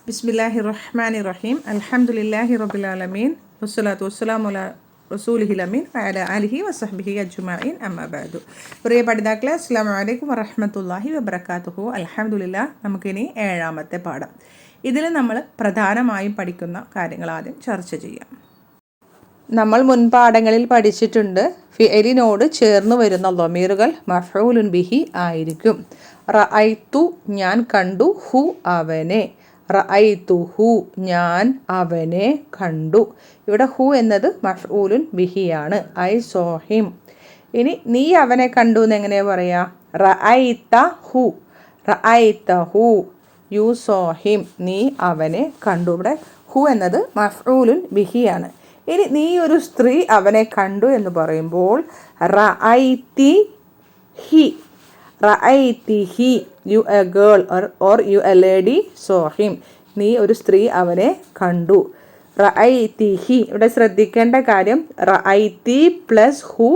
ബിസ്മില്ലാഹിർ റഹ്മാനിർ റഹീം. അൽഹംദുലില്ലാഹി റബ്ബിൽ ആലമീൻ. വസ്സലാത്തു വസ്സലാമു അലാ റസൂലിഹിൽ അമീൻ വഅലാ ആലിഹി വസഹ്ബിഹി അജ്മഈൻ. അമ്മാ ബഅദു. പ്രിയ പഠിതാക്കളെ, അസ്സലാമു അലൈക്കും വറഹ്മത്തുള്ളാഹി വബറകാതുഹു. അൽഹംദുലില്ലാഹ്. നമുക്കിനി 7ാമത്തെ പാഠം. ഇതിൽ നമ്മൾ പ്രധാനമായും പഠിക്കുന്ന കാര്യങ്ങൾ ആദ്യം ചർച്ച ചെയ്യാം. നമ്മൾ മുൻപാഠങ്ങളിൽ പഠിച്ചിട്ടുണ്ട്, ഫിഅലിനോട് ചേർന്ന് വരുന്ന ളമീറുകൾ മഫ്ഊലുൻ ബിഹി ആയിരിക്കും. റഅയ്തു ഞാൻ കണ്ടു, ഹു അവനെ. റഅയ്തുഹു ഞാൻ അവനെ കണ്ടു. ഇവിടെ ഹു എന്നത് മഫ്ഊലുൻ ബിഹിയാണ്. I saw him. ഇനി നീ അവനെ കണ്ടു എന്ന് എങ്ങനെയാ പറയാ? റഅയ്തഹു. റഅയ്തഹു യു സോ ഹിം. നീ അവനെ കണ്ടു. ഇവിടെ ഹു എന്നത് മഫ്ഊലുൻ ബിഹിയാണ്. ഇനി നീ ഒരു സ്ത്രീ അവനെ കണ്ടു എന്ന് പറയുമ്പോൾ റഅയ്തി ഹി. റഅയ്തിഹി you a girl or you a lady saw him. നീ ഒരു സ്ത്രീ അവനെ കണ്ടു. റഅയ്തിഹി. ഇവിടെ ശ്രദ്ധിക്കേണ്ട കാര്യം റഅയ്തി പ്ലസ് ഹു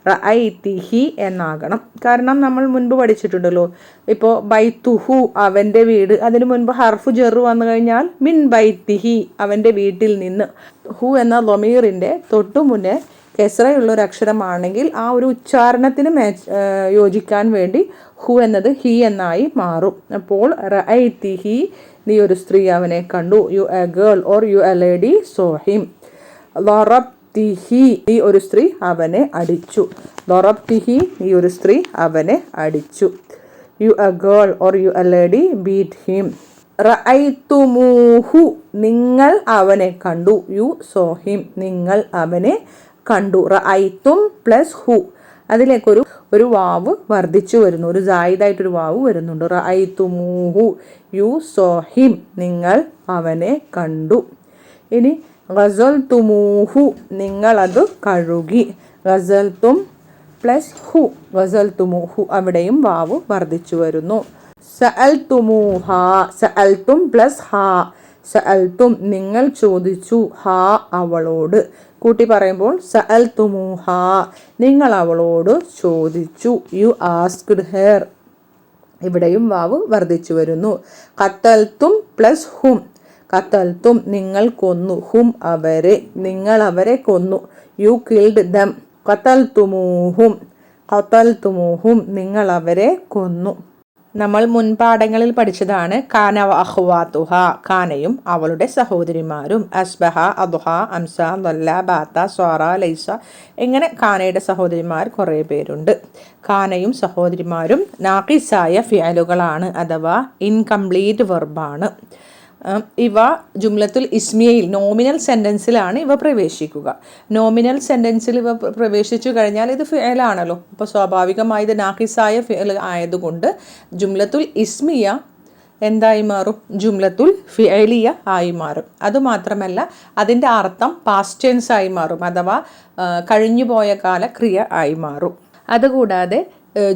റഅയ്തിഹി എന്നാകണം. കാരണം നമ്മൾ മുൻപ് പഠിച്ചിട്ടുണ്ടല്ലോ, ഇപ്പോൾ ബൈത്തുഹു അവൻ്റെ വീട്, അതിനു മുൻപ് ഹർഫു ജെറു വന്നു കഴിഞ്ഞാൽ മിൻ ബൈത്തിഹി അവൻ്റെ വീട്ടിൽ നിന്ന്. ഹു എന്ന ലൊമീറിൻ്റെ തൊട്ടു മുന്നേ കെസ്റയുള്ള ഒരു അക്ഷരമാണെങ്കിൽ ആ ഒരു ഉച്ചാരണത്തിന് യോജിക്കാൻ വേണ്ടി ഹു എന്നത് ഹി എന്നായി മാറും. അപ്പോൾ റഅയ്തിഹി നീ ഒരു സ്ത്രീ അവനെ കണ്ടു. You a girl or you a lady saw him. ളറബ്തിഹി നീ ഒരു സ്ത്രീ അവനെ അടിച്ചു. ളറബ്തിഹി നീ ഒരു സ്ത്രീ അവനെ അടിച്ചു. You a girl or you a lady beat him. റഅയ്തുമൂഹു നിങ്ങൾ അവനെ കണ്ടു. യു സോ ഹിം നിങ്ങൾ അവനെ കണ്ടു. റഅയ്തും പ്ലസ് ഹു അതിലേക്കൊരു വാവ് വർദ്ധിച്ചു വരുന്നു, ഒരു സായിദായിട്ടൊരു വാവ് വരുന്നുണ്ട്. റഅയ്തുമൂഹു യു സോ ഹിം നിങ്ങൾ അവനെ കണ്ടു. ഇനി ഗസൽതുമൂഹു നിങ്ങളത് കഴുകി. ഗസൽതും പ്ലസ് ഹു ഗസൽതുമൂഹു അവിടെയും വാവ് വർദ്ധിച്ചു വരുന്നു. സഅൽതുമൂഹ സഅൽതും പ്ലസ് ഹാ. സഅൽതും നിങ്ങൾ ചോദിച്ചു, ഹാ അവളോട്. കൂട്ടി പറയുമ്പോൾ സഅൽതുമൂഹ നിങ്ങൾ അവളോട് ചോദിച്ചു. യു ആസ്ക്ഡ് ഹെർ ഇവിടെയും വാവ് വർദ്ധിച്ചു വരുന്നു. ഖതൽതും പ്ലസ് ഹും. ഖതൽതും നിങ്ങൾ കൊന്നു. ഹും അവരെ നിങ്ങൾ അവരെ കൊന്നു. You killed them. ഖതൽതുമൂഹും ഖതൽതുമൂഹും നിങ്ങൾ അവരെ കൊന്നു. നമ്മൾ മുൻപാഠങ്ങളിൽ പഠിച്ചതാണ് കാന വ അഖ്വാതുഹ കാനയും അവളുടെ സഹോദരിമാരും. അസ്ബഹ അദ്ഹ അംസ ദല്ല ബാത്ത സ്വാറ ലൈസ ഇങ്ങനെ കാനയുടെ സഹോദരിമാർ കുറേ പേരുണ്ട്. കാനയും സഹോദരിമാരും നാഖിസായ ഫിഅലുകളാണ്, അഥവാ ഇൻകംപ്ലീറ്റ് വെർബാണ്. ഇവ ജുംലത്തുൽ ഇസ്മിയയിൽ നോമിനൽ സെൻറ്റൻസിലാണ് ഇവ പ്രവേശിക്കുക. നോമിനൽ സെൻറ്റൻസിൽ ഇവ പ്രവേശിച്ചു കഴിഞ്ഞാൽ ഇത് ഫിഅലാണല്ലോ. അപ്പോൾ സ്വാഭാവികമായി ഇത് നാഖിസായ ഫിഅൽ ആയതുകൊണ്ട് ജുംലത്തുൽ ഇസ്മിയ എന്തായി മാറും? ജുംലത്തുൽ ഫിഅലിയ ആയി മാറും. അതുമാത്രമല്ല അതിൻ്റെ അർത്ഥം പാസ്റ്റ് ടെൻസ് ആയി മാറും, അഥവാ കഴിഞ്ഞുപോയ കാല ക്രിയ ആയി മാറും. അതുകൂടാതെ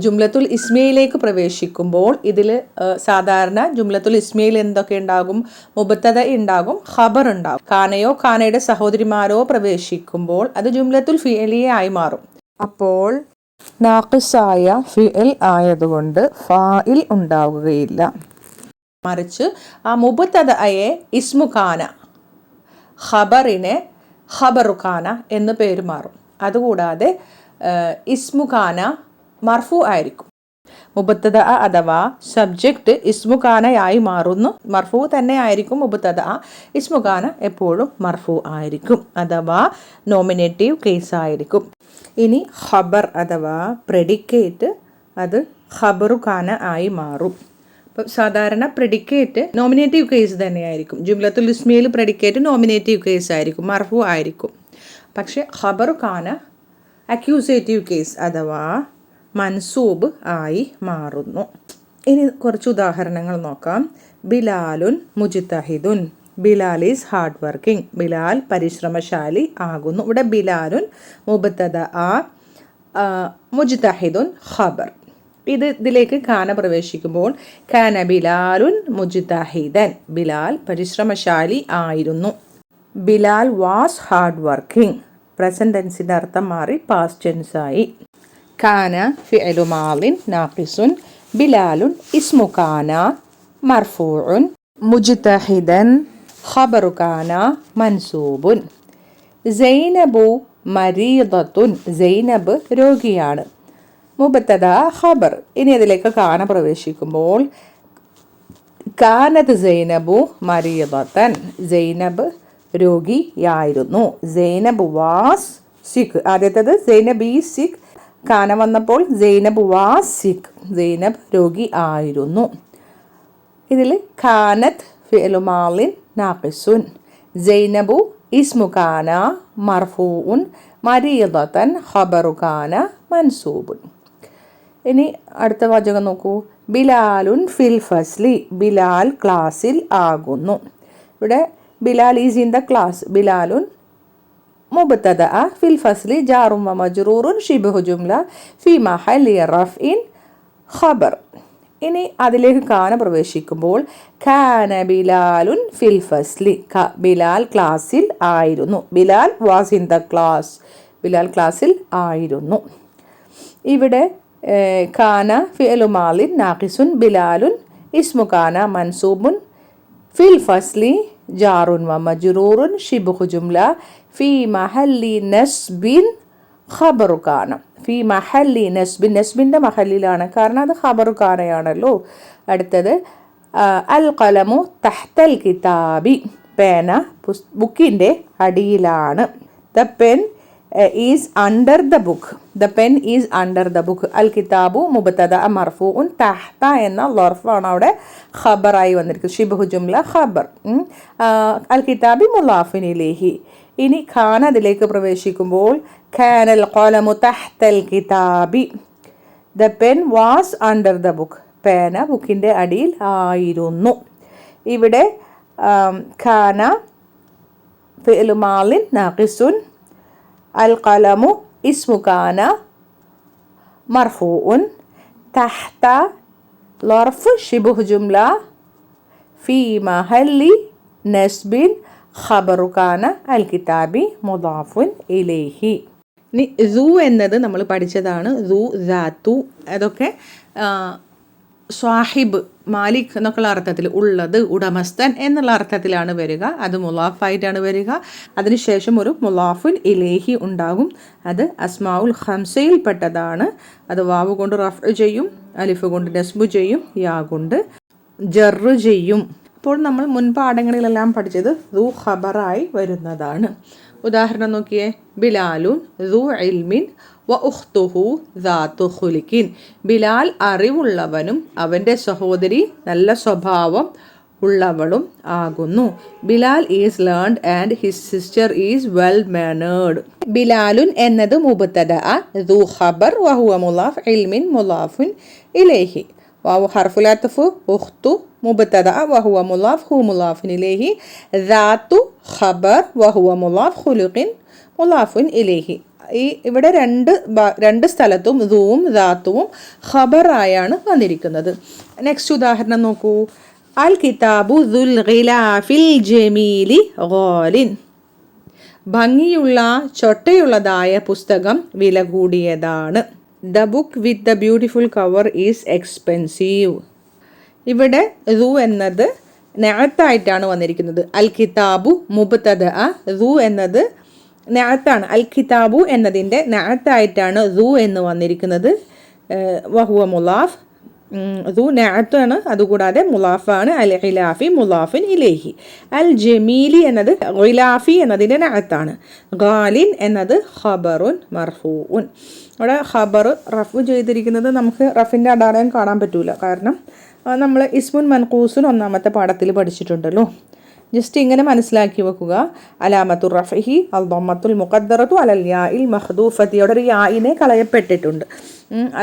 ജുംലത്തുൽ ഇസ്മിയയിലേക്ക് പ്രവേശിക്കുമ്പോൾ ഇതിൽ സാധാരണ ജുംലത്തുൽ ഇസ്മിയയിൽ എന്തൊക്കെ ഉണ്ടാകും? മുബത്തദ ഉണ്ടാകും, ഖബർ ഉണ്ടാകും. കാനയോ കാനയുടെ സഹോദരിമാരോ പ്രവേശിക്കുമ്പോൾ അത് ജുംലത്തുൽ ഫിഅലിയ ആയി മാറും. അപ്പോൾ നാഖിസായ ഫിഅൽ ആയതുകൊണ്ട് ഫാഇൽ ഉണ്ടാവുകയില്ല. മറിച്ച് ആ മുബത്തദയെ ഇസ്മു കാന, ഖബറിനെ ഖബറു കാന എന്ന് പേര് മാറും. അതുകൂടാതെ ഇസ്മു കാന മർഫു ആയിരിക്കും. മുബത്തദ അഥവാ സബ്ജക്റ്റ് ഇസ്മുഖാനയായി മാറുന്നു. മർഫു തന്നെ ആയിരിക്കും മുബത്തദ. ഇസ്മുഖാന എപ്പോഴും മർഫു ആയിരിക്കും, അഥവാ നോമിനേറ്റീവ് കേസ് ആയിരിക്കും. ഇനി ഖബർ അഥവാ പ്രെഡിക്കേറ്റ് അത് ഖബറു ഖാന ആയി മാറും. അപ്പം സാധാരണ പ്രെഡിക്കേറ്റ് നോമിനേറ്റീവ് കേസ് തന്നെയായിരിക്കും. ജുംലത്തുൽ ഇസ്മിയയിൽ പ്രെഡിക്കേറ്റ് നോമിനേറ്റീവ് കേസ് ആയിരിക്കും, മർഫു ആയിരിക്കും. പക്ഷെ ഖബറു ഖാന അക്യൂസേറ്റീവ് കേസ് അഥവാ മൻസൂബ് ആയി മാറുന്നു. ഇനി കുറച്ച് ഉദാഹരണങ്ങൾ നോക്കാം. ബിലാലുൻ മുജ്തഹിദുൻ. Bilal is hard working. Bilal പരിശ്രമശാലി ആകുന്നു. ഇവിടെ ബിലാലുൻ മുബത്തദ, മുജ്തഹിദുൻ ഖബർ. ഇതിലേക്ക് കാന പ്രവേശിക്കുമ്പോൾ കാന ബിലാലുൻ മുജ്തഹിദൻ. ബിലാൽ പരിശ്രമശാലി ആയിരുന്നു. Bilal was hard working. Present ടെൻസിൻ്റെ അർത്ഥം മാറി പാസ്റ്റ് ടെൻസ് ആയി. കാന ഫിഅലു മാളിൻ നാഖിസുൻ. ബിലാലുൻ ഇസ്മു കാന മർഫൂഉൻ മുജ്തഹിദൻ ഖബറു കാന മൻസൂബുൻ. സൈനബു മരീദത്തുൻ. സൈനബ് രോഗിയാണ്. മുബത്തദ ഖബർ. ഇനി അതിലേക്ക് കാന പ്രവേശിക്കുമ്പോൾ കാനത്ത് സൈനബു മരീദത്തൻ. സൈനബ് രോഗിയായിരുന്നു. Zainab was sick. ആദ്യത്തേത് സൈനബ് ഈ സിക്ക്. കാന വന്നപ്പോൾ സൈനബ് വാസ് സിക്ക്. സൈനബ് രോഗി ആയിരുന്നു. ഇതിൽ കാനത്ത് ഫിഅലു മാളിൻ നാഖിസുൻ. സൈനബു ഇസ്മു കാന മർഫൂഉൻ മരീദത്തൻ ഖബറു കാന മൻസൂബുൻ. ഇനി അടുത്ത വാചകം നോക്കൂ. ബിലാലുൻ ഫിൽ ഫസ്ലി. ബിലാൽ ക്ലാസ്സിൽ ആകുന്നു. ഇവിടെ Bilal is in the class. ബിലാലുൻ മുബ്തദ ഫിൽ ഫസ്ലി ജാറും വ മജ്റൂറുൻ ശിബ്ഹു ജുംല ഫി മഹല്ലി റഫ്ഇൻ ഖബർ. ഇനി അതിലേക്ക് കാന പ്രവേശിക്കുമ്പോൾ കാന ബിലാലുൻ ഫിൽ ഫസ്ലി. ബിലാൽ ക്ലാസ്സിൽ ആയിരുന്നു. Bilal was in the class. Bilal ക്ലാസ്സിൽ ആയിരുന്നു. ഇവിടെ കാന ഫിഅലു മാളിൻ നാഖിസുൻ. ബിലാലുൻ ഇസ്മു കാന മൻസൂബുൻ ഫിൽ ഫസ്ലി ജാറുൻ വ മജ്റൂറുൻ ശിബ്ഹു ജുംല ഫി മഹല്ലി നസ്ബിൻ ഖബറു കാന. ഫി മഹല്ലി നസ്ബിൻ. നസ്ബിൻ്റെ മഹല്ലിലാണ്, കാരണം അത് ഖബറു കാനയാണല്ലോ. അടുത്തത് അൽ ഖലമു തഹ്തൽ കിതാബി. പേന ബുക്കിൻ്റെ അടിയിലാണ്. The pen is under the book. The pen is under the book. അൽ കിതാബു മുബ്തദ മർഫൂഉൻ. തഹ്ത എന്ന ലർഫാണ് അവിടെ ഖബറായി വന്നിരിക്കുന്നത്. ശിബ്ഹു ജുംല ഖബർ. അൽ കിതാബി മുളാഫിൻ ഇലൈഹി. ഇനി ഖാന അതിലേക്ക് പ്രവേശിക്കുമ്പോൾ ഖാനൽ ഖലമു തഹ്തൽ കിതാബി. The pen was under the book. പേന ബുക്കിൻ്റെ അടിയിൽ ആയിരുന്നു. ഇവിടെ ഖാന ഫിഅലു മാളിൻ നാഖിസുൻ. അൽ ഖലമു ഇസ്മു കാന മർഫൂഉൻ. തഹ്ത ലർഫ് ശിബ്ഹു ജുംല ഫി മഹല്ലി നസ്ബിൻ ഖബറു കാന അൽ കിതാബി മുദാഫുൻ ഇലൈഹി. ഇനി സൂ എന്നത് നമ്മൾ പഠിച്ചതാണ്. സൂ, ദാത്തു, അതൊക്കെ സ്വാഹിബ്, മാലിക് എന്നൊക്കെയുള്ള അർത്ഥത്തിൽ, ഉള്ളത്, ഉടമസ്ഥൻ എന്നുള്ള അർത്ഥത്തിലാണ് വരിക. അത് മുലാഫായിട്ടാണ് വരിക. അതിനുശേഷം ഒരു മുലാഫുൻ ഇലേഹി ഉണ്ടാകും. അത് അസ്മാഉൽ ഖംസയിൽ പെട്ടതാണ്. അത് വാവ് കൊണ്ട് റഫ് ചെയ്യും, അലിഫ് കൊണ്ട് നസ്ബു ചെയ്യും, യാ കൊണ്ട് ജർറ് ചെയ്യും. അപ്പോൾ നമ്മൾ മുൻപാഠങ്ങളിലെല്ലാം പഠിച്ചത് ദു ഖബറായി വരുന്നതാണ്. ഉദാഹരണം നോക്കിയേ. ബിലാലുൻ ദു ഇൽമിൻ വ ഉഖ്തുഹു ദാത്തു ഖുലിഖിൻ. ബിലാൽ അറിവുള്ളവനും അവൻ്റെ സഹോദരി നല്ല സ്വഭാവം ഉള്ളവളും ആകുന്നു. Bilal is learned and his sister is well mannered. ബിലാലുൻ എന്നത് മുബ്തദ, ദു ഖബർ വഹുവ മുലാഫ്, ഇൽമിൻ മുലാഫുൻ ഇലൈഹി. വാവു ഹർഫുൽ അത്ഫ്, ഉഖ്തു മുബ്തദ വഹുവ മുലാഫ്, ഹു മുലാഫുൻ ഇലൈഹി. ദാത്തു ഖബർ വഹുവ മുലാഫ്, ഖുലുഖിൻ മുലാഫുൻ ഇലൈഹി. ഇവിടെ രണ്ട് സ്ഥലത്തും ദൂവും ദാത്തുവും ഖബറായാണ് വന്നിരിക്കുന്നത്. നെക്സ്റ്റ് ഉദാഹരണം നോക്കൂ. അൽ കിതാബു ദുൽ ഗിലാഫിൽ ജമീലി ഗാലിൻ. ഭംഗിയുള്ള ചൊട്ടയുള്ളതായ പുസ്തകം വില കൂടിയതാണ്. The book with the beautiful cover is expensive. ഇവിടെ ദു എന്നത് നഅത്തായിട്ടാണ് വന്നിരിക്കുന്നത്. അൽ കിതാബു മുബ്തദ, ദു എന്നത് നഅത്താണ്. അൽ കിതാബു എന്നതിൻ്റെ നഅത്തായിട്ടാണ് ദു എന്ന് വന്നിരിക്കുന്നത്. വഹുവ മുലാഫ്, ദു നഅത്താണ്, അതുകൂടാതെ മുലാഫാണ്. അൽ ഖിലാഫി മുലാഫിൻ ഇലൈഹി. അൽ ജമീലി എന്നത് ഖിലാഫി എന്നതിൻ്റെ നഅത്താണ്. ഗാലിൻ എന്നത് ഖബറുൻ മർഫൂഉൻ. അവിടെ ഖബർ റഫ് ചെയ്തിരിക്കുന്നത് നമുക്ക് റഫിൻ്റെ അടയാളം കാണാൻ പറ്റൂല, കാരണം നമ്മൾ ഇസ്മുൻ മൻഖൂസുൻ ഒന്നാമത്തെ പാഠത്തിൽ പഠിച്ചിട്ടുണ്ടല്ലോ. ജസ്റ്റ് ഇങ്ങനെ മനസ്സിലാക്കി വെക്കുക. അലാമത്തുർ റഫ്ഇഹി അൽ ദമ്മത്തുൽ മുഖദ്ദറത്തു അലൽ യാഇൽ മഖ്ദൂഫത്തി. അവിടെ ഒരു യാഇനെ കളയപ്പെട്ടിട്ടുണ്ട്.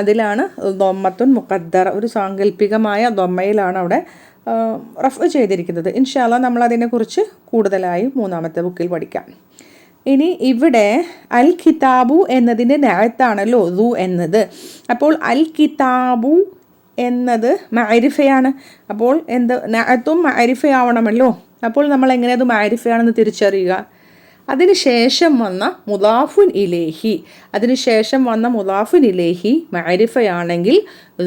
അതിലാണ് ദമ്മത്തുൻ മുഖദ്ദറ, ഒരു സാങ്കല്പികമായ ദമ്മയിലാണ് അവിടെ റഫ് ചെയ്തിരിക്കുന്നത്. ഇൻഷാ അല്ലാഹ് നമ്മൾ അതിനെക്കുറിച്ച് കൂടുതലായി മൂന്നാമത്തെ ബുക്കിൽ പഠിക്കാം. ഇനി ഇവിടെ അൽ കിതാബു എന്നതിൻ്റെ നഅത്താണല്ലോ ദു എന്നത്. അപ്പോൾ അൽ കിതാബു എന്നത് മഅരിഫയാണ്. അപ്പോൾ എന്ത് നഅത്തും മഅരിഫയാവണമല്ലോ. അപ്പോൾ നമ്മൾ എങ്ങനെ അത് മഅരിഫയാണെന്ന് തിരിച്ചറിയുക? അതിനുശേഷം വന്ന മുദാഫുൻ ഇലൈഹി, അതിനുശേഷം വന്ന മുദാഫുൻ ഇലൈഹി മഅരിഫയാണെങ്കിൽ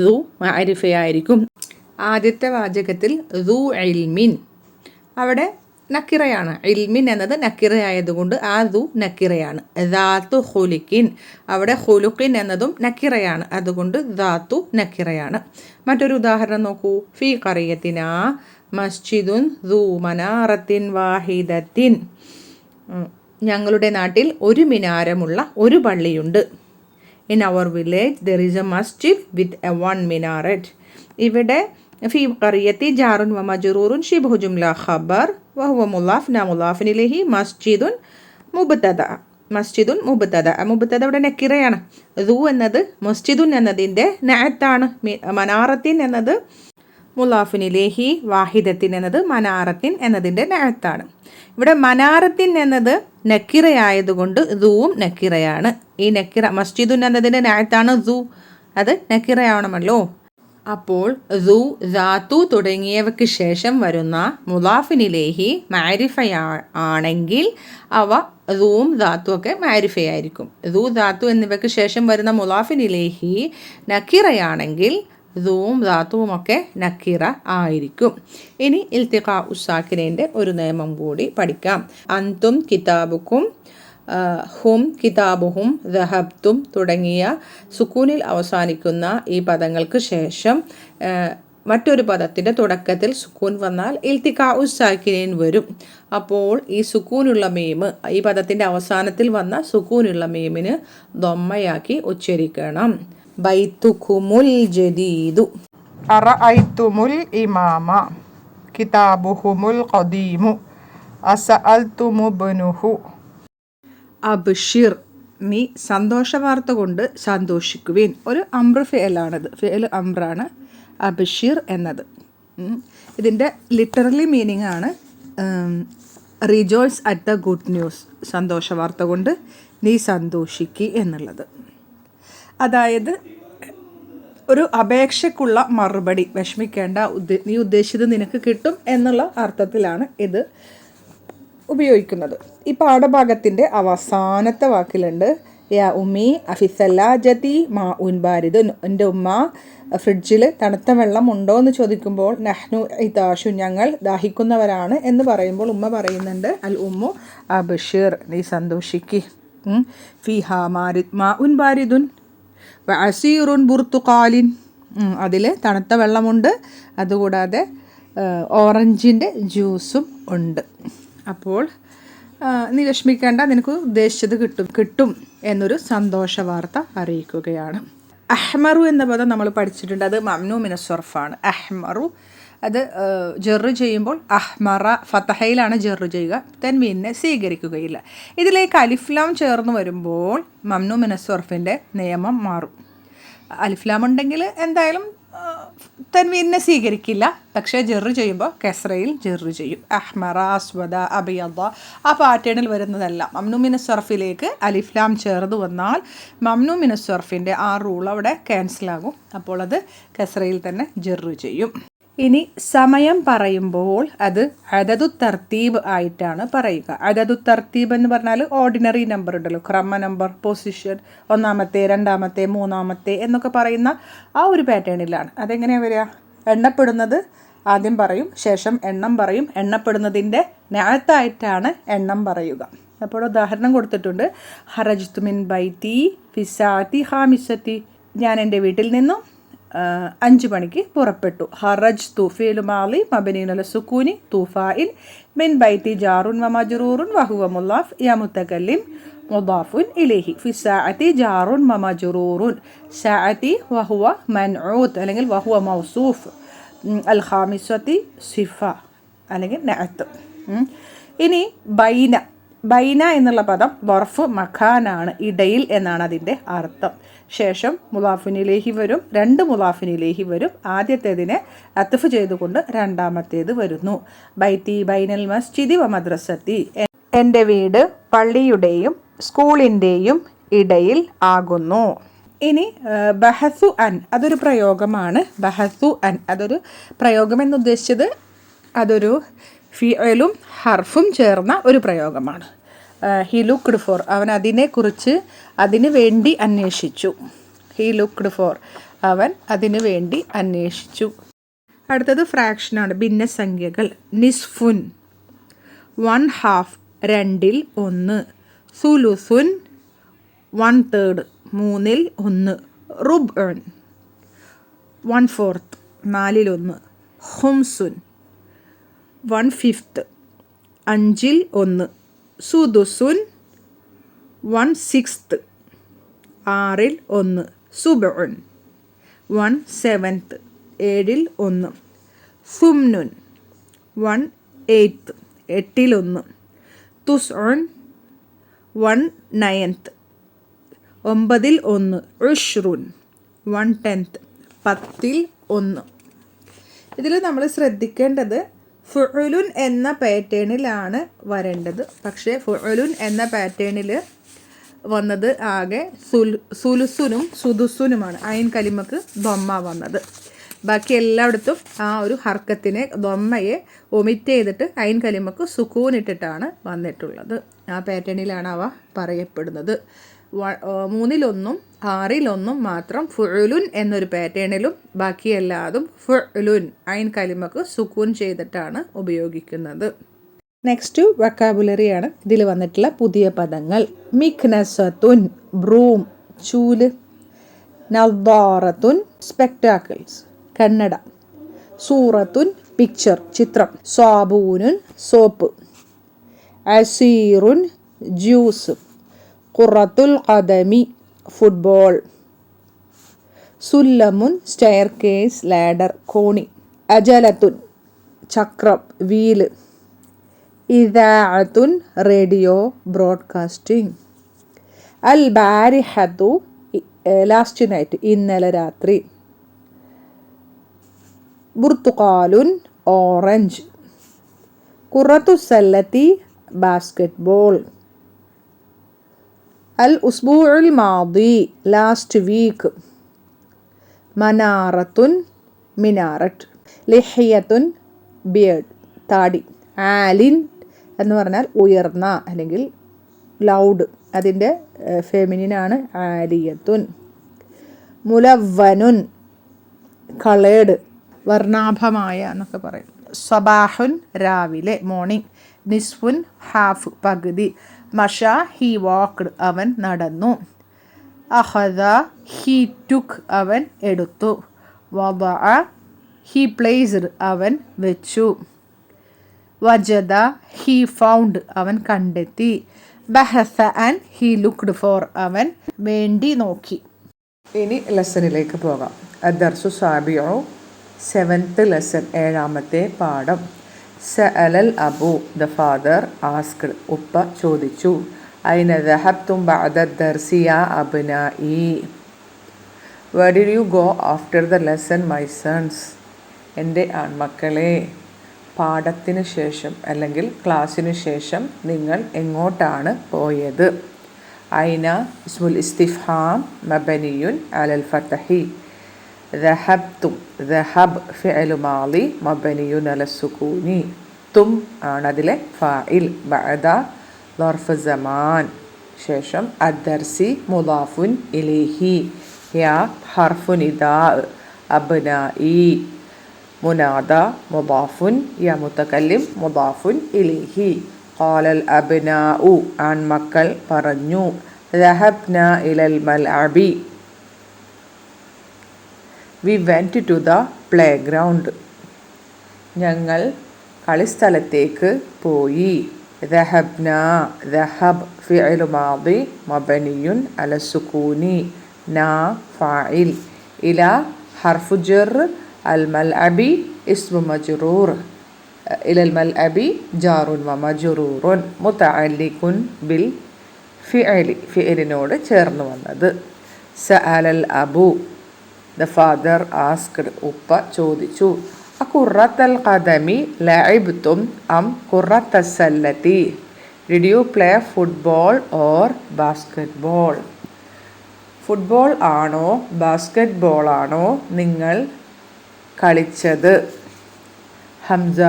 ദു മഅരിഫയായിരിക്കും. ആദ്യത്തെ വാചകത്തിൽ ദു ഇൽമിൻ അവിടെ നക്കിറയാണ്. ഇൽമിൻ എന്നത് നക്കിറയായതുകൊണ്ട് ആ ദു നക്കിറയാണ്. ദാത്തു ഹുലിക്കിൻ, അവിടെ ഹുലുക്കിൻ എന്നതും നക്കിറയാണ്, അതുകൊണ്ട് ദാത്തു നക്കിറയാണ്. മറ്റൊരു ഉദാഹരണം നോക്കൂ. ഫി ഖറിയത്തിന മസ്ജിദുൻ ദു മനാറത്തിൻ വാഹിദത്തിൻ, ഞങ്ങളുടെ നാട്ടിൽ ഒരു മിനാരമുള്ള ഒരു പള്ളിയുണ്ട്. In our village there is a masjid with a one minaret. ഇവിടെ ഫി ഖറിയത്തി ജാറുൻ വ മജ്റൂറുൻ ശിബ്ഹു ജുംല ഖബർ വഹുവ മുളാഫ് ന മുളാഫിൻ ഇലൈഹി മുബ്തദ. മുബ്തദ ഇവിടെ നക്കിറയാണ്. ദു എന്നത് മസ്ജിദുൻ എന്നതിൻ്റെ നഅത്താണ്. മനാറത്തിൻ എന്നത് മുളാഫിൻ ഇലൈഹി, വാഹിദത്തിൻ എന്നത് മനാറത്തിൻ എന്നതിൻ്റെ നഅത്താണ്. ഇവിടെ മനാറത്തിൻ എന്നത് നക്കിറയായതുകൊണ്ട് ദൂവും നക്കിറയാണ്. ഈ നക്കിറ മസ്ജിദുൻ എന്നതിൻ്റെ നഅത്താണ് ദു, അത് നക്കിറയാവണമല്ലോ. അപ്പോൾ ദു, ദാത്തു തുടങ്ങിയവയ്ക്ക് ശേഷം വരുന്ന മുളാഫിനിലേഹി മാരിഫയാണെങ്കിൽ അവ ദൂവും ദാത്തും ഒക്കെ മാരിഫയായിരിക്കും. ദു, ദാത്തു എന്നിവയ്ക്ക് ശേഷം വരുന്ന മുളാഫിനിലേഹി നക്കിറയാണെങ്കിൽ ദൂവും ദാത്തുവും ഒക്കെ നക്കിറ ആയിരിക്കും. ഇനി ഇൽത്തിഖാ ഉസാക്കിനേൻ്റെ ഒരു നിയമം കൂടി പഠിക്കാം. അന്തും കിതാബുക്കും, ഹും കിതാബുഹും, ദഹബ്തും തുടങ്ങിയ സുക്കൂനിൽ അവസാനിക്കുന്ന ഈ പദങ്ങൾക്ക് ശേഷം മറ്റൊരു പദത്തിൻ്റെ തുടക്കത്തിൽ സുക്കൂൻ വന്നാൽ ഇൽത്തിഖാ ഉസാക്കിനേൻ വരും. അപ്പോൾ ഈ സുക്കൂനുള്ള മീം, ഈ പദത്തിൻ്റെ അവസാനത്തിൽ വന്ന സുക്കൂനുള്ള മീമിന് ദൊമ്മയാക്കി ഉച്ചരിക്കണം. ബൈത്തുകുമുൽ ജദീദു, അറഅയ്തുമുൽ ഇമാമ, കിതാബുഹുമുൽ ഖദീമു, അസഅൽതുമുബ്നുഹു. അബ്ഷിർ, നീ സന്തോഷവാർത്ത കൊണ്ട് സന്തോഷിക്കുവിൻ. ഒരു അംർ ഫിഅലാണിത്, ഫിഅൽ അംറാണ് അബ്ഷിർ എന്നത്. ഇതിൻ്റെ ലിറ്ററലി മീനിങ് ആണ് rejoice at the good news, സന്തോഷവാർത്ത കൊണ്ട് നീ സന്തോഷിക്കുക എന്നുള്ളത്. അതായത് ഒരു അപേക്ഷയ്ക്കുള്ള മറുപടി, വിഷമിക്കേണ്ട, നീ ഉദ്ദേശിച്ചത് നിനക്ക് കിട്ടും എന്നുള്ള അർത്ഥത്തിലാണ് ഇത് ഉപയോഗിക്കുന്നത്. ഈ പാഠഭാഗത്തിൻ്റെ അവസാനത്തെ വാക്കിലുണ്ട് യാ ഉമ്മി അഫിസല്ലാജതി മാ ഉൻ ബാരിദുൻ, എൻ്റെ ഉമ്മ ഫ്രിഡ്ജിൽ തണുത്ത വെള്ളം ഉണ്ടോ എന്ന് ചോദിക്കുമ്പോൾ നഹ്നു ഇതാഷു, ഞങ്ങൾ ദാഹിക്കുന്നവരാണ് എന്ന് പറയുമ്പോൾ ഉമ്മ പറയുന്നുണ്ട് അൽ ഉമ്മു അബ്ഷിർ, നീ സന്തോഷിക്ക്. ഫിഹാ മാ ഉൻ ബാരിദുൻ വ അസീറുൻ ബുർത്തുഖാലിൻ, അതിൽ തണുത്ത വെള്ളമുണ്ട്, അതുകൂടാതെ ഓറഞ്ചിൻ്റെ ജ്യൂസും ഉണ്ട്. അപ്പോൾ നീ വിഷമിക്കേണ്ട, നിനക്ക് ഉദ്ദേശിച്ചത് കിട്ടും എന്നൊരു സന്തോഷ വാർത്ത അറിയിക്കുകയാണ്. അഹ്മറു എന്ന പദം നമ്മൾ പഠിച്ചിട്ടുണ്ട്, അത് മംനൂ മിന സർഫാണ്. അഹ്മറു അത് ജെറ് ചെയ്യുമ്പോൾ അഹ്മറ ഫതഹയിലാണ് ജെറ് ചെയ്യുക, തൻവീനെ സ്വീകരിക്കുകയില്ല. ഇതിലേക്ക് അലിഫ്ലാം ചേർന്ന് വരുമ്പോൾ മംനൂ മിന സർഫിൻ്റെ നിയമം മാറും. അലിഫ്ലാം ഉണ്ടെങ്കിൽ എന്തായാലും തൻവീനെ സ്വീകരിക്കില്ല, പക്ഷേ ജെറ് ചെയ്യുമ്പോൾ കെസ്രയിൽ ജെറ് ചെയ്യും. അഹ്മറ, അസ്വദ, അബിയദ ആ പാറ്റേണിൽ വരുന്നതല്ല. മംനൂ മിന സർഫിലേക്ക് അലിഫ്ലാം ചേർന്ന് വന്നാൽ മംനൂ മിന സർഫിൻ്റെ ആ റൂൾ അവിടെ ക്യാൻസലാകും. അപ്പോൾ അത് കെസ്രയിൽ തന്നെ ജെറ് ചെയ്യും. ഇനി സമയം പറയുമ്പോൾ അത് അദദു തർത്തീബ് ആയിട്ടാണ് പറയുക. അദദു തർത്തീബ് എന്ന് പറഞ്ഞാൽ ഓർഡിനറി നമ്പർ ഉണ്ടല്ലോ, ക്രമ നമ്പർ, പൊസിഷൻ, ഒന്നാമത്തെ, രണ്ടാമത്തെ, മൂന്നാമത്തെ എന്നൊക്കെ പറയുന്ന ആ ഒരു പാറ്റേണിലാണ്. അതെങ്ങനെയാണ് വരിക? എണ്ണപ്പെടുന്നത് ആദ്യം പറയും, ശേഷം എണ്ണം പറയും. എണ്ണപ്പെടുന്നതിൻ്റെ നഅത്തായിട്ടാണ് എണ്ണം പറയുക. അപ്പോൾ ഉദാഹരണം കൊടുത്തിട്ടുണ്ട്. ഹറജ്തു മിൻ ബൈത്തി ഫിസാത്തി ഹാമിസത്തി, ഞാൻ എൻ്റെ വീട്ടിൽ നിന്നും 5 മണിക്ക് പുറപ്പെട്ടു. ഹറജ്തു ഫിഅ്ലു മാളി മബ്നിയുൻ അല സുക്കൂനി തുഫാഇൽ മിൻ ബൈത്തി ജാറുൻ വ മജ്റൂറുൻ വഹുവ മുളാഫ് യാ മുതകല്ലിം മുദാഫുൻ ഇലൈഹി ഫി സഅതി ജാറുൻ വ മജ്റൂറുൻ. സഅതി വഹുവ മൻഊത്ത് അല്ലെങ്കിൽ വഹുവ മൗസൂഫ്. അൽ ഖാമിസത്തി സിഫ അല്ലെങ്കിൽ നഅത്ത്. ഇനി ബൈന എന്നുള്ള പദം ബർഫ് മഖാനാണ്, ഇടയിൽ എന്നാണ് അതിൻ്റെ അർത്ഥം. ശേഷം മുളാഫിനിലേഹി വരും, 2 മുളാഫിനിലേഹി വരും. ആദ്യത്തേതിനെ അത്ഫ് ചെയ്തുകൊണ്ട് രണ്ടാമത്തേത് വരുന്നു. ബൈത്തി ബൈനൽ മസ്ജിദി വ മദ്രസത്തി, എൻ്റെ വീട് പള്ളിയുടെയും സ്കൂളിൻ്റെയും ഇടയിൽ ആകുന്നു. ഇനി ബഹസു അൻ, അതൊരു പ്രയോഗമാണ്. ബഹസു അൻ അതൊരു പ്രയോഗം എന്നുദ്ദേശിച്ചത് അതൊരു ഫിഅലും ഹർഫും ചേർന്ന ഒരു പ്രയോഗമാണ്. ഹി ലുക്ക്ഡ് ഫോർ, അവൻ അതിനെക്കുറിച്ച് അതിനു വേണ്ടി അന്വേഷിച്ചു. ഹി ലുക്ക്ഡ് ഫോർ, അവൻ അതിനു വേണ്ടി അന്വേഷിച്ചു. അടുത്തത് ഫ്രാക്ഷനാണ്, ഭിന്നസംഖ്യകൾ. നിസ്ഫുൻ 1/2 രണ്ടിൽ ഒന്ന്, സുലുസുൻ 1/3 മൂന്നിൽ ഒന്ന്, റുബ്ഉൻ 1/4 നാലിൽ ഒന്ന്, ഖുംസുൻ 1/5 അഞ്ചിൽ ഒന്ന്, സുദുസുൻ 1/6 ആറിൽ ഒന്ന്, സുബ്ഉൻ 1/7 ഏഴിൽ ഒന്ന്, സുംനുൻ 1/8 എട്ടിൽ ഒന്ന്, തുസ്ഉൻ 1/9 ഒമ്പതിൽ ഒന്ന്, ഉഷ്റുൻ 1/10 പത്തിൽ ഒന്ന്. ഇതിൽ നമ്മൾ ശ്രദ്ധിക്കേണ്ടത് ഫുഉലുൻ എന്ന പാറ്റേണിലാണ് വരേണ്ടത്. പക്ഷേ ഫുഉലുൻ എന്ന പാറ്റേണിൽ വന്നത് ആകെ സുലുസുനും സുദുസുനുമാണ്. ഐൻ കലിമക്ക് ദൊമ്മ വന്നത്. ബാക്കി എല്ലായിടത്തും ആ ഒരു ഹർക്കത്തിനെ ദൊമ്മയെ ഒമിറ്റ് ചെയ്തിട്ട് ഐൻ കലിമക്ക് സുക്കൂനിട്ടിട്ടാണ് വന്നിട്ടുള്ളത്. ആ പാറ്റേണിലാണ് അവ പറയപ്പെടുന്നത്. 3-1 6-1 മാത്രം ഫുഉലുൻ എന്നൊരു പാറ്റേണിലും ബാക്കി എല്ലാതും ഫുഉലുൻ ഐൻ കലിമക്ക് സുക്കൂൻ ചെയ്തിട്ടാണ് ഉപയോഗിക്കുന്നത്. നെക്സ്റ്റ് വൊക്കാബുലറിയാണ് ഇതിൽ വന്നിട്ടുള്ള പുതിയ പദങ്ങൾ. മിക്നസത്തുൻ ബ്രൂം ചൂല്, നദ്ദാറത്തുൻ സ്പെക്ടാക്കിൾസ് കണ്ണട, സൂറത്തുൻ പിക്ചർ ചിത്രം, സാബൂനുൻ സോപ്പ്, അസീറുൻ ജ്യൂസ്, ഖുറത്തുൽ ഖദമി ഫുട്ബോൾ, സുല്ലമുൻ സ്റ്റെയർ കേസ് ലാഡർ കോണി, അജലത്തുൻ ചക്രം വീല്, ഇദാഅത്തുൻ റേഡിയോ ബ്രോഡ്കാസ്റ്റിംഗ്, അൽ ബാരിഹത്തു ലാസ്റ്റ് നൈറ്റ് ഇന്നലെ രാത്രി, ബുർത്തുഖാലുൻ ഓറഞ്ച്, ഖുറത്തു സല്ലത്തി ബാസ്കറ്റ്ബോൾ, അൽ ഉസ്ബൂഉൽ മാദി ലാസ്റ്റ് വീക്ക്, മനാറത്തുൻ മിനാററ്റ്, ലിഹിയത്തുൻ ബിയർഡ് താടി, ആലിൻ എന്ന് പറഞ്ഞാൽ ഉയർന്ന അല്ലെങ്കിൽ ലൗഡ്, അതിൻ്റെ ഫെമിനിനാണ് ആലിയത്തുൻ, മുലവ്വനുൻ കളേഡ് വർണ്ണാഭമായ എന്നൊക്കെ പറയും, സബാഹുൻ രാവിലെ മോർണിംഗ്, നിസ്ഫുൻ ഹാഫ് പകുതി, മഷ ഹി വാക്ക്ഡ് അവൻ നടന്നു, അഹദ ഹി ടുക്ക് അവൻ എടുത്തു, വദഅ ഹി പ്ലേസ്ഡ് അവൻ വെച്ചു, വജദ ഹി ഫൗണ്ട് അവൻ കണ്ടെത്തി, ബഹസ ആൻഡ് ഹി ലുക്ക്ഡ് ഫോർ അവൻ വേണ്ടി നോക്കി. ഇനി ലെസണിലേക്ക് പോകാം. അദ്ദർസു സാബിഉ 7th ലെസൺ 7ാമത്തെ പാഠം. സഅലൽ അബു ദ ഫാദർ ആസ്ക്ഡ് ഉപ്പ ചോദിച്ചു, ഐന ദഹബ്തും ബഅദ ദർസി യാ അബ്നാഇ where did you go after the lesson my sons എൻ്റെ ആൺമക്കളെ പാഠത്തിന് ശേഷം അല്ലെങ്കിൽ ക്ലാസ്സിന് ശേഷം നിങ്ങൾ എങ്ങോട്ടാണ് പോയത്? ഐന ഇസ്മുൽ ഇസ്തിഫ്ഹാം മബനിയുൻ അലൽ ഫതഹി, ദഹബ്തും ദഹബ് ഫിഅലു മാളി മബനിയുൻ അല സുകൂനി, തും ആണ് അതിലെ ഫാഇൽ, ബഅദ ളർഫ് സമാൻ, ശേഷം അദ്ദർസി മുദാഫുൻ ഇലൈഹി, യാ ഹർഫു നിദാ, അബ്നാഇ മുനാദ മുദാഫുൻ, യാ മുതകല്ലിം മുദാഫുൻ ഇലൈഹി. ഖാലൽ അബ്നാഉ ആൺമക്കൾ പറഞ്ഞു, ദഹബ്നാ ഇലൽ മൽഅബി we went to the playground ഞങ്ങൾ കളിസ്ഥലത്തേക്ക് പോയി. ദഹബ്നാ ദഹബ് ഫിഅലു മാദി മബനിയുൻ അല സുകൂനി, നാ ഫാഇൽ, ഇല ഹർഫു ജർ, അൽ മൽഅബി ഇസ്മു മജ്റൂർ, ഇലൽ മൽഅബി ജാറുൻ വ മജ്റൂറുൻ, മുതഅല്ലിഖുൻ ബിൽ ഫിഅലി ഫിഅലിനോട് ചേർന്ന് വന്നത്. സഅലൽ അബു ദ ഫാദർ ആസ്ക്ഡ് ഉപ്പ ചോദിച്ചു, അഖുറത്തൽ ഖദമി ലഅബ്തും അം ഖുറത്തസ്സല്ലതി did you play football or basketball? Football ആണോ ബാസ്കറ്റ് ബോൾ ആണോ നിങ്ങൾ കളിച്ചത്? ഹംസ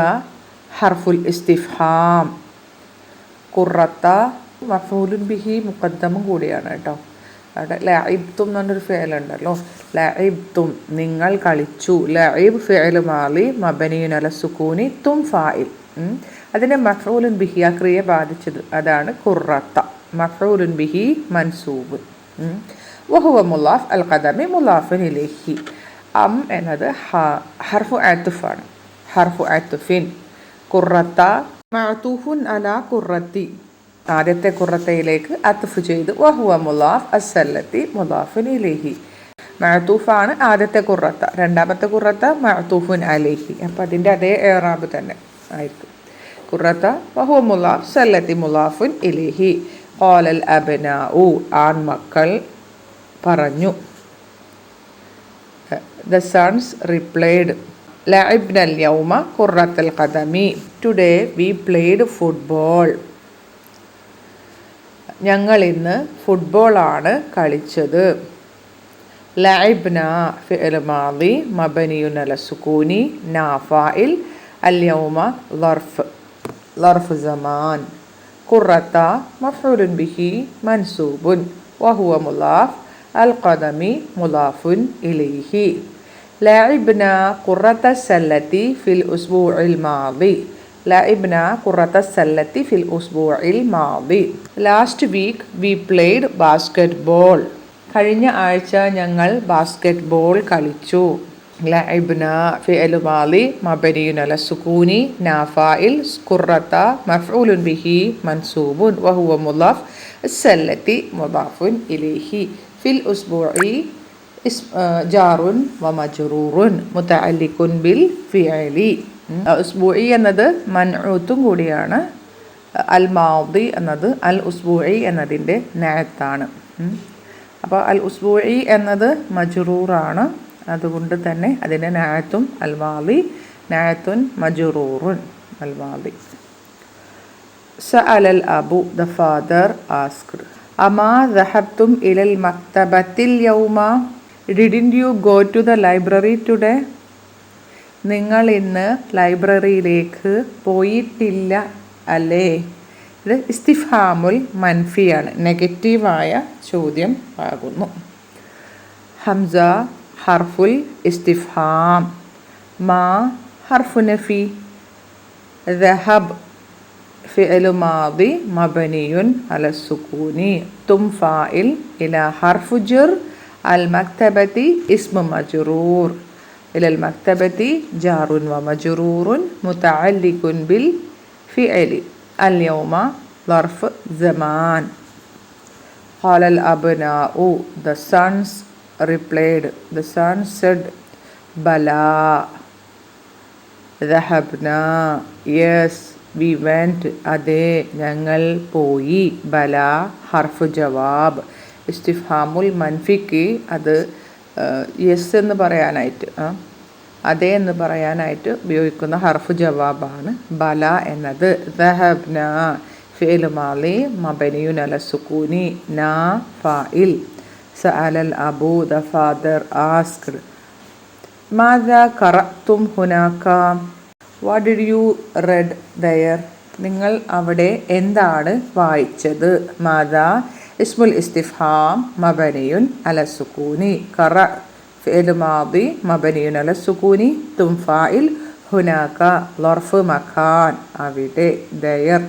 ഹർഫുൽ ഇസ്തിഫ്ഹാം, ഖുറത്ത മഫൂലുൻ ബിഹി മുഖദ്ദമും കൂടിയാണ് കേട്ടോ. അവിടെ ലഇബ്തും എന്നൊരു ഫിഅലുണ്ടല്ലോ, ലഇബ്തും നിങ്ങൾ കളിച്ചു, ലഇബ് ഫിഅലു മാളി മബനിയുൻ അല സുകൂനി, തും ഫാഇൽ, അതിനെ മഫ്ഊലുൻ ബിഹി ആ ക്രിയ ബാധിച്ചത്, അതാണ് ഖുറത്ത. മഫ്ഊലുൻ ബിഹി മൻസൂബ്. വഹുവ മുലാഫ് അൽ ഖദമി മുലാഫുൻ ഇലൈഹി. അം എന്നത് ഹർഫു അത്ഫാണ്, ഹർഫു അത്ഫിൻ. ഖുറത്ത മഅതൂഫുൻ അലാ ഖുറത്തി, ആദ്യത്തെ ഖുറത്തയിലേക്ക് അത്ഫ് ചെയ്ത്. വഹുവ മുലാഫ് അസ്സല്ലത്തി മുലാഫുൻ ഇലൈഹി. മഅതൂഫാണ് ആദ്യത്തെ ഖുറത്ത, രണ്ടാമത്തെ ഖുറത്ത മഅതൂഫുൻ അലൈഹി. അപ്പം അതിൻ്റെ അതേ ഇഅ്റാബ് തന്നെ ആയിരിക്കും. ഖുറത്ത വഹുവ മുലാഫ് സല്ലത്തി മുലാഫുൻ ഇലൈഹി. ഖാലൽ അബ്നാഉ ആൺമക്കൾ പറഞ്ഞു. The sons replied, ലഅബ്ന അൽ-യൗമ ഖുറത്തൽ ഖദമി. Today we played football. ഞങ്ങൾ ഇന്ന് ഫുട്ബോളാണ് കളിച്ചത്. ലഅബ്ന ഫിഅൽ മാദി മബ്നിയുൻ അല സുകൂനി നാ ഫാഇൽ അൽ-യൗമ ളർഫ് സമാൻ. ഖുറത്ത മഫ്ഊലുൻ ബിഹി മൻസൂബുൻ വഹുവ മുലാഫ് അൽ-ഖദമി മുലാഫുൻ ഇലൈഹി. ലഅബ്ന ഖുറത്ത സല്ലത്തി ഫിൽ ഉസ്ബൂഇൽ മാദി. ലഅബ്ന ഖുറത്ത സല്ലത്തി ഫിൽ ഉസ്ബൂഇൽ മാദി. Last week we played basketball. കഴിഞ്ഞ ആഴ്ച ഞങ്ങൾ ബാസ്കറ്റ്ബോൾ കളിച്ചു. ലഅബ്ന ഫിഅൽ മാദി മബ്നിയുൻ അല സുകൂനി നാ ഫാഇൽ. ഖുറത്ത മഫ്ഊലുൻ ബിഹി മൻസൂബുൻ വഹുവ മുലാഫ് സല്ലത്തി മുലാഫുൻ ഇലൈഹി. ഫിൽ ഉസ്ബൂഇ ജാറുൻ വ മജ്റൂറുൻ മുതഅല്ലിഖുൻ ബിൽ ഫിഅലി. ഉസ്ബൂഇ എന്നത് മൻഊത്തും കൂടിയാണ്. അൽ മാദി എന്നത് അൽ ഉസ്ബൂഇ എന്നതിൻ്റെ നഅത്താണ്. അപ്പോൾ അൽ ഉസ്ബൂഇ എന്നത് മജ്റൂറാണ്, അതുകൊണ്ട് തന്നെ അതിൻ്റെ നഅത്തും അൽ മാദി, നഅത്തുൻ മജ്റൂറുൻ അൽ മാദി. സഅലൽ അബു, the father asked, അമാ ദഹബ്തും ഇലൽ മക്തബത്തിൽ യൗമ. Didn't you go to the library today? നിങ്ങൾ ഇന്ന് ലൈബ്രറിയിലേക്ക് പോയിട്ടില്ല അല്ലേ? ഇത് ഇസ്തിഫാമുൽ മൻഫിയാണ്, നെഗറ്റീവായ ചോദ്യം ആകുന്നു. ഹംസ ഹർഫുൽ ഇസ്തിഫാം. മാ ഹർഫു നഫി. ദഹബ് ഫിഅലു മാദി മബ്നിയുൻ അല സുകൂനി. തും ഫാഇൽ ഇലാ ഹർഫു ജർ. അൽ മക്തബത്തി ഇസ്മു മജ്റൂർ. ഇലൽ മക്തബത്തി ജാറുൻ വ മജ്റൂറുൻ മുതഅല്ലിഖുൻ ബിൽ ഫിഅലി. അൽ യൗമ ളർഫ് Zaman. ഖാലൽ അബ്നാഉ, the sons replied. The sons said, ബലാ. ദഹബ്നാ, yes we went. അതെ ഞങ്ങൾ പോയി. ബലാ ഹർഫ് ജവാബ്. ഇസ്തിഫാമുൽ മൻഫിക്ക് അത് യെസ് എന്ന് പറയാനായിട്ട്, അതെ എന്ന് പറയാനായിട്ട് ഉപയോഗിക്കുന്ന ഹർഫ് ജവാബാണ് ബല എന്നത്. ദഹബ്ന ഫിഅൽ മാദി മബ്നിയുൻ അല സുകൂനി നാ ഫാഇൽ. സഅലൽ Abu, the father asked, മാദാ ഖറഅതും ഹുനാക. What did you read there? നിങ്ങൾ അവിടെ എന്താണ് വായിച്ചത്? മാദാ ഇസ്മുൽ ഇസ്തിഫാം മബ്നിയുൻ അല സുകൂനി. ഖറ ഫിഅൽ മാദി മബ്നിയുൻ അല സുകൂനി. തും ഫാഇൽ. ഹുനാക ളർഫ് മകാൻ അവിടെ, there.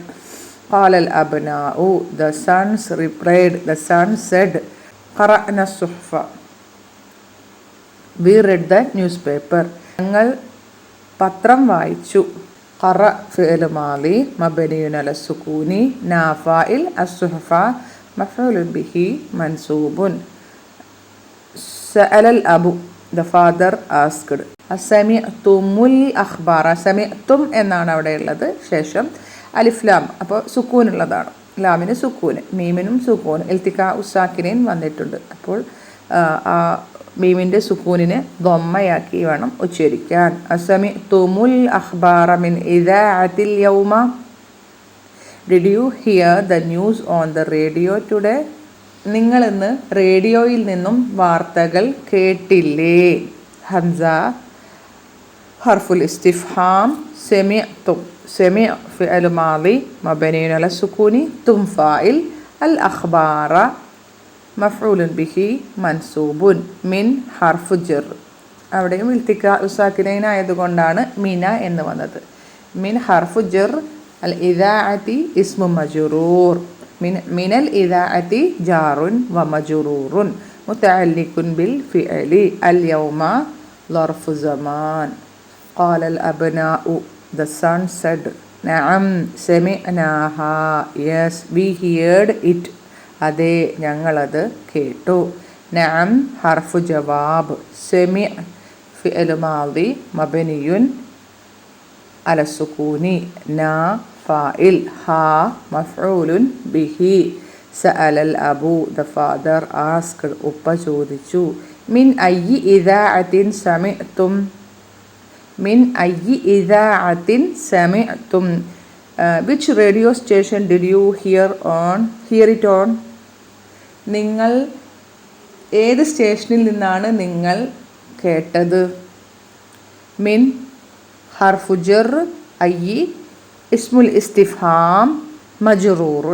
ഖാലൽ അബ്നാഉ, the sons replied. The sons said, ഖറഅന സുഹ്ഫ. We read the newspaper. ഞങ്ങൾ പത്രം വായിച്ചു. ഖറ ഫിഅൽ മാദി മബ്നിയുൻ അല സുകൂനി നാ ഫാഇൽ. അസ്സുഹഫ മഫ്ഊലുൻ ബിഹി മൻസൂബുൻ. സഅലൽ അബു, the father asked, അസമിഅ്തുമുൽ അഖ്ബാറ. സമിഅ്തും എന്നാണ് അവിടെ ഉള്ളത്, ശേഷം അലിഫ്ലാം, അപ്പോൾ സുക്കൂൻ ഉള്ളതാണ്. ലാമിന് സുക്കൂന്, മീമിനും സുക്കൂന്, ഇൽത്തിഖാ ഉസാക്കിനേൻ വന്നിട്ടുണ്ട്. അപ്പോൾ ആ മീമിൻ്റെ സുക്കൂനിനെ ദമ്മയാക്കി വേണം ഉച്ചരിക്കാൻ. അസമിഅ്തുമുൽ അഖ്ബാറ മിൻ ഇദാഅത്തിൽ യൗമ. Did you hear the news on the radio today? നിങ്ങൾ ഇന്ന് റേഡിയോയിൽ നിന്നും വാർത്തകൾ കേട്ടില്ലേ? ഹംസ ഹർഫുൽ ഇസ്തിഫ്ഹാം. സമിഅ്തു. സമിഅ ഫിഅൽ മാദി മബ്നിയുൻ അല സുകൂനി. തും ഫാഇൽ. അൽ അഖ്ബാറ മഫ്ഊലുൻ ബിഹി മൻസൂബുൻ. മിൻ ഹർഫു ജർ. അവിടെയും ഇൽത്തിഖാ ഉസാക്കിനൈൻ ആയതുകൊണ്ടാണ് മിന എന്ന് വന്നത്. മിൻ ഹർഫു ജർ الإذاعة اسم مجرور من الإذاعة جار ومجرور متعلق بالفعل اليوم ظرف زمان. قال الأبناء the son said نعم سمعناها yes we heard it അതെ ഞങ്ങളത് കേട്ടു. നഅം ഹർഫു ജവാബ് സമി ഫിഅൽ മാദി മബ്നിയുൻ അല സുകൂനി നാ ഫാഇൽ ഹാ മഫ്ഊലുൻ ബിഹി സഅലൽ അബു the father asked ഉപ്പ ചോദിച്ചു. മിൻ അയ്യി ഇദാഅത്തിൻ സമിഅ്തും മിൻ അയ്യി ഇദാഅത്തിൻ സമിഅ്തും which radio station did you hear it on? നിങ്ങൾ ഏത് സ്റ്റേഷനിൽ നിന്നാണ് നിങ്ങൾ കേട്ടത്? മിൻ ഹർഫു ജർ അയ്യി ഇസ്മുൽ ഇസ്തിഫാം മജ്റൂർ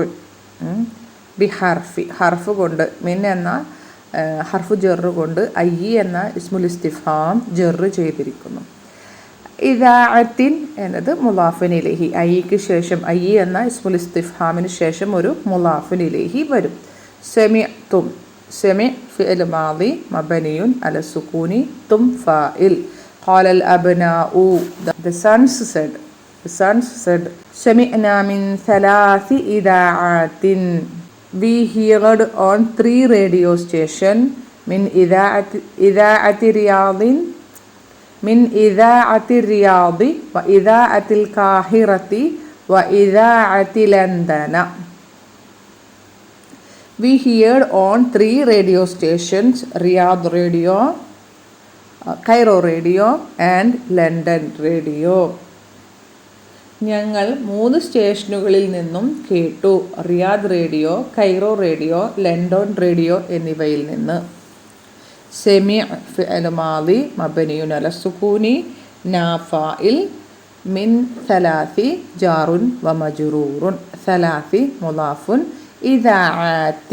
ബി ഹർഫ് കൊണ്ട് മിൻ എന്ന ഹർഫു ജർ കൊണ്ട് അയ്യി എന്ന ഇസ്മുൽ ഇസ്തിഫാം ജർ ചെയ്തിരിക്കുന്നു. ഇദാഅത്തിൻ എന്നത് മുലാഫിൻ ഇലൈഹി അയ്യിക്ക് ശേഷം അയ്യി എന്ന ഇസ്മുൽ ഇസ്തിഫാമിന് ശേഷം ഒരു മുലാഫിൻ ഇലൈഹി വരും. സമിഅ്തും സമി ഫിഅൽ മാദി മബ്നിയുൻ അല സുകൂനി തും ഫാഇൽ. ഖാല അൽ അബ്നാഉ the sons said സമിഅ്നാ മിൻ സലാസി ഇദാഅത്തിൻ we heard on 3 radio station min ഇദാഅത്തി റിയാദിൻ من إذاعة الرياض وإذاعة القاهرة وإذاعة لندن. We heard on 3 radio stations Riyadh Radio, Cairo Radio and London Radio. ഞങ്ങൾ 3 സ്റ്റേഷനുകളിൽ നിന്നും കേട്ടു. Riyadh radio, Cairo radio, London radio എന്നിവയിൽ നിന്ന്. سمع فعل ماضي مبني على السكون نا فاعل من ثلاث جار ومجرور ثلاث مضاف إذاعات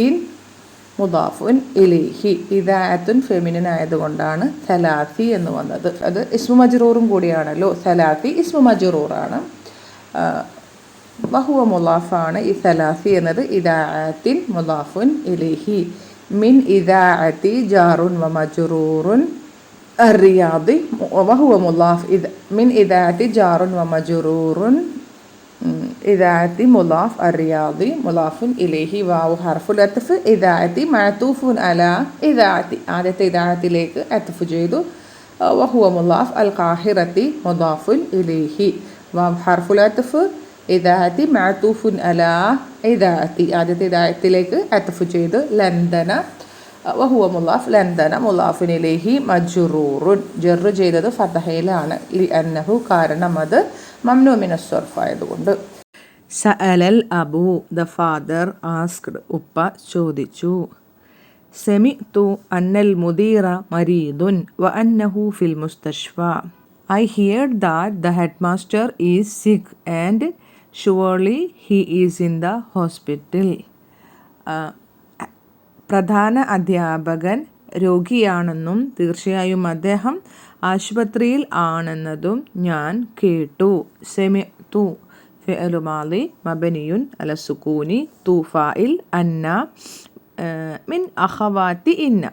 മുദാഫ് ഇലൈഹി ഇദാഅത്തുൻ ഫെമിനിൻ ആയതുകൊണ്ടാണ് സലാത്തി എന്ന് വന്നത്. അത് ഇസ്മു മജ്റൂറും കൂടിയാണല്ലോ. സലാത്തി ഇസ്മു മജ്റൂറാണ്, വഹുവ മുദാഫാണ്. ഈ സലാത്തി എന്നത് ഇദാഅത്തിൻ മുദാഫുൻ ഇലൈഹി. മിൻ ഇദാഅത്തി ജാറുൻ വ മജ്റൂറുൻ الرياضي وهو مضاف من إذاعة جار ومجرور إذاعة مضاف الرياضي مضاف إليه واو حرف العطف إذاعة معطوف على إذاعة عادة إذاعة ليك عطف جيدو وهو مضاف القاهرة مضاف إليه واو حرف العطف إذاعة معطوف على إذاعة عادة إذاعة ليك عطف جيدو لندن വഹുവ മുലാഫ് ലന്തന മുലാഫിൻ ഇലൈഹി മജ്റൂറുൻ ജർ ചെയ്തത് ഫതഹയിലാണ്. ലിഅന്നഹു കാരണം അത് മംനൂ മിനസ് സർഫ് ആയതുകൊണ്ട്. സഅലൽ അബു ദ ഫാദർ ആസ്ക്ഡ് ഉപ്പ ചോദിച്ചു. സമിഅ്തു അന്നൽ മുദീറ മരീദുൻ വ അന്നഹു ഫിൽ മുസ്തശ്ഫ. I heard that the headmaster is sick and surely he is in the hospital. പ്രധാന അധ്യാപകൻ രോഗിയാണെന്നും തീർച്ചയായും അദ്ദേഹം ആശുപത്രിയിൽ ആണെന്നതും ഞാൻ കേട്ടു. സെമിഅ്തു ഫിഅലു മാളി മബനിയുൻ അല സുകൂനി തൂഫായിൽ അന്ന മിൻ അഖവാത്തി ഇന്ന.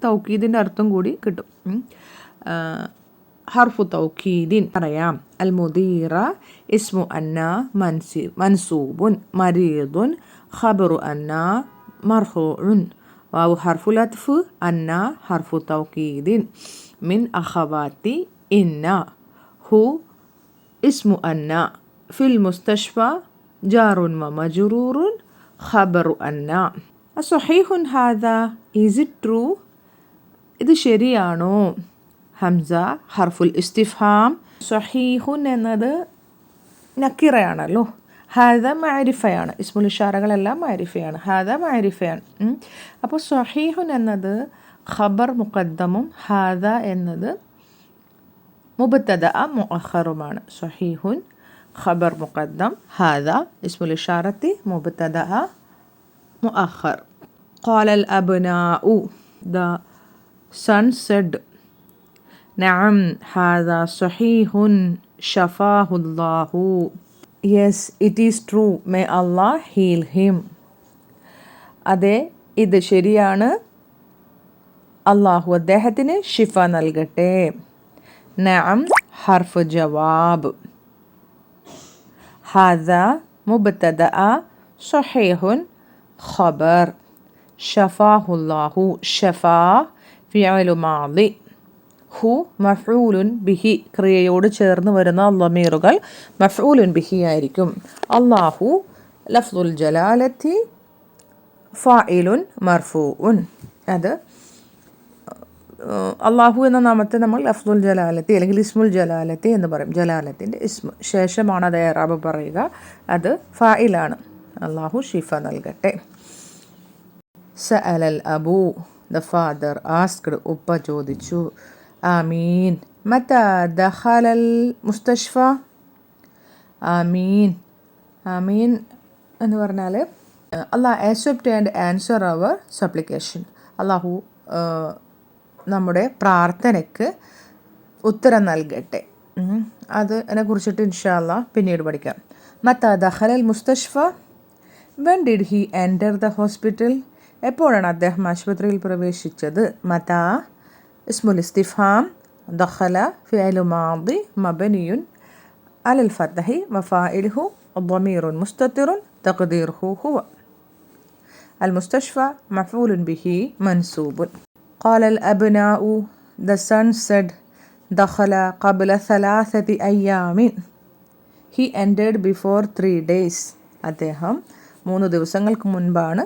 തൗക്കീദിൻ്റെ അർത്ഥം കൂടി കിട്ടും. ഹർഫു തൗക്കീദിൻ പറയാം. അൽ മുദീറ ഇസ്മു അന്ന മൻസൂബുൻ മരീദുൻ ഖബറു അന്ന മർഫൂഉൻ വാവു ഹർഫുൽ അത്ഫ് അന്ന ഹർഫു തൗക്കീദിൻ മിൻ അഖവാത്തി ഇന്ന ഹു ഇസ്മു അന്ന ഫിൽ മുസ്തശ്ഫ ജാറുൻ വ മജ്റൂറുൻ ഖബറു അന്ന. അസ്സഹീഹുൻ ഹാദാ ഈസ് ഇറ്റ് ട്രൂ? ഇത് ശരിയാണോ? ഹംസ ഹർഫുൽ ഇസ്തിഫ്ഹാം. സഹീഹുൻ എന്നത് നക്കിറയാണല്ലോ. ഹാദ മാരിഫയാണ്. ഇസ്മുൽ ഇഷാറകളെല്ലാം മാരിഫയാണ്. ഹാദ മാരിഫയാണ്. അപ്പോൾ സഹീഹുൻ എന്നത് ഖബർ മുഖദ്ദമും ഹാദ എന്നത് മുബ്തദ മുഅഖറുമാണ്. സഹീഹുൻ ഖബർ മുഖദ്ദം, ഹാദ ഇസ്മുൽ ഇഷാറത്തി മുബ്തദ മുഅഖർ. ഖാലൽ അബ്നാഉ the son said നഅം ഹാദ സഹീഹുൻ ഷഫാഹുല്ലാഹു. Yes it is true, may Allah heal him. അതെ, ഇത് ശരിയാണ്, അള്ളാഹു അദ്ദേഹത്തിന് ഷിഫ നൽകട്ടെ. നഅം ഹർഫ് ജവാബ്. ഹാദ മുബ്തദഅ സ്വഹീഹുൻ ഖബർ. ഷഫാഹുല്ലാഹു. ഷഫാ ഫിഅലു മാദി. ഹു മഫ്ഊലുൻ ബിഹി. ക്രിയയോട് ചേർന്ന് വരുന്ന ലമീറുകൾ മഫ്ഊലുൻ ബിഹി ആയിരിക്കും. അല്ലാഹു ലഫ്ദുൽ ജലാലത്തി ഫാഇലുൻ മർഫൂഉൻ. അത് അള്ളാഹു എന്ന നാമത്തെ നമ്മൾ ലഫ്ദുൽ ജലാലത്തി അല്ലെങ്കിൽ ഇസ്മുൽ ജലാലത്തി എന്ന് പറയും. ജലാലത്തിൻ്റെ ഇസ്മ ശേഷമാണ് അത് ഇറാബ് പറയുക. അത് ഫായിലാണ്. അള്ളാഹു ഷിഫ നൽകട്ടെ. സഅലൽ അബു. The father asked. ഉപ്പ ചോദിച്ചു. ആമീൻ. മതാ ദഖലൽ മുസ്തഷ്ഫ. ആമീൻ. ആമീൻ എന്ന് പറഞ്ഞാൽ Allah accept and answer our supplication. അള്ളാഹു നമ്മുടെ പ്രാർത്ഥനയ്ക്ക് ഉത്തരം നൽകട്ടെ. അതിനെ കുറിച്ചിട്ട് ഇൻഷാ അല്ലാഹ് പിന്നീട് പഠിക്കാം. മതാ ദഖലൽ മുസ്തഷ്ഫ. When did he enter the hospital. എപ്പോഴാണ് അദ്ദേഹം ആശുപത്രിയിൽ പ്രവേശിച്ചത്. മതാ ഇസ്മുൽ ഇസ്തിഫാം. ദഖല ഫിഅലു മാദി മബ്നിയുൻ അലൽ ഫത്ഹി വഫാഇലുഹു ضمير مستتر تقديره هو. المستشفى مفعول به منصوب. قال الأبناء. The son said. دخل قبل 3 أيام. He entered before 3 days. അദ്ദേഹം 3 ദിവസങ്ങൾക്ക് മുൻപാണ്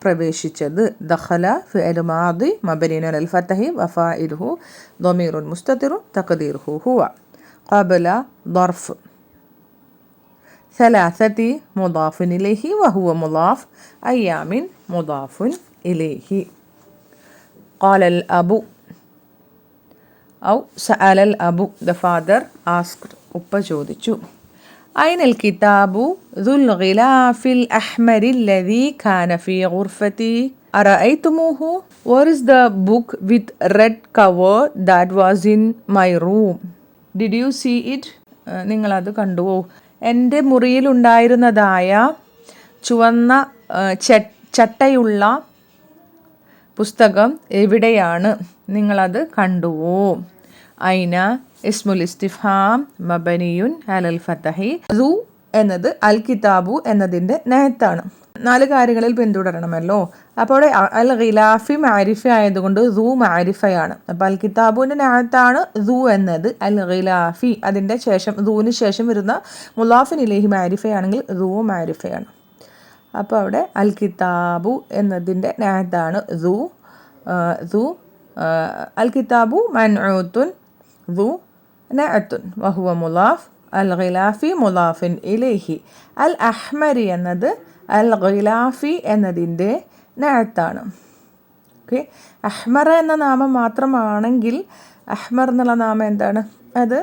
പ്രവേശിച്ചത്. ദഖല ഫിഅലു മാദി മബ്നിയുൻ അലൽ ഫത്ഹി വഫാഇലുഹു ضمير مستتر تقديره هو. قبل ظرف. 3 مضاف إليه وهو مضاف. أيام مضاف إليه. قال الأبو أو سأل الأبو. The father asked. ഉപ്പ ചോദിച്ചു. أين الكتاب ذو الغلاف الأحمر الذي كان في غرفتي أرأيتموه. Where is the book with red cover that was in my room. Did you see it. നിങ്ങളത് കണ്ടുവോ. എൻ്റെ മുറിയിലുണ്ടായിരുന്നതായ ചുവന്ന ചട്ടയുള്ള പുസ്തകം എവിടെയാണ്. നിങ്ങളത് കണ്ടുവോ. ഐന ഇസ്മുൽ ഇസ്തിഫാം മബനിയുൻ അലൽ ഫതഹി. ദു എന്നത് അൽ കിതാബു എന്നതിൻ്റെ നഹത്താണ്. 4 കാര്യങ്ങളിൽ പിന്തുടരണമല്ലോ. അപ്പോൾ അൽ ഖിലാഫി മാരിഫ ആയതുകൊണ്ട് ദു മാരിഫയാണ്. അപ്പോൾ അൽ കിതാബുവിൻ്റെ നഹത്താണ് ദു എന്നത്. അൽ ഖിലാഫി അതിൻ്റെ ശേഷം ദൂവിന് ശേഷം വരുന്ന മുലാഫിൻ ഇലൈഹി മാരിഫയാണെങ്കിൽ ദു മാരിഫയാണ്. അപ്പോൾ അവിടെ അൽ കിതാബു എന്നതിൻ്റെ നഹത്താണ് ദു. അൽ കിതാബു മൻഊത്തുൻ ദു നഅത്തുൻ വഹുവ മുലാഫ്. അൽ ഖിലാഫി മുലാഫിൻ ഇലൈഹി. അൽ അഹ്മരി എന്നത് അൽ ഖിലാഫി എന്നതിൻ്റെ നഅത്താണ്. ഓക്കെ. അഹ്മറ എന്ന നാമം മാത്രമാണെങ്കിൽ അഹ്മർ എന്നുള്ള നാമം എന്താണ്. അത്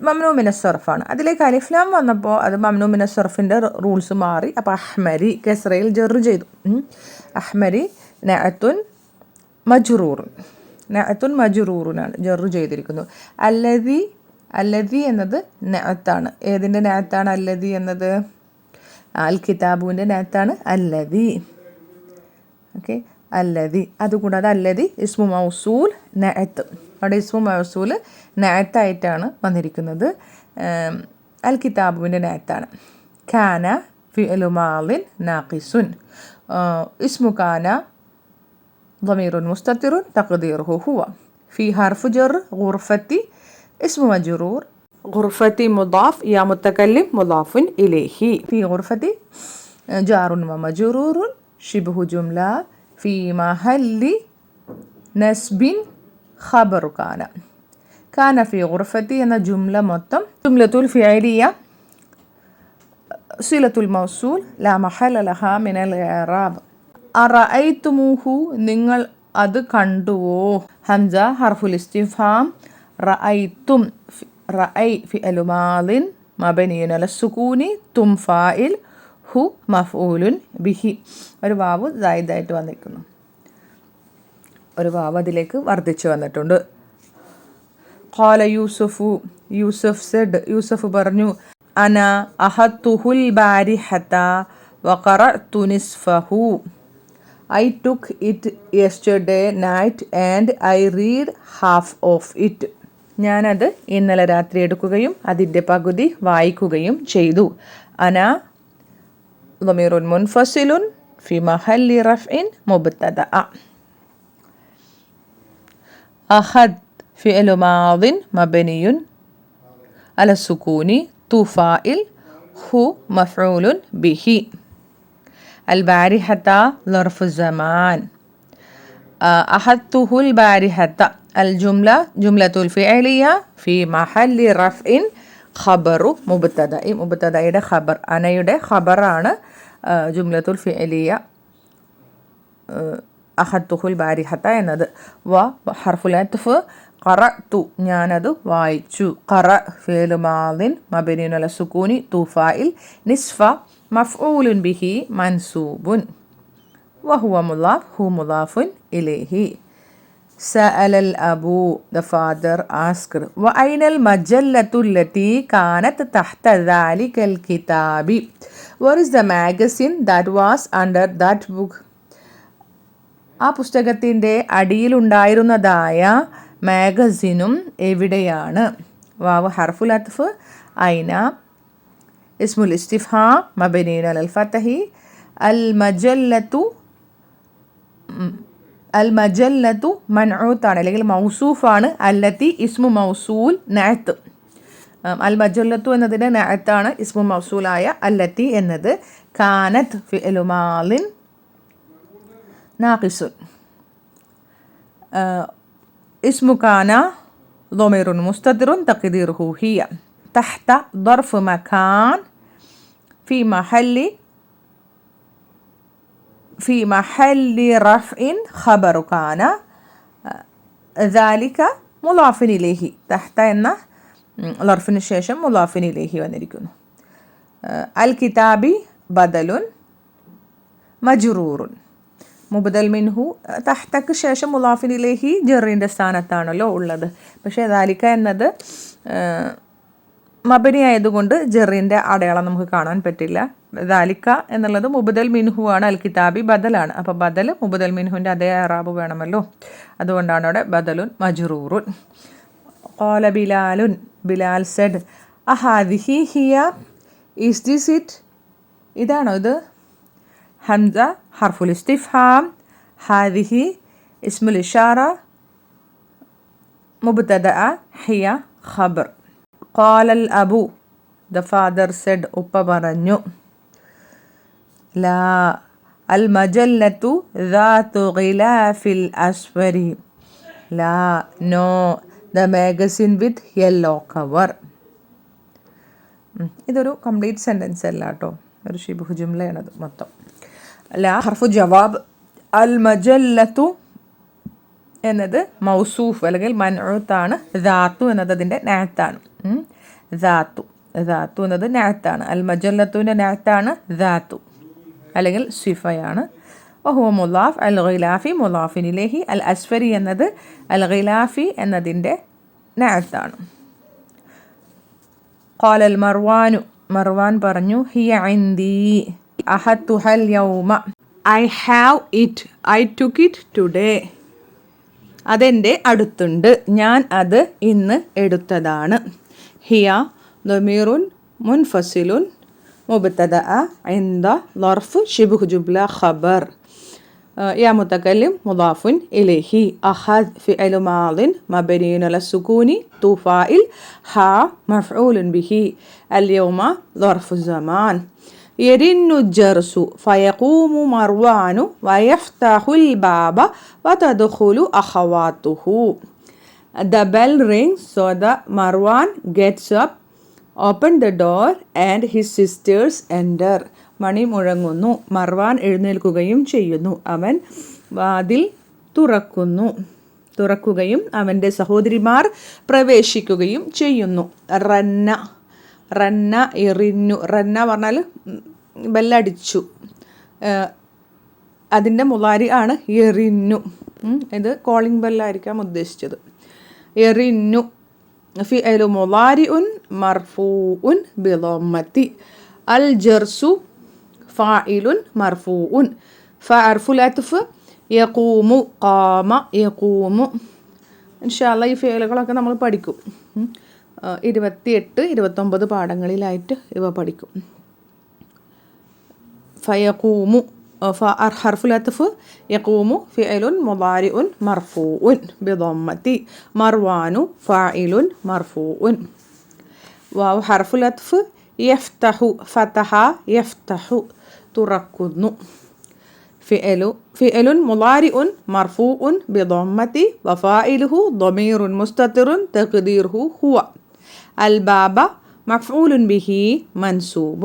മംനൂ മിന സർഫാണ്. അതിലേക്ക് അലിഫ്ലാം വന്നപ്പോൾ അത് മംനൂ മിന സർഫിൻ്റെ റൂൾസ് മാറി. അപ്പോൾ അഹ്മരി കെസ്റയിൽ ജറു ചെയ്തു. അഹ്മരി നഅത്തുൻ മജ്റൂറുൻ. നഅത്തുൻ മജ്റൂറുനാണ് ജറു ചെയ്തിരിക്കുന്നു. അല്ലദി എന്നത് നഅത്താണ്. ഏതിൻ്റെ നഅത്താണ് അല്ലദി എന്നത്. അൽ കിതാബുവിൻ്റെ നഅത്താണ് അല്ലദി. ഓക്കെ. അല്ലദി. അതുകൂടാതെ അല്ലദി ഇസ്മു മൗസൂൽ നഅത്ത്. അവിടെ ഇസ്മു മൗസൂൽ നഅത്തായിട്ടാണ് വന്നിരിക്കുന്നത്. അൽ കിതാബുവിൻ്റെ നഅത്താണ്. കാന ഫിഅലു മാളിൻ നാഖിസുൻ. ഇസ്മു കാന ضمير مستتر تقديره هو. في حرف جر. غرفتي اسم مجرور. غرفتي مضاف. يا متكلم مضاف إليه. في غرفتي جار ومجرور شبه جملة في محل نسب خبر كان. كان في غرفتي أنا جملة متم. جملة الفعلية صلة الموصول لا محل لها من الإعراب. അറഅയ്തുമൂഹു. നിങ്ങൾ അത് കണ്ടുവോ. ഹംസ ഹർഫുൽ ഇസ്തിഫാം. റഅയ്തും. റഅയ് ഫിഅലു മാദിൻ മബനിയുൻ അല സുകൂനി. തും ഫാഇൽ. ഹു മഫ്ഊലുൻ ബിഹി. ഒരു വാവ് സായിദായിട്ട് വന്നിരിക്കുന്നു. ഒരു വാവ് അതിലേക്ക് വർദ്ധിച്ചു വന്നിട്ടുണ്ട്. ഖാല യൂസുഫു. യൂസുഫ് സെഡ്. യൂസുഫ് പറഞ്ഞു. അന അഹത്തുഹുൽ ബാരിഹത വഖറഅതു നിസ്ഫഹു. I took it yesterday night and I read half of it. ഞാനത് ഇന്നലെ രാത്രി എടുക്കുകയും അതിൻ്റെ പകുതി വായിക്കുകയും ചെയ്തു. അന ضمير منفصل في محل رفع مبتدأ. أخذ فعل ماض مبني على السكون تو فاعل هو مفعول به. البارحة ظرف الزمان. أخذته البارحة الجملة جملة الفعلية في محل رفع خبر مبتدأ. مبتدأയുടെ ഖബർ അനയുടെ ഖബറാണ് ജുംലത്തുൽ ഫിഅലിയ അഖത്തുഹുൽ ബാരിഹത എന്നത്. വ ഹർഫുൽ അത്ഫ് ഖറഅതു ഞാനത് വായിച്ചു. ഖറ ഫിഅലു മാദിൻ മബ്നിയുൻ അല സുകൂനി തു ഫാഇൽ നിസ്ഫ മഫ്ഊലുൻ ബിഹി മൻസൂബുൻ വഹുവ മുളാഫ് ഹു മുളാഫുൻ ഇലൈഹി. سأل الأبو the father asked وأين المجلة التي كانت تحت ذلك الكتاب. Where is the magazine that was under that book. ആ പുസ്തകത്തിൻ്റെ അടിയിലുണ്ടായിരുന്നതായ മാഗസിനും എവിടെയാണ്. വാവ് ഹർഫുൽ അത്ഫ് ഐന ഇസ്മുൽ ഇസ്തിഫ്ഹാം മബ്നിയുൻ അലൽ ഫത്ഹി അൽ മജല്ലത്തു അൽ മജല്ലത്തു മൻഊത്താണ് അല്ലെങ്കിൽ മൗസൂഫാണ്. അല്ലത്തി ഇസ്മു മൗസൂൽ നഅത്ത്. അൽ മജല്ലത്തു എന്നതിൻ്റെ നഅത്താണ് ഇസ്മു മൗസൂലായ അല്ലത്തി എന്നത്. കാനത്ത് ഫിഅലു മാദിൻ നാഖിസുൻ. ഇസ്മു കാന ضمير مستتر تقديره هي. تحت ظرف مكان في محل رفع خبر كان ذلك مضاف إليه. تحت എന്ന ളർഫിന് ശേഷം മുളാഫിൻ ഇലൈഹി വന്നിരിക്കുന്നു. അൽ കിതാബി ബദലുൻ മജ്റൂറുൻ. മുബദൽ മിൻഹു തഹ്തക്ക് ശേഷം മുളാഫിൻ ഇലൈഹി ജറിൻ്റെ സ്ഥാനത്താണല്ലോ ഉള്ളത്. പക്ഷേ ദാലിക എന്നത് മബനി ആയതുകൊണ്ട് ജറിൻ്റെ അടയാളം നമുക്ക് കാണാൻ പറ്റില്ല. ദാലിക എന്നുള്ളത് മുബദൽ മിൻഹു ആണ്. അൽ കിതാബി ബദലാണ്. അപ്പോൾ ബദൽ മുബദൽ മിൻഹുവിൻ്റെ അതേ അറാബ് വേണമല്ലോ. അതുകൊണ്ടാണ് അവിടെ ബദലുൻ മജ്റൂറുൻ. ഖാല ബിലാലുൻ ബിലാൽ സെഡ് അഹാദിഹി ഹിയ ഈസ് ദിസ് ഇറ്റ്. ഇതാണോ ഇത്. ഹംസ ഹർഫുൽ ഇസ്തിഫ്ഹാം ഹാദിഹി ഇസ്മുൽ ഇഷാറ മുബ്തദഅ ഹിയ ഖബർ. ഖാല അൽ അബു the father said ഉപ്പ പറഞ്ഞു. ലാ അൽ മജല്ലത്തു ദാതു ഗിലാഫിൽ അസ്വരി. ലാ know the magazine with yellow cover. ഇതൊരു കംപ്ലീറ്റ് സെൻറ്റൻസ് അല്ല കേട്ടോ, ഒരു ഷിബുഹ് ജുംലയാണത് മൊത്തം. ലാ ഹർഫു ജവാബ്. അൽ മജല്ലത്തു എന്നത് മൗസൂഫ് അല്ലെങ്കിൽ മൻഊത്താണ്. ദാത്തു എന്നത് അതിൻ്റെ നാത്താണ്. ദാത്തു എന്നത് നാത്താണ്. അൽ മജല്ലത്തുവിൻ്റെ നാത്താണ് ദാത്തു അല്ലെങ്കിൽ സിഫയാണ്. വഹുവ മുളാഫ് അൽ ഗിലാഫി മുളാഫിൻ ഇലൈഹി. അൽ അസ്ഫരി എന്നത് അൽ ഗിലാഫി എന്നതിൻ്റെ നാത്താണ്. ഖാല അൽ മർവാനു മർവാൻ പറഞ്ഞു. ഹിയ ഇൻദി അഹത്തുഹൽ യൗമ. I have it. I took it today. അതെൻ്റെ അടുത്തുണ്ട്, ഞാൻ അത് ഇന്ന് എടുത്തതാണ്. ഹിയ ضمير منفصل مبتدأ عند ظرف شبه جملة خبر. يا متكلم مضاف إليه. أخذ فعل ماض مبني على السكون تو فاعل ها مفعول به. اليوم ظرف الزمان. يرن الجرس فيقوم مروان ويفتح الباب وتدخل أخواته. The bell rings so the Marwan gets up, open the door and his sisters enter. മണി മുഴങ്ങുന്നു, മർവാൻ എഴുന്നേൽക്കുകയും ചെയ്യുന്നു, അവൻ വാതിൽ തുറക്കുകയും അവൻ്റെ സഹോദരിമാർ പ്രവേശിക്കുകയും ചെയ്യുന്നു. റന്ന എറിഞ്ഞു. റന്ന പറഞ്ഞാൽ ബെല്ലടിച്ചു. അതിൻ്റെ മുളാരി ആണ് എറിഞ്ഞു. ഇത് കോളിംഗ് ബെല്ലായിരിക്കാം ഉദ്ദേശിച്ചത്. എറിഞ്ഞു فعل مضارع مرفوع بضمة. الجرس فاعل مرفوع. فحرف العطف يقوم قام يقوم. ഇൻഷാല്ല ഈ ഫേലുകളൊക്കെ നമ്മൾ പഠിക്കും. 28, 29 പാഠങ്ങളിലായിട്ട് ഇവ പഠിക്കും. ഫയഖൂമു حرف العطف يقوم فعل مضارع مرفوع بضمة. مروان فاعل مرفوع. واو حرف العطف يفتح فتح يفتح തുറക്കുന്നു. فعل مضارع مرفوع بضمة وفاعله ضمير مستتر تقديره هو. الباب مفعول به منصوب.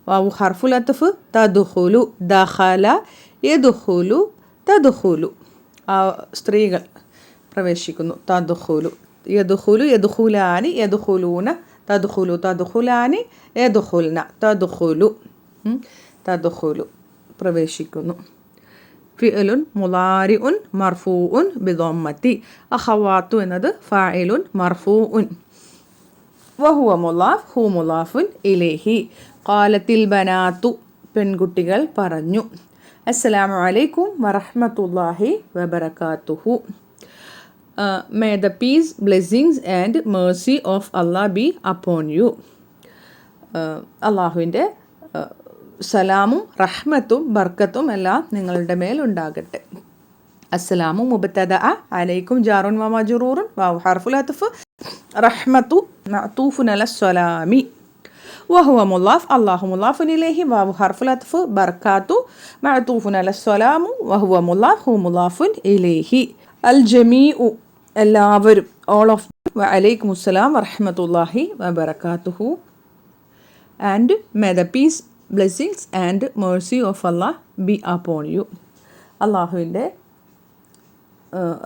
واو حرف العطف تدخل دخل يدخل تدخل സ്ത്രീകൾ പ്രവേശിക്കുന്നു. തദ്ഖുലു യദ്ഖുലു യദ്ഖുലാനി യദ്ഖുലൂന തദ്ഖുലു തദ്ഖുലാനി യദ്ഖുൽന തദ്ഖുലു തദ്ഖുലു പ്രവേശിക്കുന്നു. ഫിഅലുൻ മുളാരിഉൻ മർഫൂഉൻ ബിദമ്മത്തി. അഖവാത്തു എന്നത് ഫാഇലുൻ മർഫൂഉൻ. വഹുവ മുളാഫ് ഹു മുളാഫുൻ ഇലൈഹി. ഖാലത്തിൽ ബനാത്തു പെൺകുട്ടികൾ പറഞ്ഞു. അസ്സലാമു അലൈക്കും വറഹ്മത്തുള്ളാഹി വബറകാതുഹു. May the peace, blessings and mercy of Allah be upon you. അള്ളാഹുവിൻ്റെ സലാമും റഹ്മത്തും ബർക്കത്തും എല്ലാം നിങ്ങളുടെ മേൽ ഉണ്ടാകട്ടെ. അസ്സലാമു മുബ്തദഅ അലൈക്കും ജാറുൻ വ മജ്റൂറുൻ വ ഹർഫുൽ അത്ഫ് റഹ്മത്തു മഅതൂഫുൻ അല സ്വലാമി വഹുവ മുളാഫ് അല്ലാഹു മുളാഫുൻ ഇലൈഹി വ ഹർഫുൽ അത്ഫ് ബർക്കാത്തു മഅതൂഫുൻ അല സ്വലാമു വഹുവ മുളാഫ് ഹു മുളാഫുൻ ഇലൈഹി. അൽ ജമീഉ എല്ലാവരും, ഓൾ ഓഫ് വ അലൈക്കും അസ്സലാം വറഹ്മത്തുള്ളാഹി വബറകാതുഹു. And may the peace, blessings and mercy of Allah be upon you. അള്ളാഹുവിൻ്റെ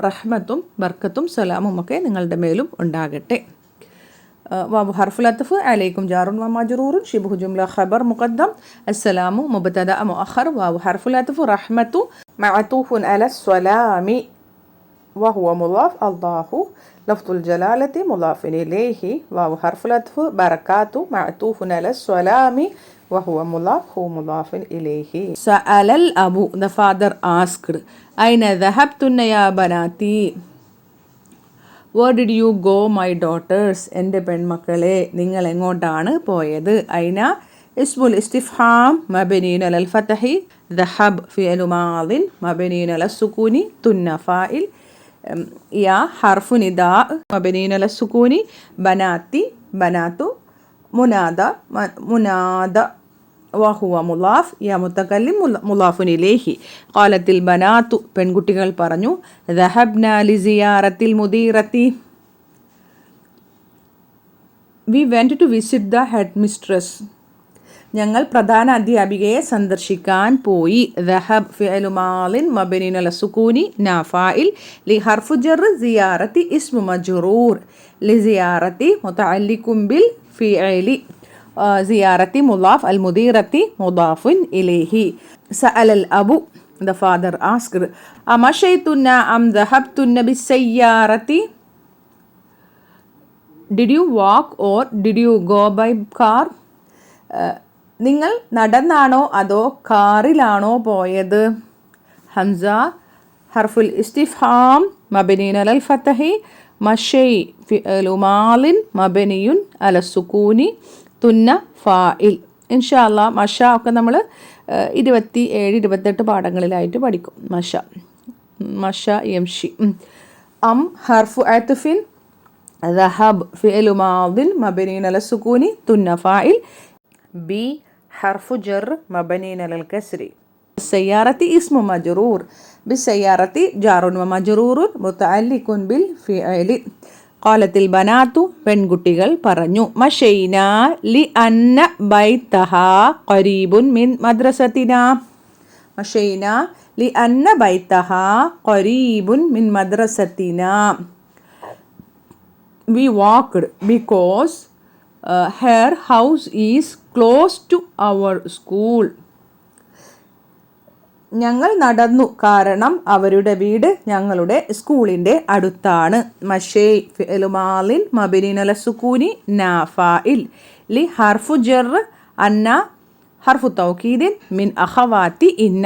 റഹ്മത്തും ബർക്കത്തും സലാമും ഒക്കെ നിങ്ങളുടെ മേലും ഉണ്ടാകട്ടെ. വാവ് ഹർഫുൽ അത്ഫ് അലൈക്കും ജാറുൻ വ മജ്റൂറുൻ ശിബ്ഹു ജുംല ഖബർ മുഖദ്ദം. അസ്സലാമു മുബ്തദഅ മുഅഖർ. വാവ് ഹർഫുൽ അത്ഫ് റഹ്മത്തു മഅതൂഫുൻ അല സ്വലാമി വഹുവ മുളാഫ് അല്ലാഹു ലഫ്ദുൽ ജലാലത്തി മുളാഫിൻ ഇലൈഹി. വാവ് ഹർഫുൽ അത്ഫ് ബറകാത്തു മഅതൂഫുൻ അല സ്വലാമി വഹുവ മുളാഫ് ഹു മുളാഫിൻ ഇലൈഹി. സഅലൽ Abu, the father asked, അയ്ന ദഹബ്തുന്ന yeah ബനാതി. Where did you go my daughters? എൻ്റെ പെൺമക്കളെ നിങ്ങൾ എങ്ങോട്ടാണ് പോയത്? അയ്ന ഇസ്മുൽ ഇസ്തിഫ്ഹാം മബനിയുൻ അലൽ ഫതഹി. ദഹബ് ഫിഅലു മാദിൻ മബനിയുൻ അല സുകൂനി. തുന്ന ഫാഇൽ. യാ ഹർഫു നിദാ മബനിയുൻ അല സുകൂനി. ബനാത്തി ബനാത്തു. മുനാദ മുനാദ വഹുവ മുളാഫ്. യാ മുതകല്ലിം മുളാഫുൻ ഇലൈഹി. ഖാലത്തിൽ ബനാത്തു പെൺകുട്ടികൾ പറഞ്ഞു. ദഹബ്ന ലിസിയാറത്തിൽ മുദീറത്തി. We went to visit the headmistress. ഞങ്ങൾ പ്രധാന അധ്യാപികയെ സന്ദർശിക്കാൻ പോയി. ദഹബ് ഫിഅലു മാളിൻ മബനിൻ അല സുകൂനി നാഫായിൽ. ലി ഹർഫു ജർ സിയാറത്തി ഇസ്മു മജ്റൂർ. ലിസിയാറത്തി മുതഅല്ലിഖും ബിൽ ഫിഅലി. സിയാറത്തി മുളാഫ് അൽ മുദീറത്തി മുദാഫുൻ ഇലൈഹി. സഅലൽ Abu, the father asked, അമശൈതുന്ന um ദഹബ്തുന്ന ബിസ്സയ്യാറത്തി. Did you walk or did you go by car? നിങ്ങൾ നടന്നാണോ അതോ കാറിലാണോ പോയത്? ഹംസ ഹർഫുൽ ഇസ്തിഫ്ഹാം മബനിയുൻ അലൽ ഫതഹി. മശൈ ഫിഅലു മാളിൻ മബനിയുൻ അല സുകൂനി. തുന്ന ഫാഇൽ. ഇൻഷാ അല്ലാഹ് മഷ ഒക്കെ നമ്മൾ 27, 28 പാഠങ്ങളിലായിട്ട് പഠിക്കും. മഷ യംഷി. അം ഹർഫു അത്ഫിൻ. ദഹബ് ഫിഅലു മാദിൻ മബനിയുൻ അല സുകൂനി. തുന്ന ഫാഇൽ. ബി ഹർഫു ജർ മബനിയുൻ അലൽ കസ്രി. സയ്യാറത്തി ഇസ്മു മജ്റൂർ. ബിസ്സയ്യാറത്തി ജാറുൻ വ മജ്റൂറുൻ മുതഅല്ലിഖുൻ ബിൽ ഫിഅലി. ഖാലത്തിൽ ബനാത്തു പെൺകുട്ടികൾ പറഞ്ഞു. മശൈന ലി അന്ന ബൈതഹ ഖരീബുൻ മിൻ മദ്രസതിന. മശൈന ലി അന്ന ബൈതഹ ഖരീബുൻ മിൻ മദ്രസതിന. We walked because her house is close to our school. ഞങ്ങൾ നടന്നു കാരണം അവരുടെ വീട് ഞങ്ങളുടെ സ്കൂളിൻ്റെ അടുത്താണ്. മഷേ ഫിഅ്ലു മാളിൻ മബ്നിൻ അല സുകൂനി നാഫാഇൽ ലി ഹർഫു ജർ അന്ന ഹർഫു തൗക്കീദിൻ മിൻ അഖവാത്തി ഇന്ന.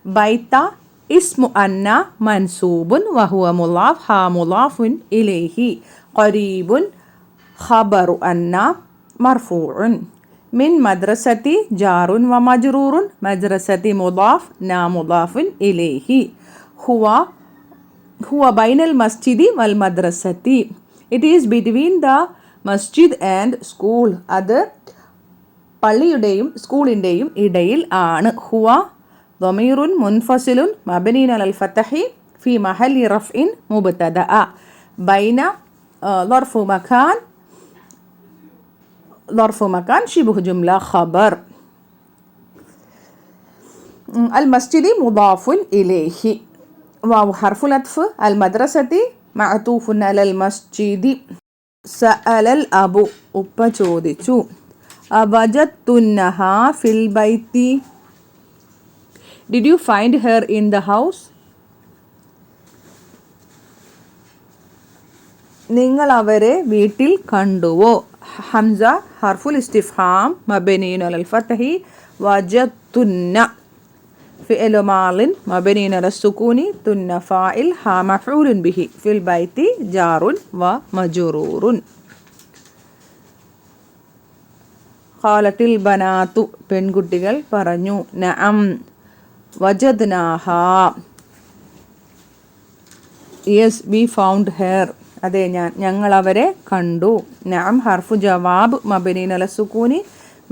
ബൈത്ത ഇസ്മു അന്ന മൻസൂബുൻ വഹുവ മുളാഫ് ഹാ മുളാഫുൻ ഇലൈഹി. ഖരീബുൻ ഖബറു അന്ന മർഫൂഉൻ. മിൻ മദ്രസത്തി ജാറുൻ വ മജ്റൂറുൻ. മദ്രസത്തി മുളാഫ് നാ മുളാഫുൻ ഇലൈഹി. ഹുവ ബൈനൽ മസ്ജിദി വൽ മദ്രസത്തി. It is between the masjid and school. അത് പള്ളിയുടെയും സ്കൂളിൻ്റെയും ഇടയിൽ ആണ്. ഹുവ ضمير منفصل مبني على الفتح في محل رفع مبتدأ بين ظرف مكان شبه جملة خبر. المسجد مضاف إليه. واو حرف العطف. المدرسة معطوف على المسجد. سأل الأب ഉപ്പ ചോദിച്ചു. وجدتنها في البيت. Did you find her in the house? നിങ്ങൾ അവരെ വീട്ടിൽ കണ്ടുവോ? ഹംസ ഹർഫുൽ ഇസ്തിഫ്ഹാം മബ്നിയുൻ അലൽ ഫത്ഹി. വജത്തുന്ന ഫിഅ്ലു മാളിൻ മബ്നിയുൻ അലസ് സുകൂനി. തുന്ന ഫാഇൽ ഹാ മഫ്ഊലുൻ ബിഹി. ഫിൽ ബൈത്തി ജാറുൻ വ മജ്റൂറുൻ. ഖാലത്തിൽ ബനാതു പെൺകുട്ടികൾ പറഞ്ഞു. നഅം വജദ്നാഹ. Yes we found her. അതെ ഞങ്ങൾ അവരെ കണ്ടു. നഅം ഹർഫു ജവാബ് മബ്നിൻ അല സുകൂനി.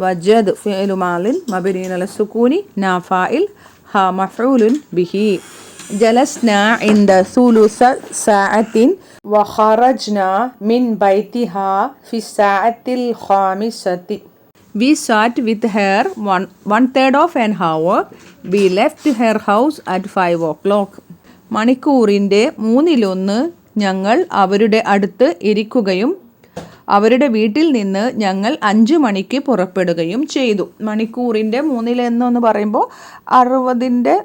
വജദ് ഫിഅ്ലു മാളിൻ മബ്നിൻ അല സുകൂനി നാ ഫാഇൽ ഹാ മഫ്ഊലുൻ ബിഹി. ജലസ്നാ ഇൻദ സുലുസ സഅത്തിൻ വഖറജ്നാ മിൻ ബൈതിഹാ ഫി സഅത്തിൽ ഖാമിസത്തി. We sat with her 1/3 of an hour. We left her house at 5 o'clock. മണിക്കൂറിൻ്റെ 1/3 ഞങ്ങൾ അവരുടെ അടുത്ത് ഇരിക്കുകയും അവരുടെ വീട്ടിൽ നിന്ന് ഞങ്ങൾ 5 മണിക്ക് പുറപ്പെടുകയും ചെയ്തു. മണിക്കൂറിൻ്റെ 1/3 എന്ന് പറയുമ്പോൾ 60ൻ്റെ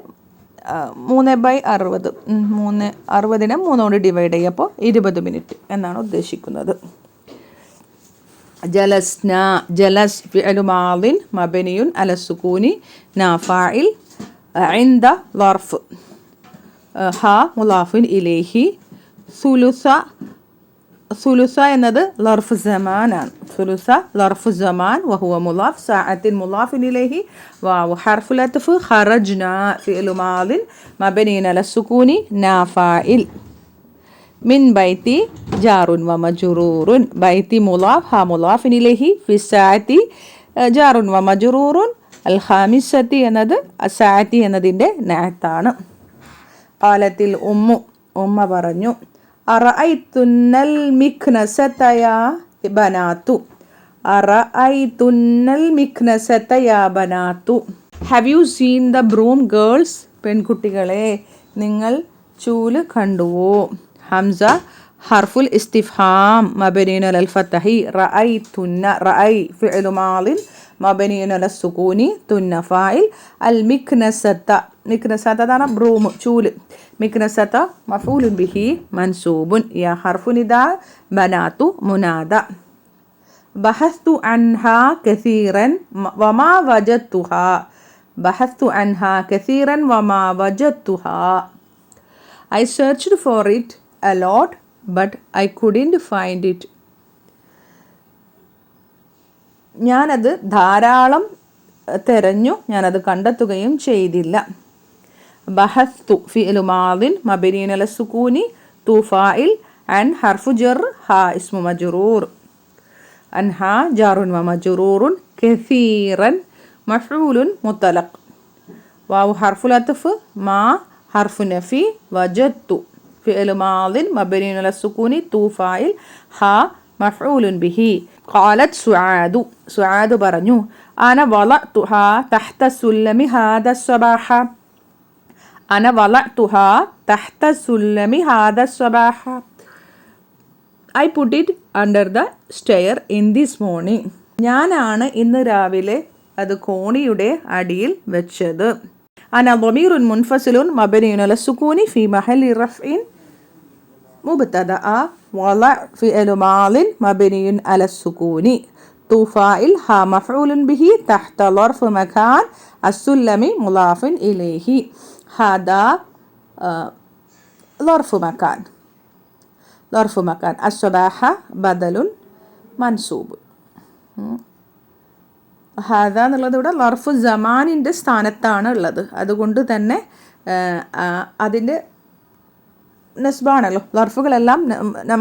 3/60. 60നെ 3 കൊണ്ട് ഡിവൈഡ് ചെയ്യുമ്പോൾ 20 മിനിറ്റ് എന്നാണ് ഉദ്ദേശിക്കുന്നത്. ജലസ്ന ജലസ് ഫിഅ്ലു മാളിൻ മബ്നിയുൻ അല സുകൂനി നാ ഫാഇൽ ഇൻദ ളർഫ് ഹാ മുളാഫുൻ ഇലൈഹി. സുലുസ എന്നത് ലർഫ് സമാനാണ്. സുലുസ ലർഫ് സമാൻ വഹുവ മുളാഫ്. സഅത്തിൻ മുളാഫുൻ ഇലൈഹി. വാവു ഹർഫുൽ അത്ഫ്. ഖറജ്നാ ഫിഅ്ലു മാളിൻ മബ്നിയുൻ അല സുകൂനി നാ ഫാഇൽ. മിൻ ബൈത്തി ജാറുൻ വ മജ്റൂറുൻ. ബൈത്തി മുളാഫ് ഹാ മുളാഫിൻ ഇലൈഹി. ഫി സഅത്തി ജാറുൻ വ മജ്റൂറുൻ. അൽ ഖാമിസത്തി എന്നത് സഅത്തി എന്നതിൻ്റെ നഅത്താണ്. ഖാലത്തിൽ ഉമ്മ പറഞ്ഞു. അറഅയ്തുന്നൽ മിഖ്നസത യാ ബനാതു. അറഅയ്തുന്നൽ മിഖ്നസത യാ ബനാതു. Have you seen the broom girls. പെൺകുട്ടികളെ നിങ്ങൾ ചൂല് കണ്ടുവോ? ഹംസ ഹർഫുൽ ഇസ്തിഫ്ഹാം മബ്നിയുൻ അലൽ ഫത്ഹി. റഅയ്തുന്ന. റഅയ് ഫിഅ്ലു മാളിൻ മബ്നിയുൻ അലസ് സുകൂനി. തുന്ന ഫാഇൽ. അൽ മിഖ്നസത. മിഖ്നസത ആണ് ബ്രൂം ചൂല്. മിഖ്നസത മഫ്ഊലുൻ ബിഹി മൻസൂബുൻ. യാ ഹർഫു നിദാ. ബനാതു മുനാദ. ബഹസ്തു അൻഹാ കസീറൻ വമാ വജദ്തുഹാ. ബഹസ്തു അൻഹാ കസീറൻ വമാ വജദ്തുഹാ. I searched for it a lot but I couldn't find it. ഞാനത് ധാരാളം തെരഞ്ഞു, ഞാനത് കണ്ടെത്തുകയും ചെയ്തില്ല. ബഹസ്തു ഫിഅ്ലു മാദിൻ മബ്നിയുൻ അല സുകൂനി. തു ഫാഇൽ. അൻ ഹർഫു ജർ. ഹാ ഇസ്മു മജ്റൂർ. അൻഹാ ജാറുൻ വ മജ്റൂറുൻ. കസീറൻ മഫ്ഊലുൻ മുത്തലഖ്. വാവു ഹർഫുൽ അത്ഫ്. മാ ഹർഫു നഫി. വജദ്തു ഫിഅ്ലു മാദിൻ മബ്നിയുൻ അല സുകൂനി. തു ഫാഇൽ. ഹാ മഫ്ഊലുൻ ബിഹി. ഖാലത് സുആദു. സുആദ് പറഞ്ഞു. അന വളഅതുഹാ തഹ്ത സുല്ലമി ഹാദ സ്വബാഹ. അന വളഅതുഹാ തഹ്ത സുല്ലമി ഹാദ സ്വബാഹ. I put it under the stair in this morning. ഞാനാണ് ഇന്ന് രാവിലെ അത് കോണിയുടെ അടിയിൽ വെച്ചത്. أنا ضمير منفصل مبني على السكون في محل رفع مبتدأ وضع فعل ماض مبني على السكون تو فاعل ها مفعول به تحت ظرف مكان السلم مضاف إليه هذا ظرف مكان الصباح بدل منصوب ഹാദ എന്നുള്ളത് ഇവിടെ ലർഫു ജമാനിൻ്റെ സ്ഥാനത്താണ് ഉള്ളത്. അതുകൊണ്ട് തന്നെ അതിൻ്റെ നസ്ബാണല്ലോ, ലർഫുകളെല്ലാം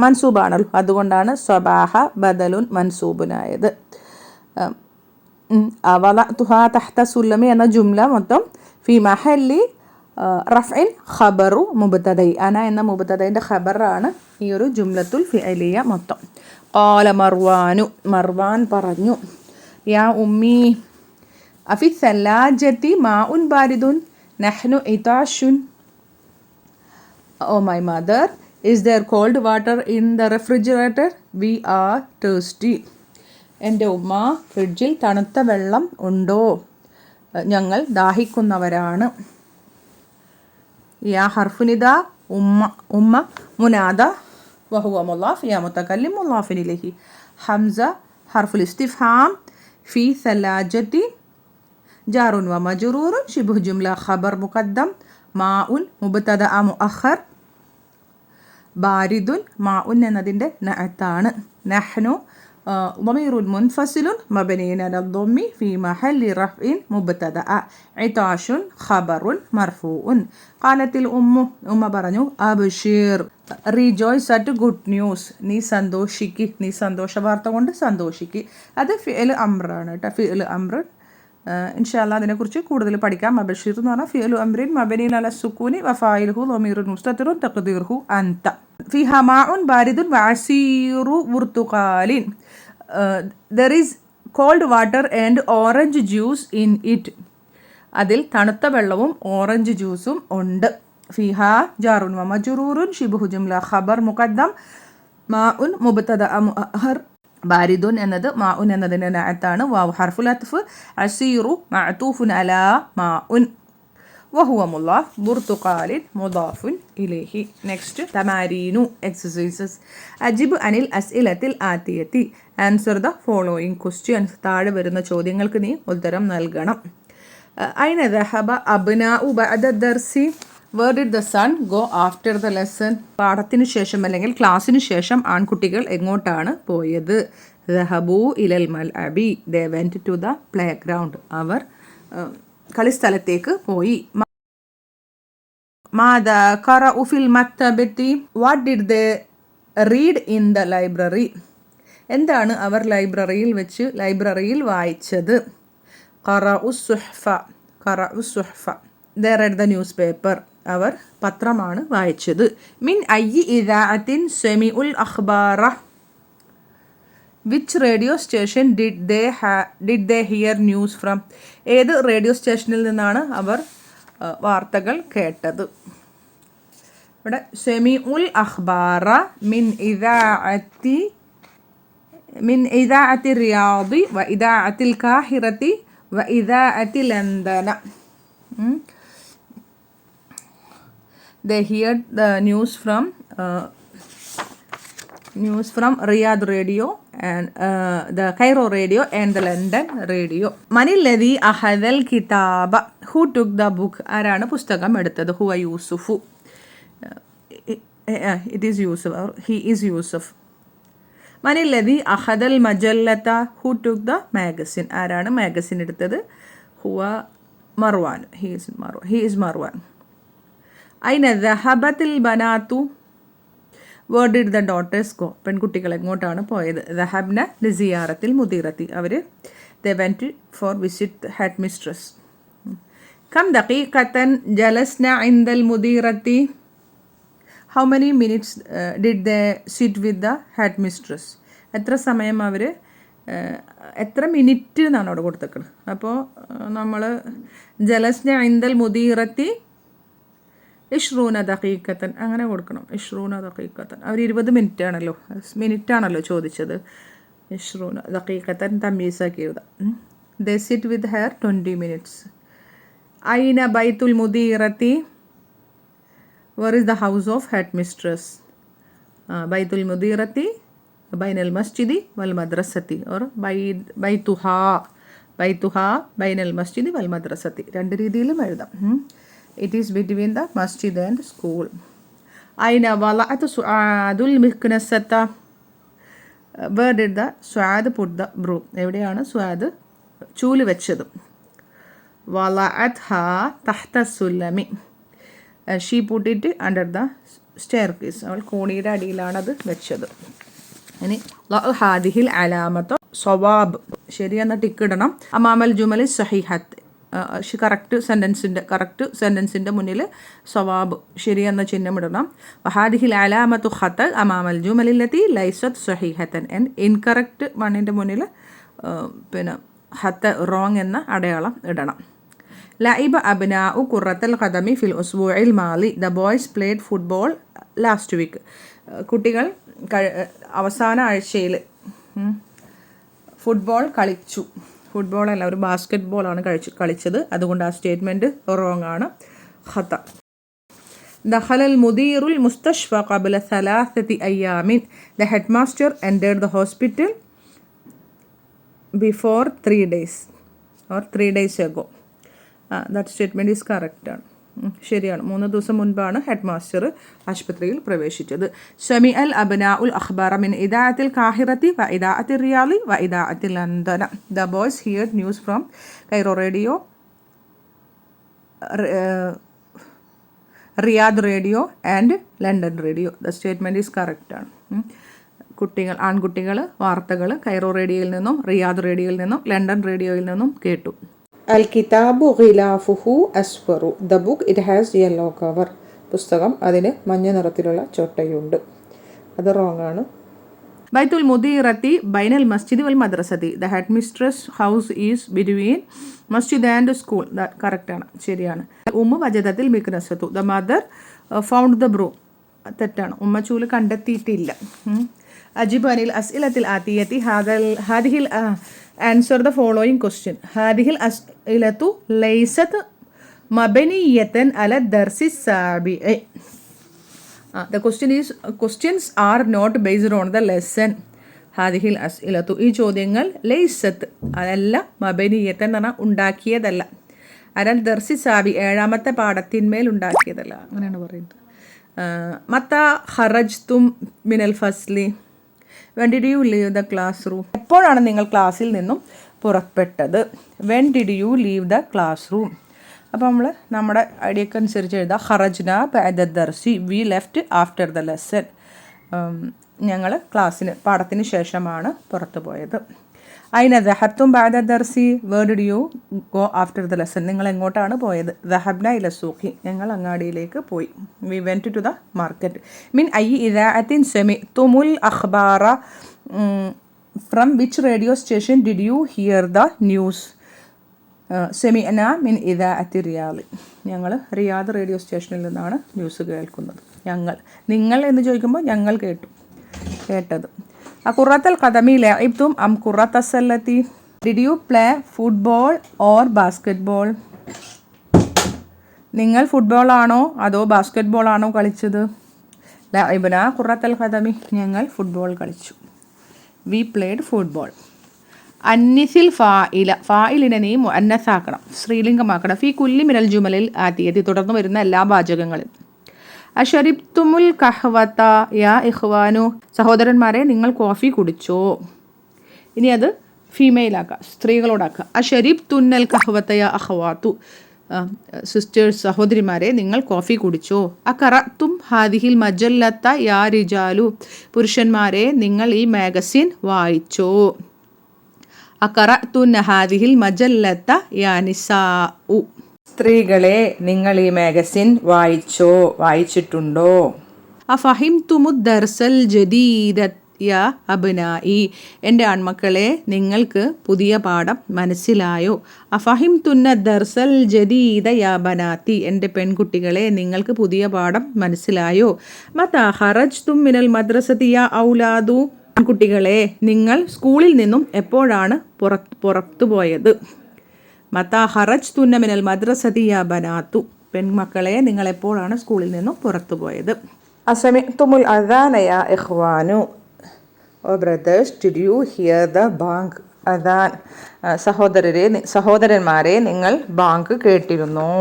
മൻസൂബാണല്ലോ. അതുകൊണ്ടാണ് സ്വബാഹ ബദലുൻ മൻസൂബുനായത്. വളഅ്തുഹാ തഹ്ത സുല്ലമി എന്ന ജുംല മൊത്തം ഫി മഹല്ലി റഫ്ഇൻ ഖബറു മുബ്തദൈ. അന എന്ന മുബ്തദൈൻ്റെ ഖബറാണ് ഈ ഒരു ജുംലത്തുൽ ഫിഅലിയ മൊത്തം. ഖാല മർവാൻ പറഞ്ഞു, യാ ഉമ്മി അഫി സല്ലാജത്തി മാഉൻ ബാരിദുൻ നഹ്നു ഇതാഷുൻ. Oh my mother, is there cold water in the refrigerator? We are thirsty. എൻ്റെ ഉമ്മ, ഫ്രിഡ്ജിൽ തണുത്ത വെള്ളം ഉണ്ടോ? ഞങ്ങൾ ദാഹിക്കുന്നവരാണ്. യാ ഹർഫുനിദ ഉമ്മ മുനാദ വഹുവ മുളാഫ് യാ മുതകല്ലിം മുളാഫിൻ ഇലൈഹി. ഹംസ ഹർഫുൽ ഇസ്തിഫ്ഹാം ഫി സലാജത്തി ജാറുൻ വ മജ്റൂറുൻ ശിബ്ഹു ജുംല ഖബർ മുഖദ്ദം മാഉൻ മുബ്തദ മുഅഖർ ബാരിദുൻ മാഉൻ എന്നതിൻ്റെ നഅത്താണ്. നഹ്നു ضمير منفصل مبني على الضم في محل رفع مبتدأ عطاش خبر مرفوع. قالت الأم പറഞ്ഞു അബ്ശിർ റിജോയ്സ് അറ്റ് ഗുഡ് ന്യൂസ്. നീ സന്തോഷിക്ക്, നീ സന്തോഷ വാർത്ത കൊണ്ട് സന്തോഷിക്ക്. അത് ഫിഅൽ അംറാണ് കേട്ടോ. ഫിഅൽ അംർ ഇൻഷാ അല്ലാഹ് അതിനെക്കുറിച്ച് കൂടുതൽ പഠിക്കാം. അബ്ശിർ എന്ന് പറഞ്ഞാൽ ഫിഅലു അംറിൻ മബനിൻ അല സുക്കൂനി വഫായിലുഹു ളമീറുൻ മുസ്തതിറുൻ തഖ്ദീറുഹു അൻത. ഫിഹാ മാഉൻ ബാരിദുൻ വഅസീറു ബുർതുഖാലിൻ. There is cold water and orange juice in it. അതിൽ തണുത്ത വെള്ളവും ഓറഞ്ച് ജ്യൂസും ഉണ്ട്. ഫിഹാ ജാറുൻ വ മജ്റൂറുൻ ശിബ്ഹു ജുംല ഖബർ മുഖദ്ദം മാഉൻ മുബ്തദ മുഅഖർ ബാരിദുൻ എന്നത് മാഉൻ എന്നതിൻ്റെ നഅത്താണ്. വാവ് ഹർഫുൽ അത്ഫ് അസീറു മഅതൂഫുൻ അലാ മാഉൻ വഹുവ മുളാഫ് ബുർതുഖാലിൻ മുദാഫുൻ ഇലൈഹി. നെക്സ്റ്റ് തമാരീനു എക്സസൈസസ്. അജിബ് അനിൽ അസ്ഇലത്തിൽ ആതിയത്തി. Answer the following questions. താഴെ വരുന്ന ചോദ്യങ്ങൾക്ക് നീ ഉത്തരം നൽകണം. അയ്ന ദഹബ അബ്നാഉ ബഅദ ദർസി. Where did the son go after the lesson. പാഠത്തിന് ശേഷം അല്ലെങ്കിൽ ക്ലാസ്സിന് ശേഷം ആൺകുട്ടികൾ എങ്ങോട്ടാണ് പോയത്? ദഹബു ഇലൽ മൽഅബി. They went to the playground. അവർ കളിസ്ഥലത്തേക്ക് പോയി. മാദാ ഖറഉ ഫിൽ മക്തബത്തി. What did they read in the library. എന്താണ് അവർ ലൈബ്രറിയിൽ വായിച്ചത്? ഖറഉ സുഹ്ഫ. They read the newspaper. അവർ പത്രമാണ് വായിച്ചത്. മിൻ അയ്യി ഇദാഅത്തിൻ സമിഉൽ അഖ്ബാറ. Which radio station did they hear news from. ഏത് റേഡിയോ സ്റ്റേഷനിൽ നിന്നാണ് അവർ വാർത്തകൾ കേട്ടത്? ഇവിടെ സെമിഉൽ അഖ്ബാറ മിൻ ഇദാഅത്തി റിയാദി വ ഇദാഅത്തിൽ കാഹിറത്തി വ ഇദാഅത്തി ലണ്ടന. They heard the news from Riyadh radio and the Cairo radio and the London radio. Manilladhi ahadal kitaba. Who took the book? ആരാണ് പുസ്തകം എടുത്തത്? ഹുവ യൂസുഫു. It is Yusuf or he is Yusuf. Manilladhi ahadal majallata. Who took the magazine? ആരാണ് magazine എടുത്തത്? ഹുവ Marwan. He is Marwan. അയ്ന ദഹബത്തിൽ ബനാത്തു. Where did the daughters go. പെൺകുട്ടികൾ എങ്ങോട്ടാണ് പോയത്? ദഹബ്ന ലിസിയാറത്തിൽ മുദീറത്തി. അവർ they went for visit headmistress. കം ദഖീഖത്തൻ ജലസ്ന ഇൻദൽ മുദീറത്തി. How many minutes did they sit with the headmistress. എത്ര സമയം അവർ എത്ര മിനിറ്റ് എന്നാണ് അവിടെ കൊടുത്തേക്കുന്നത്. അപ്പോൾ നമ്മൾ ജലസ്ന ഇൻദൽ മുദീറത്തി ഇഷ്റൂന ദഖീഖത്തൻ അങ്ങനെ കൊടുക്കണം. ഇഷ്റൂന ദഖീഖത്തൻ. അവർ 20 മിനിറ്റാണല്ലോ ചോദിച്ചത്. ഇഷ്റൂന ദഖീഖത്തൻ തമീസാക്കി എഴുതാം. ദേ സിറ്റ് വിത്ത് ഹെയർ 20 minutes. ഐന ബൈത്തുൽ മുദീറത്തി, where is the house of headmistress? ബൈത്തുൽ മുദീറത്തി ബൈനൽ മസ്ജിദി വൽ മദ്രസത്തി, or ബൈത്തുഹാ ബൈനൽ മസ്ജിദി വൽ മദ്രസത്തി. രണ്ട് രീതിയിലും എഴുതാം. It is between the masjid and school. ഐന വളഅത്ത് സുആദുൽ മിക്നസത്ത, where did the Suad put the broom? എവിടെയാണ് സുആദ് ചൂല് വെച്ചത്? വളഅത്ഹാ തഹ്ത സുല്ലമി, she put it under the staircase. അവൾ കോണിയുടെ അടിയിലാണ് അത് വെച്ചത്. ഇനി ഹാദിഹിൽ അലാമത്തോ സ്വവാബ്, ശരിയെന്ന ടിക്ക് ഇടണം. അമാമൽ ജുമലി സഹിഹത്ത്, കറക്റ്റ് സെൻറ്റൻസിൻ്റെ മുന്നിൽ സ്വവാബ് ശരിയെന്ന ചിഹ്നം ഇടണം. വഹാദിഹിൽ അലാമത്തു ഖത്ത അമാമൽ ജുമലില്ലത്തി ലൈസത്ത് സഹിഹത്തൻ, ആൻഡ് ഇൻകറക്റ്റ് വണ്ണിൻ്റെ മുന്നിൽ പിന്നെ ഹത്ത് റോങ് എന്ന അടയാളം ഇടണം. ലൈബ അബ്നാഉ ഖുറത്തൽ ഖദമി ഫിൽ ഉസ്ബുഇൽ മാലി, the boys played football last week. കുട്ടികൾ അവസാന ആഴ്ചയിൽ ഫുട്ബോൾ കളിച്ചു. ഫുട്ബോളല്ല, ഒരു ബാസ്കറ്റ് ബോളാണ് കളിച്ചത്. അതുകൊണ്ട് ആ സ്റ്റേറ്റ്മെൻറ്റ് റോങ് ആണ്. ഖത്ത. ദഖലൽ മുദീറുൽ മുസ്തഷ്ഫ ഖബ്ല 3 അയ്യാമിൻ, the headmaster entered the hospital before 3 days or 3 days ago. That statement is correct ആണ്, ശരിയാണ്. 3 ദിവസം മുൻപാണ് ഹെഡ് മാസ്റ്റർ ആശുപത്രിയിൽ പ്രവേശിച്ചത്. സമി അൽ അബ്നാ ഉൽ അഖ്ബാറ മിൻ ഇദാഅത്തിൽ കാഹിറത്തി വ ഇദാഅത്തിൽ റിയാദി വ ഇദാഅത്തിൽ London. The boys hear news from Cairo radio, Riyadh radio and London radio. The statement is correct ആണ്. ആൺകുട്ടികൾ വാർത്തകൾ കൈറോ റേഡിയോയിൽ നിന്നും റിയാദ് റേഡിയോയിൽ നിന്നും ലണ്ടൻ റേഡിയോയിൽ നിന്നും കേട്ടു. അൽ കിതാബു ഖിലാഫുഹു അസ്ഫറു, the book it has yellow cover. പുസ്തകം അതിന് മഞ്ഞ നിറത്തിലുള്ള ചൊട്ടയുണ്ട്. അത് റോങ് ആണ്. ബൈത്തുൽ മുദീറത്തി ബൈനൽ മസ്ജിദ് വൽ മദ്രസത്തി, the headmistress house is between masjid and school. Correct ആണ്, ശരിയാണ്. ഉമ്മ വജദത്തിൽ മിക്നസത്തു, the mother found the broom. തെറ്റാണ്, ഉമ്മ ചൂല് കണ്ടെത്തിയിട്ടില്ല. അജിബ് അനിൽ അസ്ഇലത്തിൽ ആത്തിയത്തി ഹാദിഹിൽ ആൻസർ ദ ഫോളോയിങ് ക്വസ്റ്റ്യൻ. ഹാദിഹിൽ അസ്ഇലത്തു ലൈസത്ത് മബനിയത്തൻ അല ദർസി സാബിഇ. The questions are not based on the lesson. ഹാദിഹിൽ അസ്ഇലത്തു, ഈ ചോദ്യങ്ങൾ ലൈസത്ത് അതല്ല, മബനിയത്തൻ എന്ന് പറഞ്ഞാൽ ഉണ്ടാക്കിയതല്ല, അലൽ ദർസി സാബി 7ാമത്തെ പാഠത്തിന്മേൽ ഉണ്ടാക്കിയതല്ല, അങ്ങനെയാണ് പറയുന്നത്. മത്ത ഖറജ്തും മിനൽ ഫസ്ലി, when did you leave the classroom, എപ്പോഴാണ് നിങ്ങൾ ക്ലാസ്സിൽ നിന്നും പുറപ്പെട്ടത്? When did you leave the classroom. അപ്പോൾ നമ്മൾ നമ്മുടെ ഐഡിയക്ക് അനുസരിച്ച് എഴുതാം. ഖറജ്ന ബഅദ ദർസി, we left after the lesson. ഞങ്ങൾ പാഠത്തിന് ശേഷമാണ് പുറത്തു പോയത്. അയിന ദഹബ്തും ബഅദ ദർസി, where did you go after the lesson, നിങ്ങൾ എങ്ങോട്ടാണ് പോയത്? ദഹബ്ന ഇല സൂഖി, ഞങ്ങൾ അങ്ങാടിയിലേക്ക് പോയി. We went to the market. മിൻ ഐ ഇദാഅത്തിൻ സമിഅ്തുമുൽ അഖ്ബാറ, from which radio station did you hear the news? സെമിഅന മിൻ ഇദാഅത്തി റിയാദ്, ഞങ്ങൾ റിയാദ് റേഡിയോ സ്റ്റേഷനിൽ നിന്നാണ് ന്യൂസ് കേൾക്കുന്നത്. നിങ്ങൾ എന്ന് ചോദിക്കുമ്പോൾ ഞങ്ങൾ കേട്ടത്. ഖുറത്തൽ ഖദമി ലഅബ്തും അം ഖുറത്ത സല്ലത്തി, did you play football or basketball? നിങ്ങൾ ഫുട്ബോൾ ആണോ അതോ ബാസ്കറ്റ് ബോൾ ആണോ കളിച്ചത്? ലഅബ്ന ഖുറത്തൽ ഖദമി, ഞങ്ങൾ ഫുട്ബോൾ കളിച്ചു. We played football. അന്നിസിൽ ഫായിലിനെ നീ മുഅന്നസാക്കണം, സ്ത്രീലിംഗമാക്കണം. ഫി കുല്ലി മിനൽ ജുമലിൽ ആതിയതി, തുടർന്ന് വരുന്ന എല്ലാ വാചകങ്ങളും. അഷരിബ്തുമുൽ കഹ്വത യാ ഇഖ്വാനു, സഹോദരന്മാരെ നിങ്ങൾ കോഫി കുടിച്ചോ? ഇനി അത് ഫീമെയിലാക്കുക, സ്ത്രീകളോടാക്കുക. അഷരിബ്തുന്നൽ കഹ്വത യാ അഖ്വാതു, സിസ്റ്റേഴ്സ് സഹോദരിമാരെ നിങ്ങൾ കോഫി കുടിച്ചോ? അഖറഅ്തും ഹാദിഹിൽ മജല്ലത്ത യാ റിജാലു, പുരുഷന്മാരെ നിങ്ങൾ ഈ മാഗസിൻ വായിച്ചോ? അഖറഅ്തുന്ന ഹാദിഹിൽ മജല്ലത്ത യാ നിസാഉ, സ്ത്രീകളെ നിങ്ങൾ ഈ മാഗസിൻ വായിച്ചിട്ടുണ്ടോ? അഫഹിംതുമുദ് ദർസൽ ജദീദ യാ അബ്നായി, എൻ്റെ ആൺമക്കളെ നിങ്ങൾക്ക് പുതിയ പാഠം മനസ്സിലായോ? അഫഹിംതുന്ന ദർസൽ ജദീദ യാ ബനാത്തി, എൻ്റെ പെൺകുട്ടികളെ നിങ്ങൾക്ക് പുതിയ പാഠം മനസ്സിലായോ? മതാ ഖറജ്തും മിനൽ മദ്രസതി യാ ഔലാദു, കുട്ടികളെ നിങ്ങൾ സ്കൂളിൽ നിന്നും എപ്പോഴാണ് പുറത്തു പോയത്? മതാ ഹറജ് തുന്ന മിനൽ മദ്രസതി യാ ബനാത്തു. പെൺമക്കളെ, നിങ്ങളെപ്പോഴാണ് സ്കൂളിൽ നിന്നും പുറത്തു പോയത്? അസമിഅ്തുമുൽ അദാന യാ ഇഖ്വാനു. Oh brothers, did you hear the ബാങ്ക്? അദാൻ. സഹോദരന്മാരെ, നിങ്ങൾ ബാങ്ക് കേട്ടിരുന്നോ?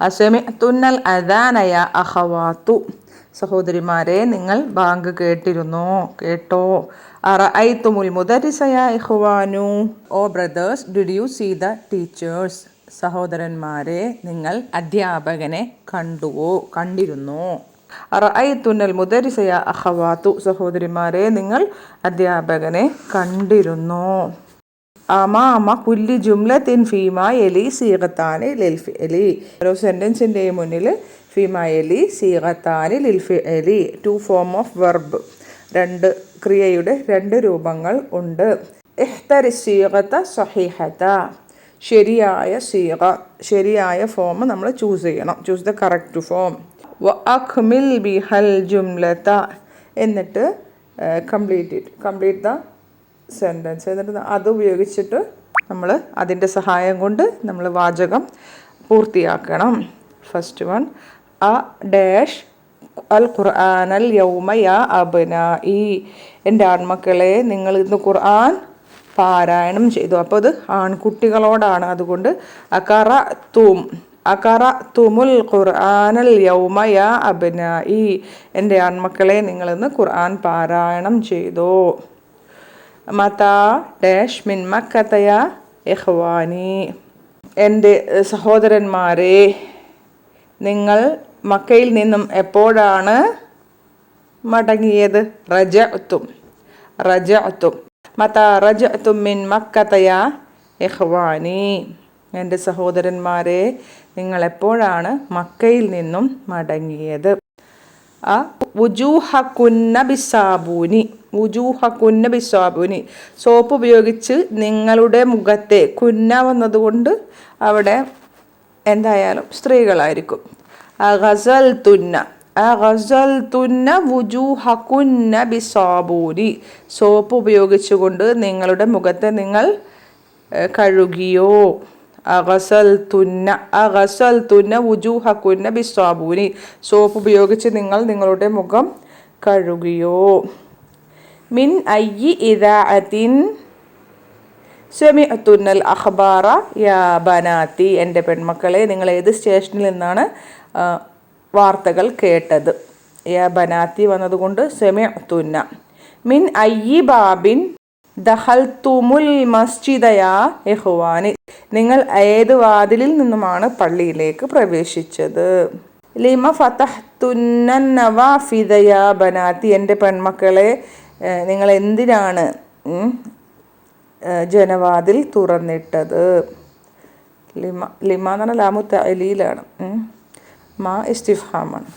അസമിഅ്തുന്നൽ അദാന യാ അഖവാത്തു. സഹോദരിമാരെ, നിങ്ങൾ ബാങ്ക് കേട്ടിരുന്നോ? കേട്ടോ? അറഅയ്തുമുൽ മുദരിസ യാ ഇഖ്വാനു. Oh brothers, did you see the teachers? സഹോദരന്മാരെ, നിങ്ങൾ അധ്യാപകനെ കണ്ടുവോ? കണ്ടിരുന്നോ? അറഅയ്തുന്നൽ മുദരിസ യാ അഖവാത്തു. സഹോദരിമാരെ, നിങ്ങൾ അധ്യാപകനെ കണ്ടിരുന്നോ? അമാമ കുല്ലി ജുംലത്തിൻ ഫീമാ യലി സീഗത്താനി ലിൽ ഫിഅലി. ഓരോ സെൻറ്റൻസിൻ്റെയും മുന്നിൽ ഫീമാ യലി സീഗത്താനി ലിൽ ഫിഅലി, ടു ഫോം ഓഫ് വെർബ്, രണ്ട് ക്രിയയുടെ രണ്ട് രൂപങ്ങൾ ഉണ്ട്. ഇഹ്തരി സീഗത സഹീഹത. ശരിയായ സീഗ, ശരിയായ ഫോം നമ്മൾ ചൂസ് ചെയ്യണം. Choose the correct form. വ അക്മിൽ ബിഹൽ ജുംലത. എന്നിട്ട് കംപ്ലീറ്റ് ദ സെൻറ്റൻസ്. എന്നിട്ട് അത് ഉപയോഗിച്ചിട്ട് നമ്മൾ അതിൻ്റെ സഹായം കൊണ്ട് നമ്മൾ വാചകം പൂർത്തിയാക്കണം. ഫസ്റ്റ് വൺ, അ ഡാഷ് അൽ ഖുർആൻ അൽ യൗമ യാ അബ്നാഇ. എൻ്റെ ആൺമക്കളെ, നിങ്ങൾ ഇന്ന് ഖുർആൻ പാരായണം ചെയ്തു. അപ്പോൾ അത് ആൺകുട്ടികളോടാണ്. അതുകൊണ്ട് അഖറഅ്തുമുൽ ഖുർആനൽ യൗമ യാ അബ്നാഇ. എൻ്റെ ആൺമക്കളെ, നിങ്ങളിന്ന് ഖുർആൻ പാരായണം ചെയ്തു. മതാ ഡാഷ് മിൻ മക്കത യാ ഇഖ്വാനി. എൻ്റെ സഹോദരന്മാരെ, നിങ്ങൾ മക്കയിൽ നിന്നും എപ്പോഴാണ് മടങ്ങിയത്? റജഅ്തും. മതാ റജഅ്തും മിൻ മക്കത യാ ഇഖ്വാനി. എൻ്റെ സഹോദരന്മാരെ, നിങ്ങൾ എപ്പോഴാണ് മക്കയിൽ നിന്നും മടങ്ങിയത്? വുജൂഹകുന്ന ബിസ്സാബൂനി. സോപ്പ് ഉപയോഗിച്ച് നിങ്ങളുടെ മുഖത്തെ, കുന്ന വന്നതുകൊണ്ട് അവിടെ എന്തായാലും സ്ത്രീകളായിരിക്കും. അഗസൽതുന്ന വുജൂഹകുന്ന ബിസ്സാബൂനി. സോപ്പ് ഉപയോഗിച്ചുകൊണ്ട് നിങ്ങളുടെ മുഖത്തെ നിങ്ങൾ കഴുകിയോ? അഗസൽതുന്ന വുജൂഹകുന്ന ബിസ്സാബൂനി. സോപ്പ് ഉപയോഗിച്ച് നിങ്ങൾ നിങ്ങളുടെ മുഖം കഴുകിയോ? മിൻ അയ്യി ഇദാഅത്തിൻ സമിഅ്തുന്നൽ അഖ്ബാറ യാ ബനാത്തി. എൻ്റെ പെൺമക്കളെ, നിങ്ങൾ ഏത് സ്റ്റേഷനിൽ നിന്നാണ് വാർത്തകൾ കേട്ടത്? യാ ബനാത്തി വന്നതുകൊണ്ട് സമിഅ്തുന്ന. മിൻ അയ്യി ബാബിൻ ദഖൽതുമുൽ മസ്ജിദ യാ ഇഖ്വാനി. നിങ്ങൾ ഏത് വാതിലിൽ നിന്നുമാണ് പള്ളിയിലേക്ക് പ്രവേശിച്ചത്? ലിമ ഫതഹ്തുന്നൻ നവാഫിദ യാ ബനാത്തി. എൻ്റെ പെൺമക്കളെ, നിങ്ങൾ എന്തിനാണ് ജനവാതിൽ തുറന്നിട്ടത്? ലിമ എന്ന് പറഞ്ഞാൽ ലാമു തഅലീലാണ്, മാ ഇസ്തിഫ്ഹാമാണ്.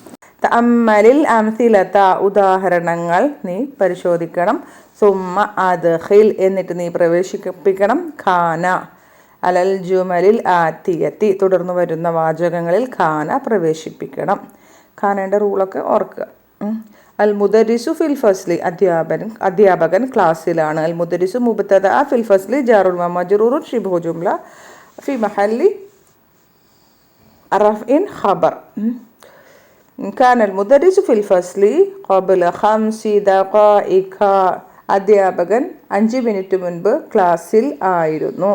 തഅമ്മലിൽ അംസിലത. ഉദാഹരണങ്ങൾ നീ പരിശോധിക്കണം. സുമ്മ അദ്ഖിൽ. എന്നിട്ട് നീ പ്രവേശിപ്പിക്കണം. ഖാന അലൽ ജുമലിൽ ആത്തിയത്തി. തുടർന്ന് വരുന്ന വാചകങ്ങളിൽ ഖാന പ്രവേശിപ്പിക്കണം. ഖാനയുടെ റൂളൊക്കെ ഓർക്കുക. അൽ മുദരിസു ഫിൽ ഫസ്ലി. അധ്യാപകൻ ക്ലാസ്സിലാണ്. അൽ മുദരിസു മുബ്തദ ഫിൽ ഫസ്ലി ജാറുൻ വ മജ്റൂറുൻ ശിബ്ഹു ജുംല ഫി മഹല്ലി റഫ്ഇൻ ഖബർ. കാന അൽ മുദരിസു ഫിൽ ഫസ്ലി ഖബ്ല 5 ദഖായിഖ. അധ്യാപകൻ 5 മിനിറ്റ് മുൻപ് ക്ലാസ്സിൽ ആയിരുന്നു.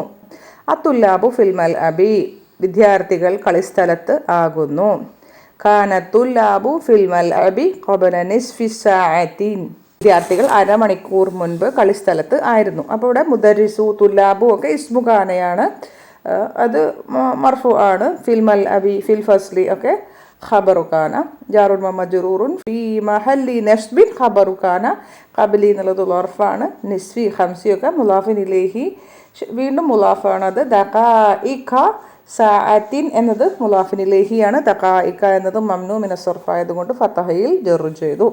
അത്തുല്ലാബു ഫിൽ മൽഅബി. വിദ്യാർത്ഥികൾ കളിസ്ഥലത്ത് ആകുന്നു. കാനത്തുല്ലാബു ഫിൽ മൽഅബി ഖബ്ല നിസ്ഫി സഅത്തിൻ. വിദ്യാർത്ഥികൾ അരമണിക്കൂർ മുൻപ് കളിസ്ഥലത്ത് ആയിരുന്നു. അപ്പോൾ ഇവിടെ മുദരിസു, തുല്ലാബു ഒക്കെ ഇസ്മു കാനയാണ്. അത് മർഫു ആണ്. ഫിൽ മൽഅബി, ഫിൽ ഫസ്ലി ഒക്കെ ഖബറു കാന. ജാറുൻ വ മജ്റൂറുൻ ഫി മഹല്ലി നസ്ബിൻ ഖബറു കാന. ഖബ്ലി എന്നുള്ളത് ളർഫാണ്. നിസ്ഫി, ഖംസി ഒക്കെ മുലാഫിൻ ഇലൈഹി, വീണ്ടും മുലാഫാണ്. അത് ദഖായിഖ. സഅത്തിൻ എന്നത് മുലാഫിൻ ഇലൈഹിയാണ്. ദഖായിഖ എന്നത് മംനൂ മിന സർഫ് ആയതുകൊണ്ട് ഫതഹയിൽ ജർ ചെയ്തു.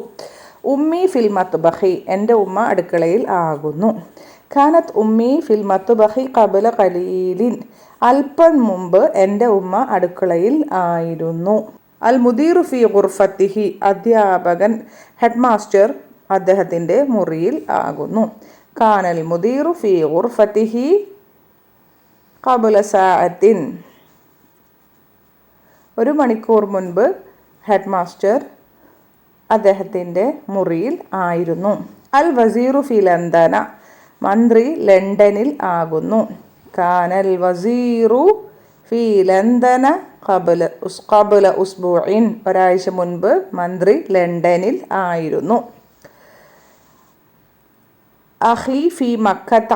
ഉമ്മി ഫിൽ മത്ബഖി. എൻ്റെ ഉമ്മ അടുക്കളയിൽ ആകുന്നു. കാനത്ത് ഉമ്മി ഫിൽ മത്ബഖി ഖബ്ല ഖലീലിൻ. അല്പം മുമ്പ് എൻ്റെ ഉമ്മ അടുക്കളയിൽ ആയിരുന്നു. അൽ മുദീറു ഫി ഗുർഫത്തിഹി. അധ്യാപകൻ, ഹെഡ് മാസ്റ്റർ അദ്ദേഹത്തിൻ്റെ മുറിയിൽ ആകുന്നു. കാനൽ മുദീറു ഫി ഗുർഫത്തിഹി ഖബല സാഅത്തിൻ. ഒരു മണിക്കൂർ മുൻപ് ഹെഡ് മാസ്റ്റർ അദ്ദേഹത്തിൻ്റെ മുറിയിൽ ആയിരുന്നു. അൽ വസീറു ഫി ലണ്ടന. മന്ത്രി ലണ്ടനിൽ ആകുന്നു. കാനൽ വസീറു ഫി ലണ്ടന ഖബല ഉസ്ബുഇൻ. ഒരാഴ്ച മുൻപ് മന്ത്രി ലണ്ടനിൽ ആയിരുന്നു. അഖി ഫി മക്കത്ത.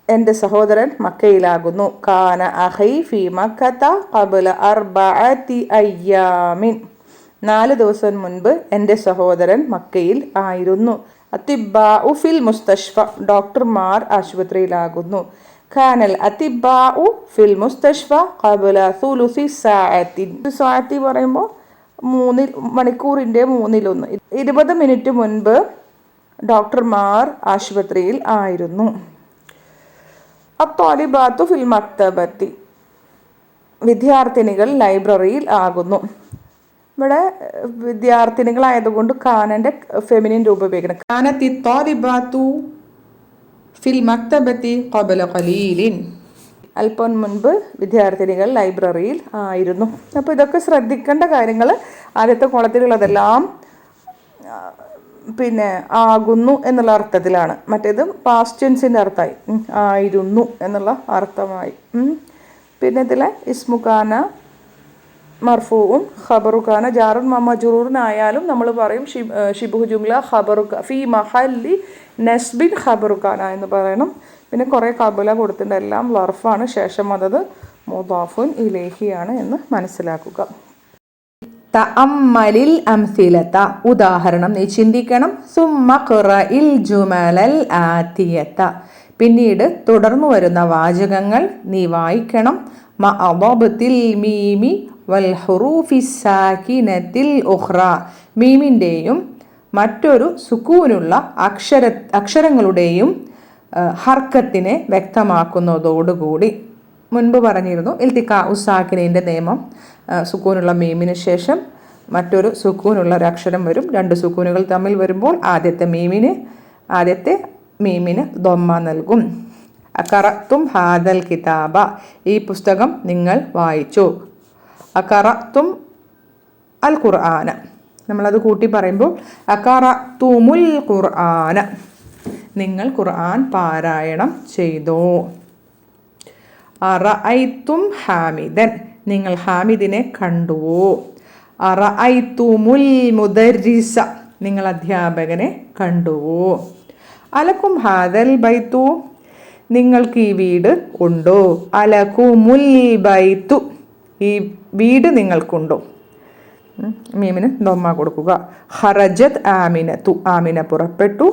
എൻ്റെ സഹോദരൻ മക്കയിലാകുന്നു. കാന അഖി ഫി മക്കത്ത ഖബല അർബഅതി അയ്യാമിൻ. 4 ദിവസം മുൻപ് എൻ്റെ സഹോദരൻ മക്കയിൽ ആയിരുന്നു. അത്തിബ്ബാഉ ഫിൽ മുസ്തഷ്ഫ. ഡോക്ടർമാർ ആശുപത്രിയിലാകുന്നു. ഖാനൽ അത്തിബ്ബാഉ ഫിൽ മുസ്തഷ്ഫ ഖബല സുലുസി സാഅത്തിൻ. സാഅത്തി പറയുമ്പോൾ മണിക്കൂറിൻ്റെ 1/3. 20 മിനിറ്റ് മുൻപ് ഡോക്ടർമാർ ആശുപത്രിയിൽ ആയിരുന്നു. അത്വാലിബാത്തു ഫിൽ മക്തബത്തി. വിദ്യാർത്ഥിനികൾ ലൈബ്രറിയിൽ ആകുന്നു. ഇവിടെ വിദ്യാർത്ഥിനികളായതുകൊണ്ട് കാനൻ്റെ ഫെമിനിൻ രൂപം ഉപയോഗിക്കണം. കാനത്തി ത്വാലിബാത്തു ഫിൽ മക്തബത്തി ഖബല ഖലീലിൻ. അല്പം മുൻപ് വിദ്യാർത്ഥിനികൾ ലൈബ്രറിയിൽ ആയിരുന്നു. അപ്പോൾ ഇതൊക്കെ ശ്രദ്ധിക്കേണ്ട കാര്യങ്ങൾ. ആദ്യത്തെ കോളത്തിലുള്ളതെല്ലാം ആകുന്നു എന്നുള്ള അർത്ഥത്തിലാണ്. മറ്റേത് പാസ്റ്റ് ടെൻസിൻ്റെ അർത്ഥമായി, ആയിരുന്നു എന്നുള്ള അർത്ഥമായി. പിന്നെ ഇതിലെ ഇസ്മുഖാന മർഫൂവും ഖബറുഖാന ജാറുൻ മജറൂറിനായാലും നമ്മൾ പറയും ഷിബുഹു ജുംല ഖബറുഖ ഫി മഹല്ലി നസ്ബിൻ ഖബറുഖാന എന്ന് പറയണം. പിന്നെ കുറേ ഖബല കൊടുത്തിട്ടുണ്ട്. എല്ലാം ലർഫാണ്. ശേഷം അതത് മുദാഫുൻ ഇലൈഹിയാണ് എന്ന് മനസ്സിലാക്കുക. തഅമ്മലിൽ അംസിലത. ഉദാഹരണം നീ ചിന്തിക്കണം. സുമ്മ ഖറഇൽ ജുമലൽ ആതിയത. പിന്നീട് തുടർന്നു വരുന്ന വാചകങ്ങൾ നീ വായിക്കണം. മഅദബത്തിൽ മീമി വൽ ഹുറൂഫി സാകിനത്തിൽ ഉഖ്റ. മീമിൻ്റെയും മറ്റൊരു സുക്കൂനുള്ള അക്ഷരങ്ങളുടെയും ഹർക്കത്തിനെ വ്യക്തമാക്കുന്നതോടുകൂടി. മുൻപ് പറഞ്ഞിരുന്നു ഇൽത്തിഖാ ഉസാക്കിനിൻ്റെ നിയമം. സുക്കൂനുള്ള മീമിന് ശേഷം മറ്റൊരു സുക്കൂനുള്ള ഒരു അക്ഷരം വരും. 2 സുക്കൂനുകൾ തമ്മിൽ വരുമ്പോൾ ആദ്യത്തെ മീമിന് ദൊമ്മ നൽകും. അഖറഅ്തും ഹാദൽ കിതാബ. ഈ പുസ്തകം നിങ്ങൾ വായിച്ചു. അഖറഅ്തും അൽ ഖുർആന. നമ്മളത് കൂട്ടി പറയുമ്പോൾ അഖറഅ്തുമുൽ ഖുർആന. നിങ്ങൾ ഖുർആൻ പാരായണം ചെയ്തു. അറഅയ്തും ഹാമിദൻ. നിങ്ങൾ ഹാമിദിനെ കണ്ടുവോ. അറഅയ്തുമുൽ മുദർരിസ. നിങ്ങൾ അധ്യാപകനെ കണ്ടുവോ. അലക്കും ഹാദൽ ബൈത്തു. നിങ്ങൾക്ക് ഈ വീട് ഉണ്ടോ. അലകുമുൽ ബൈത്തു. ഈ വീട് നിങ്ങൾക്കുണ്ടോ. മീമിന് ദൊമ്മ കൊടുക്കുക. ഖറജത് ആമിനത്തു. ആമിന പുറപ്പെട്ടു.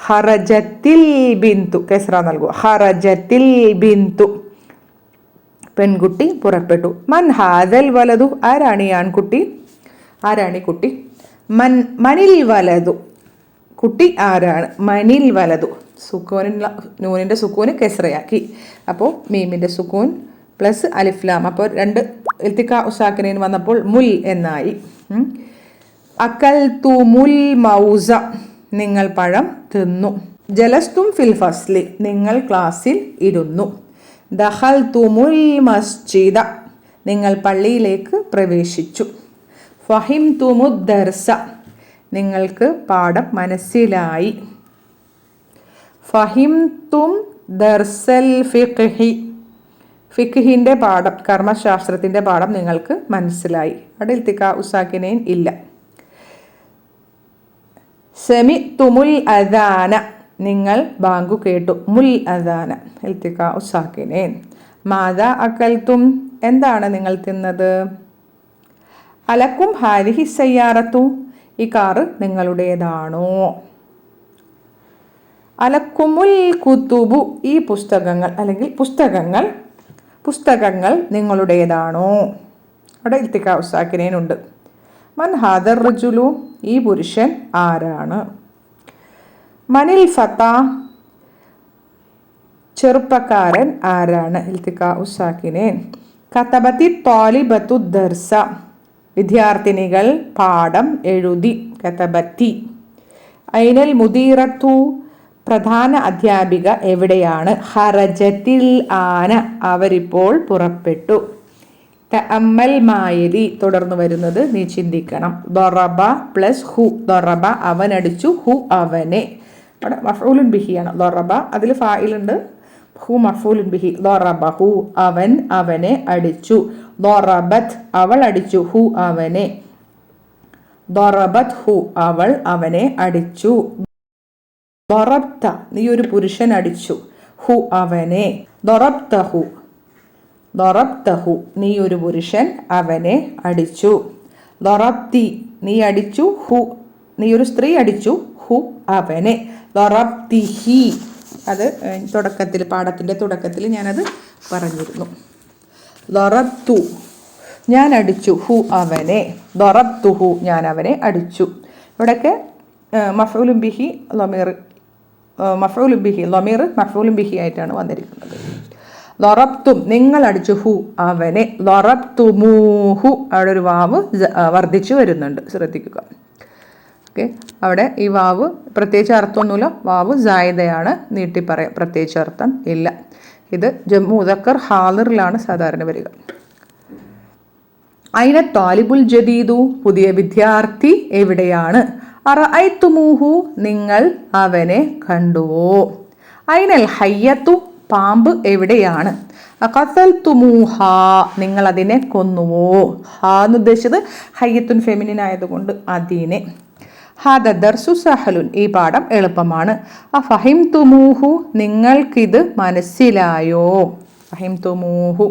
ഖറജത്തിൽ ബിന്തു. കസ്റ നൽകുക. ഖറജത്തിൽ ബിന്തു. പെൺകുട്ടി പുറപ്പെട്ടു. മൻ ഹാദൽ വലതു. ആരാണ് ഈ ആൺകുട്ടി. ആരാണ് ഈ കുട്ടി. മനിൽ വലതു. കുട്ടി ആരാണ്. മനിൽ വലതു. നൂനിൻ്റെ സുക്കൂന് കെസ്റയാക്കി. അപ്പോൾ മീമിൻ്റെ സുക്കൂൻ പ്ലസ് അലിഫ്ലാം. അപ്പോൾ 2 ഇൽത്തിഖാ ഉസാക്കിനീൻ വന്നപ്പോൾ മുൽ എന്നായി. അക്കൽതുമുൽ മൗസ. നിങ്ങൾ പഴം തിന്നു. ജലസ്തും ഫിൽ ഫസ്ലി. നിങ്ങൾ ക്ലാസ്സിൽ ഇരുന്നു. ദഖൽതുമുൽ മസ്ജിദ. നിങ്ങൾ പള്ളിയിലേക്ക് പ്രവേശിച്ചു. ഫഹിംതുമുദ് ദർസ. നിങ്ങൾക്ക് പാഠം മനസ്സിലായി. ഫഹിംതും ദർസൽ ഫിഖ്ഹി. ഫിഖ്ഹിൻ്റെ പാഠം, കർമ്മശാസ്ത്രത്തിൻ്റെ പാഠം നിങ്ങൾക്ക് മനസ്സിലായി. അവിടെ ഇൽത്തിഖാ ഉസാക്കിനൈൻ ഇല്ല. സമിഅ്തുമുൽ അദാന. നിങ്ങൾ ബാങ്കു കേട്ടു. മുൽ അദാന ഇൽത്തിഖാ ഉസാക്കിനൈൻ. മാദാ അക്കൽതും. എന്താണ് നിങ്ങൾ തിന്നത്. അലക്കും ഹാദിഹി സയ്യാറത്തു. ഈ കാറ് നിങ്ങളുടേതാണോ. അലക്കുമുൽ കുതുബു. ഈ പുസ്തകങ്ങൾ അല്ലെങ്കിൽ പുസ്തകങ്ങൾ നിങ്ങളുടേതാണോ. അവിടെ ഇൽത്തിഖാ ഉസാക്കിനൈൻ ഉണ്ട്. മൻ ഹാദർ റജുലു. ഈ പുരുഷൻ ആരാണ്. മനിൽ ഫത. ചെറുപ്പക്കാരൻ ആരാണ്. ഇൽത്തിഖാ ഉസാക്കിനൈൻ. കതബത്തി ത്വാലിബത്തു ദർസ. വിദ്യാർത്ഥിനികൾ പാഠം എഴുതി. കതബത്തി. ഐനൽ മുദീറത്തു. പ്രധാന അധ്യാപിക എവിടെയാണ്? ഖറജത്തിൽ ആന, അവരിപ്പോൾ പുറപ്പെട്ടു. തഅമ്മൽ മായലി, തുടർന്ന് വരുന്നത് നീ ചിന്തിക്കണം. ദറബ പ്ലസ് ഹു, ദറബ അവനടിച്ചു, ഹു അവനെ. അവിടെ മഫ്ഊലുൻ ബിഹിയാണ്. ദറബ അതിൽ ഫായിലുണ്ട്, ഹു മഫ്ഊലുൻ ബിഹി. ദറബഹു അവൻ അവനെ അടിച്ചു. ദറബത് അവൾ അടിച്ചു, ഹു അവനെ. ദറബത് ഹു അവൾ അവനെ അടിച്ചു. ദറബ്ത നീ ഒരു പുരുഷൻ അടിച്ചു, ഹു അവനെ. ദറബ്തഹു ദറബ്തഹു നീ ഒരു പുരുഷൻ അവനെ അടിച്ചു. ദറബ്തി നീ അടിച്ചു, ഹു നീ ഒരു സ്ത്രീ അടിച്ചു, ഹു അവനെ. ദറബ്തിഹി അത് തുടക്കത്തിൽ, പാഠത്തിൻ്റെ തുടക്കത്തിൽ ഞാനത് പറഞ്ഞിരുന്നു. ദറബ്തു ഞാൻ അടിച്ചു, ഹു അവനെ. ദറബ്തുഹു ഞാൻ അവനെ അടിച്ചു. ഇവിടെയൊക്കെ മഫ്ഊലുൻ ബിഹി ലമീർ, മഫ്ഊലുൻ ബിഹി ലമീർ മഫ്ഊലുൻ ബിഹി ആയിട്ടാണ് വന്നിരിക്കുന്നത്. ലറബ്തും നിങ്ങൾ അടിച്ചു, ഹു അവനെ. ലറബ്തുമൂഹു അവിടെ ഒരു വാവ് വർദ്ധിച്ചു വരുന്നുണ്ട്, ശ്രദ്ധിക്കുക. ഓക്കെ, അവിടെ ഈ വാവ് പ്രത്യേകിച്ച് അർത്ഥമൊന്നുമില്ല, വാവ് സായിദയാണ്, നീട്ടി പറയാം, പ്രത്യേകിച്ച് അർത്ഥം ഇല്ല. ഇത് ജംഉ മുദക്കർ ഹാളിറിലാണ് സാധാരണ വരിക. അയിന താലിബുൽ ജദീദു പുതിയ വിദ്യാർത്ഥി എവിടെയാണ്? അറഅയ്തുമൂഹു നിങ്ങൾ അവനെ കണ്ടുവോ? അയിനൽ ഹയ്യത്തു പാമ്പ് എവിടെയാണ്? ഖതൽതുമൂഹ നിങ്ങൾ അതിനെ കൊന്നുവോ? ഹാ എന്ന് ഉദ്ദേശിച്ചത് ഹയ്യത്തുൻ ഫെമിനിൻ ആയതുകൊണ്ട് അതിനെ. ഹാദ ദർസു സഹലുൻ ഈ പാഠം എളുപ്പമാണ്. അഫഹിംതുമൂഹു നിങ്ങൾക്കിത് മനസ്സിലായോ? ഫഹിംതുമൂഹു.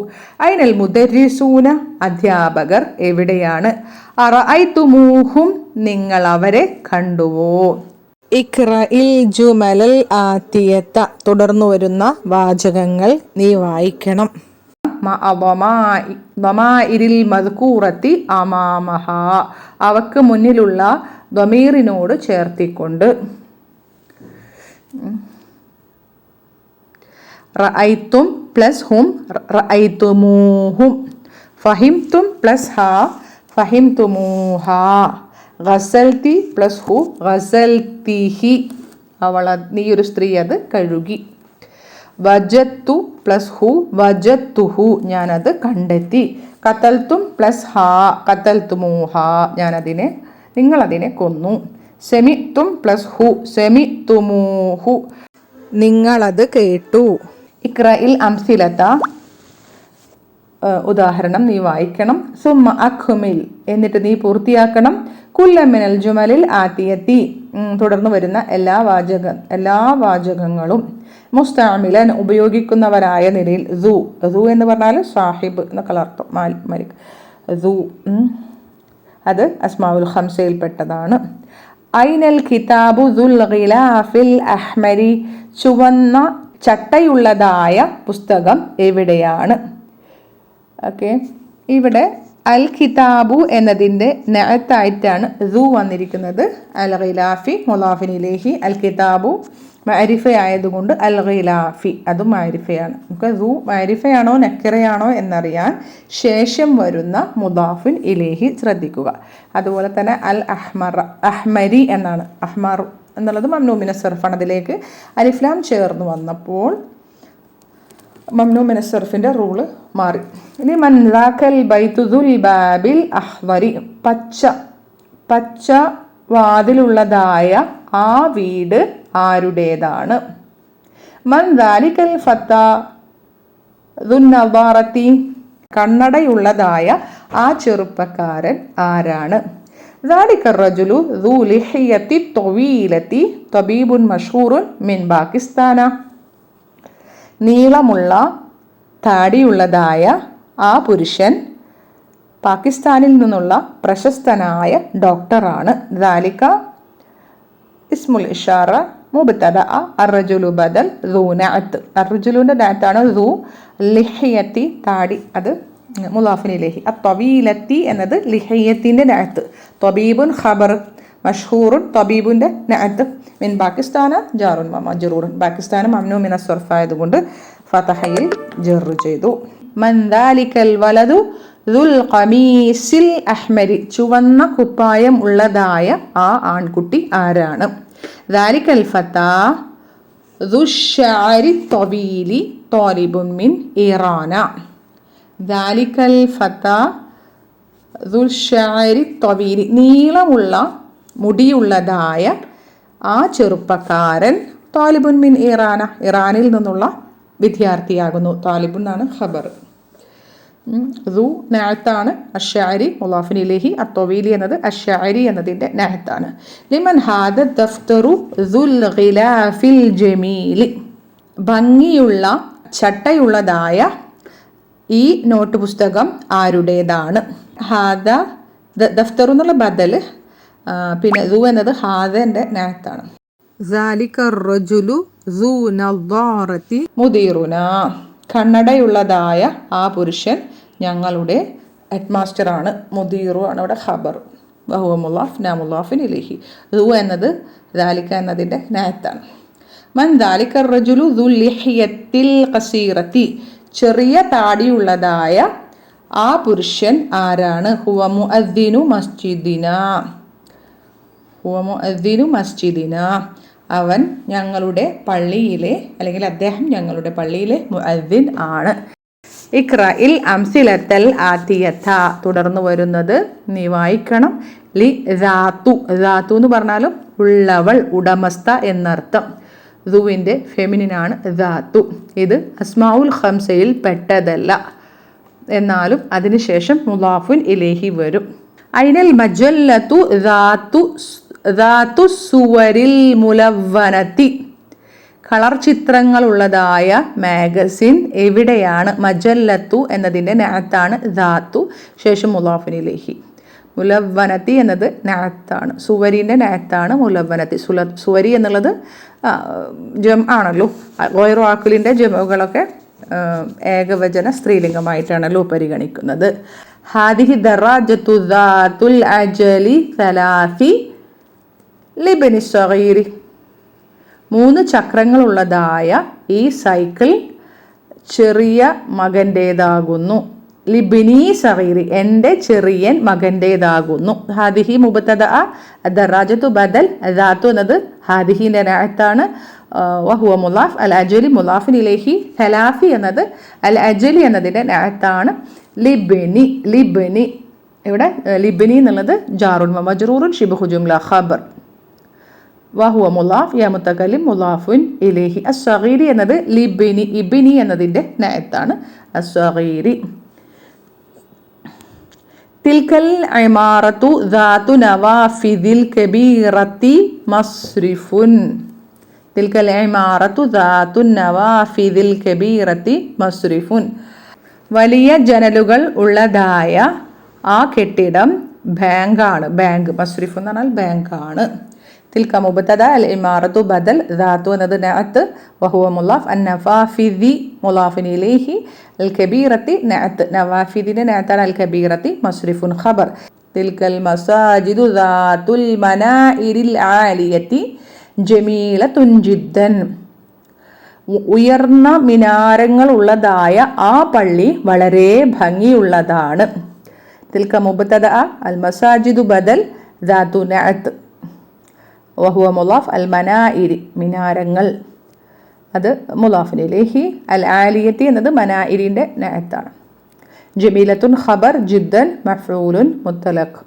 അയിനൽ മുദർരിസൂന അധ്യാപകർ എവിടെയാണ്? അറഅയ്തുമൂഹും നിങ്ങൾ അവരെ കണ്ടുവോ? ഇഖ്റഇൽ ജുമലൽ ആതിയത തുടർന്നു വരുന്ന വാചകങ്ങൾ നീ വായിക്കണം. ദമാഇരിൽ മദ്കൂറത്തി അമാമഹ അവക്ക് മുന്നിലുള്ള ദമീറിനോട് ചേർത്തിക്കൊണ്ട്. റഅയ്തും പ്ലസ് ഹും റഅയ്തുമൂഹും. ഫഹിംതും പ്ലസ് ഹാ ഫഹിംതുമൂഹ. ഗസൽത്തി പ്ലസ് ഹു ഗസൽത്തിഹി നീ ഒരു സ്ത്രീ അത് കഴുകി. വജത്തു പ്ലസ് ഹു വജത്തുഹു ഞാനത് കണ്ടെത്തി. കതൽത്തും പ്ലസ് ഹാ കതൽത്തുമൂഹ നിങ്ങളതിനെ കൊന്നു. സെമിത്തും പ്ലസ് ഹു സെമിത്തുമൂഹു നിങ്ങളത് കേട്ടു. ഇഖ്റഇൽ അംസിലത ഉദാഹരണം നീ വായിക്കണം. സുമ്മ അഖ്മിൽ എന്നിട്ട് നീ പൂർത്തിയാക്കണം. കുല്ല മിനൽ ജുമലിൽ ആതിയത്തി തുടർന്ന് വരുന്ന എല്ലാ വാചകങ്ങളും മുസ്തഅമിലൻ ഉപയോഗിക്കുന്നവരായ നിലയിൽ. സു എന്ന് പറഞ്ഞാൽ സാഹിബ് എന്നൊക്കെ അർത്ഥം. മലിക് സു അത് അസ്മാഉൽ ഖംസയിൽപ്പെട്ടതാണ്. ഐനൽ കിതാബു ദുൽ ഗിലാഫിൽ അഹ്മരി ചുവന്ന ചട്ടയുള്ളതായ പുസ്തകം എവിടെയാണ്? ഓക്കെ, ഇവിടെ അൽ കിതാബു എന്നതിൻ്റെ നഅത്തായിട്ടാണ് സു വന്നിരിക്കുന്നത്. അൽ ഗിലാഫി മുളാഫിൻ ഇലൈഹി, അൽ കിതാബു മഅരിഫ ആയതുകൊണ്ട് അൽ ഗിലാഫി അതും മഅരിഫയാണ്. നമുക്ക് സു മഅരിഫയാണോ നക്കിറയാണോ എന്നറിയാൻ ശേഷം വരുന്ന മുദാഫിൻ ഇലൈഹി ശ്രദ്ധിക്കുക. അതുപോലെ തന്നെ അൽ അഹ്മരി എന്നാണ്. അഹ്മർ എന്നുള്ളത് മംനൂ മിന സർഫാണ്. അതിലേക്ക് അലിഫ്ലാം ചേർന്ന് വന്നപ്പോൾ മംനൂ മിന സർഫിൻ്റെ റൂള് മാറി. ഇനി മൻദാക്കൽ ബൈതുൽ ബാബിൽ അഹ്വരി പച്ച വാതിലുള്ളതായ ആ വീട് ആരുടേതാണ്? മൻ ദാലിക്കൽ ഫത്താ ദുന്നവാറത്തി കണ്ണടയുള്ളതായ ആ ചെറുപ്പക്കാരൻ ആരാണ്? ذلك الرجل ذو لحية طويلة طبيب مشهور من باകിസ്ഥാന നീളമുള്ള താടിയുള്ളതായ ആ പുരുഷൻ പാകിസ്ഥാനിൽ നിന്നുള്ള പ്രശസ്തനായ ഡോക്ടറാണ്. ذلك ഇസ്മുൽ ഇഷാറ മുബ്തദ അർറജുലു ബദൽ ദു നഅത്ത്. അർറജുലുന്റെ നഅത്താണ് ദു. ലിഹ്യത്തി താടി അത് മുളാഫിൻ ഇലൈഹി. അത്തവീലത്തി എന്നത് ലിഹയ്യത്തിൻ്റെ നഅത്ത്. തബീബുൻ ഖബർ മഷ്ഹൂറുൻ തബീബുൻ്റെ നഅത്ത്. മിൻ പാകിസ്ഥാന ജാറുൻ മജ്റൂറുൻ പാകിസ്ഥാൻ മംനൂ മിന സർഫ് ആയതുകൊണ്ട് ഫതഹയിൽ ജർ ചെയ്തു. മൻ ദാലിക്കൽ വലദു ദുൽ ഖമീസിൽ അഹ്മരി ചുവന്ന കുപ്പായം ഉള്ളതായ ആ ആൺകുട്ടി ആരാണ്? ദാലിക്കൽ ഫത്താ ദുശ്ശഅരി ത്വവീലി ത്വാലിബുൻ മിൻ ഇറാന. ദാലിക്കൽ ഫത ദുശ്ശഅരി ത്വവീലി, നീളമുള്ള മുടിയുള്ളതായ ആ ചെറുപ്പക്കാരൻ ത്വാലിബുൻ മിൻ ഇറാന, ഇറാനിൽ നിന്നുള്ള വിദ്യാർത്ഥിയാകുന്നു. ത്വാലിബുൻ എന്നാണ് ഖബർ. ദു നഅത്താണ്, അശ്ശഅരി മുളാഫിൻ ഇലൈഹി, അത്വവീലി എന്നത് അശ്ശഅരി എന്നതിൻ്റെ നഅത്താണ്. ലിമൻ ഹാദ ദഫ്തറു ദുൽ ഗിലാഫിൽ ജമീലി, ഭംഗിയുള്ള ചട്ടയുള്ളതായ ഈ നോട്ട് പുസ്തകം ആരുടേതാണ്? ഹാദ ദഫ്തറു എന്നുള്ള ബദൽ, പിന്നെ ദു എന്നത് ഹാദൻ്റെ നഅത്താണ്. സാലിക റജുലു ദു നദ്ദാറതി മുദീറുന, കണ്ണടയുള്ളതായ ആ പുരുഷൻ ഞങ്ങളുടെ ഹെഡ്മാസ്റ്ററാണ്. മുദീറു ആണ് ഇവിടെ ഖബർ. വഹുവ മുളാഫ് നാ മുളാഫിൻ ഇലൈഹി. ദു എന്നത് ദാലിക എന്നതിൻ്റെ നഅത്താണ്. മൻ ദാലിക റജുലു ദുൽ ലിഹ്യത്തിൽ ഖസീറത്തി, ചെറിയ താടിയുള്ളതായ ആ പുരുഷൻ ആരാണ്? ഹുവ മുഅദ്ദിനു മസ്ജിദിന, ഹുവ മുഅദ്ദിനു മസ്ജിദിന, അവൻ ഞങ്ങളുടെ പള്ളിയിലെ, അല്ലെങ്കിൽ അദ്ദേഹം ഞങ്ങളുടെ പള്ളിയിലെ മുഅദ്ദിൻ ആണ്. ഇഖ്റഇൽ അംസിലത്തൽ ആതിയത, തുടർന്ന് വരുന്നത് നീ വായിക്കണം. ലി ദാതു, ദാതു എന്ന് പറഞ്ഞാലും ഉള്ളവൾ, ഉടമസ്ഥ എന്നർത്ഥം. ദുവിൻ്റെ ഫെമിനിനാണ് ദാതു. ഇത് അസ്മാഉൽ ഖംസയിൽ പെട്ടതല്ല, എന്നാലും അതിനുശേഷം മുളാഫുൻ ഇലൈഹി വരും. ഐനൽ മജല്ലത്തു ദാതു സുവരിൽ മുലവ്വനത്തി, കളർ ചിത്രങ്ങളുള്ളതായ മാഗസിൻ എവിടെയാണ്? മജല്ലത്തു എന്നതിൻ്റെ നഅത്താണ് ദാതു, ശേഷം മുളാഫിൻ ഇലൈഹി. മുലവ്വനത്തി എന്നത് നഅത്താണ്, സുവരിൻ്റെ നഅത്താണ് മുലവ്വനത്തി. സുവരി എന്നുള്ളത് ജം ആണല്ലോ. ഗൈറു ആഖിലിൻ്റെ ജമുകളൊക്കെ ഏകവചന സ്ത്രീലിംഗമായിട്ടാണല്ലോ പരിഗണിക്കുന്നത്. ഹാദിഹി ദറാജത്തു ദാതുൽ അജലി സലാസി ലിബ്നി സഗീരി, 3 ചക്രങ്ങളുള്ളതായ ഈ സൈക്കിൾ ചെറിയ മകൻ്റേതാകുന്നു. ലിബ്നി സഗീരി, എൻ്റെ ചെറിയൻ മകൻ്റേതാകുന്നു. ഹാദിഹി മുബ്തദ, ദറാജത്തു ബദൽ, ദാതു എന്നത് ഹാദിഹിൻ്റെ നഅത്താണ്. വഹുവ മുളാഫ്, അൽ അജലി മുളാഫിൻ ഇലൈഹി. സലാസി എന്നത് അൽ അജലി എന്നതിൻ്റെ നഅത്താണ്. ലിബ്നി, ലിബ്നി ഇവിടെ ലിബ്നി എന്നുള്ളത് ജാറുൻ മജ്റൂറുൻ ശിബ്ഹു ജുംല ഖബർ. വഹുവ മുളാഫ് യാ മുതകല്ലിം മുളാഫുൻ ഇലൈഹി. അസ്സഗീരി എന്നത് ലിബ്നി, ഇബ്നി എന്നതിൻ്റെ നഅത്താണ് അസ്സഗീരി. തിൽക്കൽ ഇമാറത്തു ദാതു നവാഫിദിൽ കബീറത്തി മസ്രിഫുൻ. തിൽക്കൽ ഇമാറത്തു ദാതു നവാഫിദിൽ കബീറത്തി മസ്രിഫുൻ, വലിയ ജനലുകൾ ഉള്ളതായ ആ കെട്ടിടം ബാങ്കാണ്. ബാങ്ക്, മസ്രിഫ് എന്ന് പറഞ്ഞാൽ ബാങ്കാണ്. തിൽക മുബ്തദ, അൽ ഇമാറത്തു ബദൽ, ദാതു എന്നത് നഅത്ത്, വഹുവ മുളാഫ്. അൻ നവാഫിദി മുളാഫിൻ ഇലൈഹി, അൽ കബീറത്തി നഅത്ത്, നവാഫിദിന്റെ നഅത്താണ് അൽ കബീറത്തി, മസ്രിഫുൻ ഖബർ. തിൽകൽ മസാജിദു ദാതുൽ മനാഇരിൽ ആലിയത്തി ജമീലത്തുൻ ജിദ്ദൻ, ഉയർന്ന മിനാരങ്ങൾ ഉള്ളതായ ആ പള്ളി വളരെ ഭംഗിയുള്ളതാണ്. തിൽക മുബ്തദ, അൽ മസാജിദു ബദൽ, ദാതു നഅത്ത്, വഹുവ മുളാഫ്. അൽ മനാഇരി മിനാരങ്ങൾ, അത് മുളാഫിൻ ഇലൈഹി. അൽ ആലിയത്തി എന്നത് മനാഇരിൻ്റെ നഅത്താണ്. ജമീലത്തുൻ ഖബർ, ജിദ്ദൻ മഫ്ഊലുൻ മുത്തലഖ്.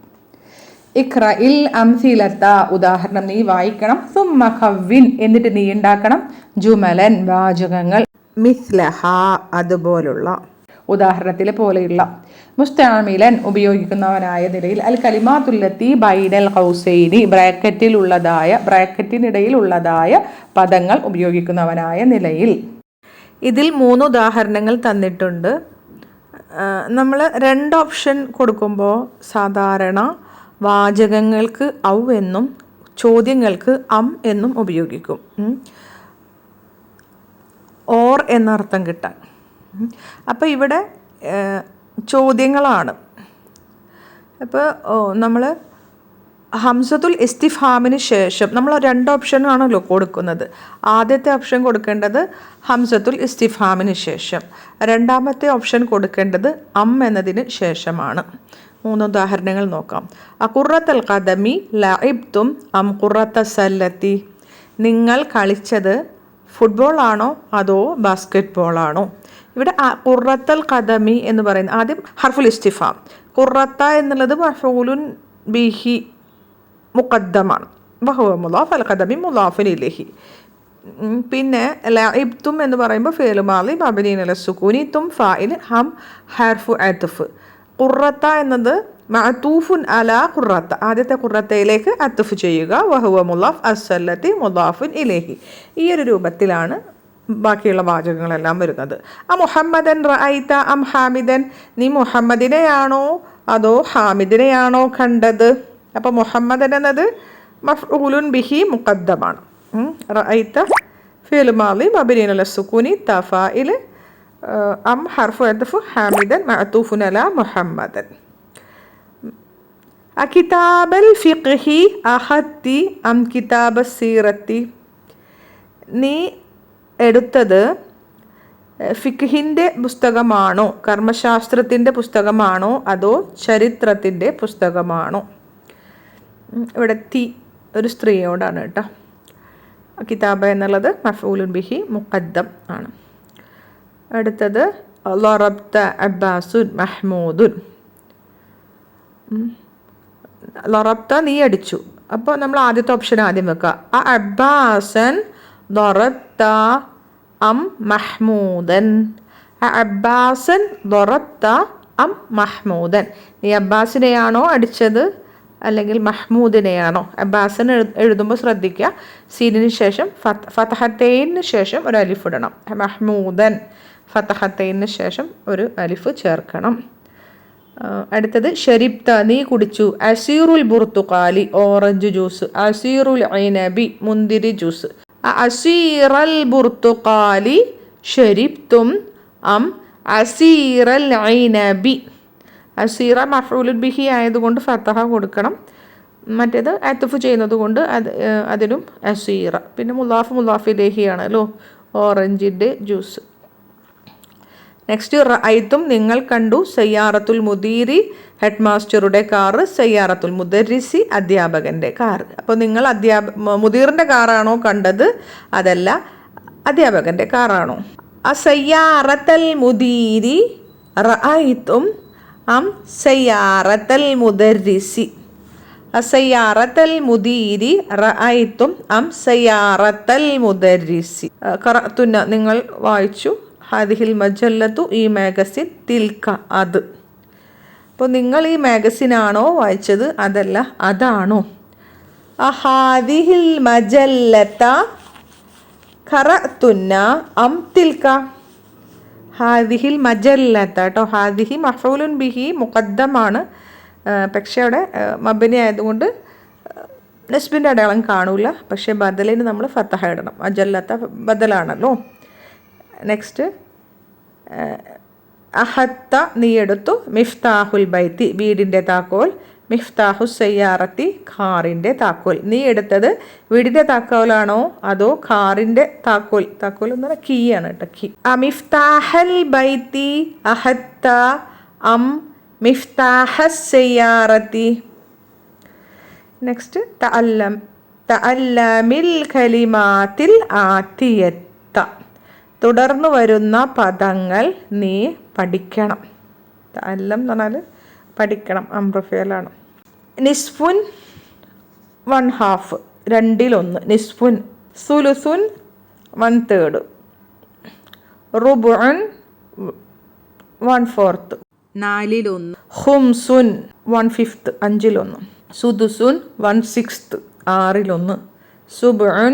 ഇഖ്റഇൽ അംസിലത, ഉദാഹരണം നീ വായിക്കണം. സുമ്മ ഖവ്വിൻ, എന്നിട്ട് നീ ഉണ്ടാക്കണം. ജുമലൻ, വാചകങ്ങൾ. മിസ്ലഹ, അതുപോലുള്ള, ഉദാഹരണത്തിലെ പോലെയുള്ള. മുസ്തഅമിലൻ, ഉപയോഗിക്കുന്നവനായ നിലയിൽ. അൽ കലിമാത്തുല്ലത്തി ബൈനൽ ഖൗസൈനി, ബ്രാക്കറ്റിനിടയിലുള്ളതായ പദങ്ങൾ ഉപയോഗിക്കുന്നവനായ നിലയിൽ. ഇതിൽ 3 ഉദാഹരണങ്ങൾ തന്നിട്ടുണ്ട്. നമ്മൾ 2 ഓപ്ഷൻ കൊടുക്കുമ്പോൾ സാധാരണ വാചകങ്ങൾക്ക് ഔ എന്നും ചോദ്യങ്ങൾക്ക് അം എന്നും ഉപയോഗിക്കും, ഓർ എന്നർത്ഥം കിട്ടാൻ. അപ്പോൾ ഇവിടെ ചോദ്യങ്ങളാണ്. അപ്പോൾ നമ്മൾ ഹംസത്തുൽ ഇസ്തിഫാമിന് ശേഷം നമ്മൾ 2 ഓപ്ഷനാണല്ലോ കൊടുക്കുന്നത്. ആദ്യത്തെ ഓപ്ഷൻ കൊടുക്കേണ്ടത് ഹംസത്തുൽ ഇസ്തിഫാമിന് ശേഷം, രണ്ടാമത്തെ ഓപ്ഷൻ കൊടുക്കേണ്ടത് അം എന്നതിന് ശേഷമാണ്. 3 ഉദാഹരണങ്ങൾ നോക്കാം. അഖുറത്തൽ ഖദമി ലഇബ്തും അം ഖുറത്ത സല്ലത്തി, നിങ്ങൾ കളിച്ചത് ഫുട്ബോൾ ആണോ അതോ ബാസ്കറ്റ് ബോൾ ആണോ? ഇവിടെ ഖുറത്തൽ ഖദമി എന്ന് പറയുന്നത് ആദ്യം ഹർഫുൽ ഇസ്തിഫാം. ഖുറത്ത എന്നുള്ളത് മഫ്ഊലുൻ ബിഹി മുഖദ്ദമാണ്. വഹുവ മുളാഫ്, അൽ ഖദമി മുളാഫുൻ ഇലൈഹി. പിന്നെ ലഇബ്തും എന്ന് പറയുമ്പോൾ ഫിഅ്ലു മാളി മബ്നിയുൻ അല സുകൂനി, തും ഫാഇൽ, ഹം ഹർഫു അത്ഫ്. ഖുറത്ത എന്നത് മഅതൂഫുൻ അലാ ഖുറത്ത, ആദ്യത്തെ ഖുറത്തയിലേക്ക് അത്ഫ് ചെയ്യുക. വഹുവ മുളാഫ്, അസ്സല്ലത്തി മുളാഫുൻ ഇലൈഹി. ഈ ഒരു രൂപത്തിലാണ് ബാക്കിയുള്ള വാചകങ്ങളെല്ലാം വരുന്നത്. മുഹമ്മദൻ റഅയ്ത അം ഹാമിദൻ, നീ മുഹമ്മദിനെയാണോ അതോ ഹാമിദിനെയാണോ കണ്ടത്? അപ്പോൾ മുഹമ്മദൻ എന്നത് മഫ്ഊലുൻ ബിഹി മുഖദ്ദമാണ്. റഅയ്ത ഫിഅ്ലു മാളി മബ്നിയുൻ അല സുകൂനി, ത ഫാഇൽ, അം ഹർഫു അത്ഫ്, ഹാമിദൻ മഅതൂഫുൻ അലാ മുഹമ്മദൻ. കിതാബൽ ഫിഖ്ഹി അഹത്തി അം കിതാബ സീറത്തി, നീ എടുത്തത് ഫിഖ്ഹിൻ്റെ പുസ്തകമാണോ, കർമ്മശാസ്ത്രത്തിൻ്റെ പുസ്തകമാണോ അതോ ചരിത്രത്തിൻ്റെ പുസ്തകമാണോ? ഇവിടെ തി ഒരു സ്ത്രീയോടാണ് കേട്ടോ. കിതാബ എന്നുള്ളത് മഫ്ഊലുൻ ബിഹി മുഖദ്ദം ആണ്. അടുത്തത് ലറബ്ത അബ്ബാസുൻ മഹ്മൂദുൻ. ലറബ്ത നീ അടിച്ചു. അപ്പോൾ നമ്മൾ ആദ്യത്തെ ഓപ്ഷൻ ആദ്യം വെക്കുക. അബ്ബാസൻ ലറബ്ത അം മഹ്മൂദൻ. അബ്ബാസൻ ലറബ്ത അം മഹ്മൂദൻ, നീ അബ്ബാസിനെയാണോ അടിച്ചത് അല്ലെങ്കിൽ മഹ്മൂദിനെയാണോ? അബ്ബാസൻ എഴുതുമ്പോൾ ശ്രദ്ധിക്കുക, സീനിന് ശേഷം ഫതഹത്തൈന് ശേഷം ഒരു അലിഫ് ഇടണം. മഹ്മൂദൻ ഫതഹത്തൈന് ശേഷം ഒരു അലിഫ് ചേർക്കണം. അടുത്തത് ഷരിബ്ത നീ കുടിച്ചു. അസീറുൽ ബുർത്തുഖാലി ഓറഞ്ച് ജ്യൂസ്. അസീറുൽ ഐനബി മുന്തിരി ജ്യൂസ്. അസീറൽ ബുർത്തുഖാലി ഷരിബ്തും അം അസീറൽ ഐനബി. അസീറ മഫ്ഊലുൻ ബിഹി ആയതുകൊണ്ട് ഫതഹ കൊടുക്കണം. മറ്റേത് അത്ഫ് ചെയ്യുന്നത് കൊണ്ട് അതിനും അസീറ. പിന്നെ മുലാഫ് ഇലൈഹി ആണല്ലോ ഓറഞ്ചിൻ്റെ ജ്യൂസ്. നെക്സ്റ്റ് റഅയ്തും നിങ്ങൾ കണ്ടു. സയ്യാറത്തുൽ മുദീരി ഹെഡ് മാസ്റ്ററുടെ കാറ്, സയ്യാറത്തുൽ മുദരിസി അധ്യാപകൻ്റെ കാർ. അപ്പോൾ നിങ്ങൾ മുദീറിൻ്റെ കാറാണോ കണ്ടത് അതല്ല അധ്യാപകൻ്റെ കാറാണോ? സയ്യാറത്തൽ മുദീരി റഅയ്തും അം സയ്യാറത്തൽ മുദരിസി. സയ്യാറത്തൽ മുദീരി റഅയ്തും അം സയ്യാറത്തൽ മുദരിസി. ഖറഅതുന നിങ്ങൾ വായിച്ചു. ഹാദിഹിൽ മജല്ലത്തു ഈ മാഗസിൻ, തിൽക്ക അത്. അപ്പോൾ നിങ്ങൾ ഈ മാഗസിനാണോ വായിച്ചത് അതല്ല അതാണോ? ഹാദിഹിൽ മജല്ലത്ത ഖറഅതുന്ന അം തിൽക്ക. ഹാദിഹിൽ മജല്ലത്ത കേട്ടോ. ഹാദിഹി മഫ്ഊലുൻ ബിഹി മുഖദ്ദമാണ്. പക്ഷേ അവിടെ മബ്നി ആയതുകൊണ്ട് നസ്ബിൻ്റെ അടയാളം കാണൂല. പക്ഷേ ബദലിന് നമ്മൾ ഫതഹ ഇടണം. മജല്ലത്ത ബദലാണല്ലോ. നെക്സ്റ്റ് അഹത്ത നീ എടുത്തു. മിഫ്താഹുൽ ബൈത്തി വീടിൻ്റെ താക്കോൽ. മിഫ്താഹു സയ്യാറത്തി കാറിൻ്റെ താക്കോൽ. നീ എടുത്തത് വീടിൻ്റെ താക്കോലാണോ അതോ കാറിൻ്റെ താക്കോൽ? താക്കോൽ എന്ന് പറഞ്ഞാൽ കീ ആണ് കേട്ടോ, കീ. മിഫ്താഹൽ ബൈത്തി അഹത്ത അം മിഫ്താഹസ് സയ്യാറത്തി. നെക്സ്റ്റ് തഅല്ലമിൽ കലിമാത്തിൽ ആതിയത്ത. തുടർന്നു വരുന്ന പദങ്ങൾ നീ പഠിക്കണം. തഅല്ലം എന്ന് പറഞ്ഞാൽ പഠിക്കണം, അംറഫേലാണ്. നിസ്ഫുൻ 1/2, 2/1. നിസ്ഫുൻ. സുലുസുൻ 1/3. റുബുഉൻ 1/4, 4/1. ഖുംസുൻ 1/5, 5/1. സുദുസുൻ 1/6, 6/1. സുബ്ഉൻ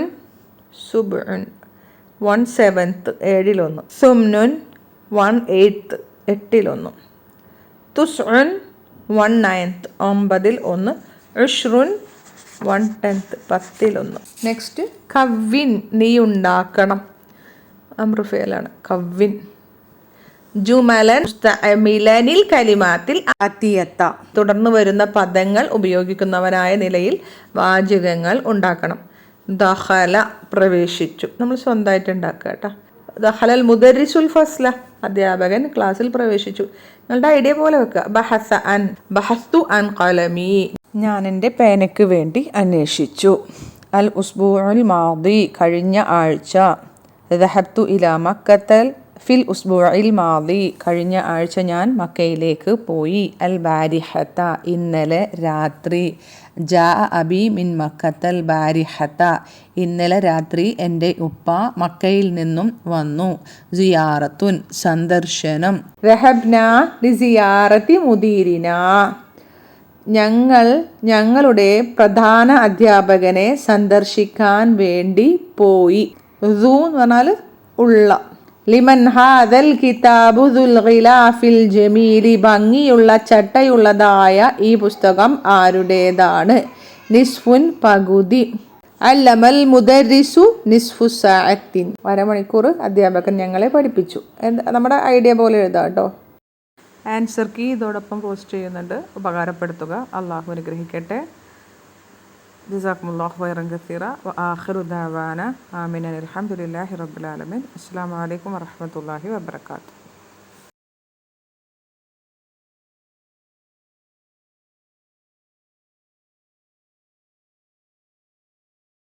1/7, 7/1. സുംനുൻ 1/8, 8/1. തുസ്ഉൻ 1/9, 9/1. ഉഷ്റുൻ 1/10, 10/1. നെക്സ്റ്റ് കവ്വിൻ നീ ഉണ്ടാക്കണം. അംറുഫേലാണ് കവ്വിൻ. ജുമലൻ മുസ്തഅമിലനിൽ കലിമാത്തിൽ ആതിയത്ത. തുടർന്ന് വരുന്ന പദങ്ങൾ ഉപയോഗിക്കുന്നവനായ നിലയിൽ വാചകങ്ങൾ ഉണ്ടാക്കണം. ദഖല പ്രവേശിച്ചു. നമ്മൾ സ്വന്തമായിട്ട് ഉണ്ടാക്കുക കേട്ടോ. ദഖലൽ മുദരിസുൽ ഫസ്ല അധ്യാപകൻ ക്ലാസ്സിൽ പ്രവേശിച്ചു. നിങ്ങളുടെ ഐഡിയ പോലെ വെക്കുക. ബഹസ്തു അൻ ഖലമി ഞാൻ എൻ്റെ പേനയ്ക്ക് വേണ്ടി അന്വേഷിച്ചു. അൽ ഉസ്ബൂഉൽ മാദി കഴിഞ്ഞ ആഴ്ച. ദഹബ്തു ഇല മക്കത്തൽ ഫിൽ ഉസ്ബുഇൽ മാദി, കഴിഞ്ഞ ആഴ്ച ഞാൻ മക്കയിലേക്ക് പോയി. അൽ ബാരിഹത്ത, ഇന്നലെ രാത്രി. ജാ അബി മിൻ മക്കത്തൽ ബാരിഹത്ത, ഇന്നലെ രാത്രി എൻ്റെ ഉപ്പ മക്കയിൽ നിന്നും വന്നു. സിയാറത്തുൻ, സന്ദർശനം. ദഹബ്ന ലിസിയാറത്തി മുദീരിന, ഞങ്ങൾ ഞങ്ങളുടെ പ്രധാന അധ്യാപകനെ സന്ദർശിക്കാൻ വേണ്ടി പോയി. സൂ എന്ന് പറഞ്ഞാൽ ഉള്ള. ലിമൻ ഹാദൽ കിതാബു ദുൽ ഗിലാഫിൽ ജമീലി, ഭംഗിയുള്ള ചട്ടയുള്ളതായ ഈ പുസ്തകം ആരുടേതാണ്? നിസ്ഫുൻ, പകുതി. അല്ലമൽ മുദരിസു നിസ്ഫു സഅത്തിൻ, അരമണിക്കൂർ അധ്യാപകൻ ഞങ്ങളെ പഠിപ്പിച്ചു. നമ്മുടെ ഐഡിയ പോലെ എഴുതാം കേട്ടോ. ആൻസർ കീ ഇതോടൊപ്പം പോസ്റ്റ് ചെയ്യുന്നുണ്ട്, ഉപകാരപ്പെടുത്തുക. അള്ളാഹു അനുഗ്രഹിക്കട്ടെ. ജസാക്കുമുല്ലാഹു ഖൈറൻ കസീറ. വആഖിറു ദഅവാന ആമിൻ അൽഹംദുലില്ലാഹി റബ്ബിൽ ആലമീൻ. അസ്സലാമു അലൈക്കും വറഹ്മത്തുള്ളാഹി വബറകാതുഹു.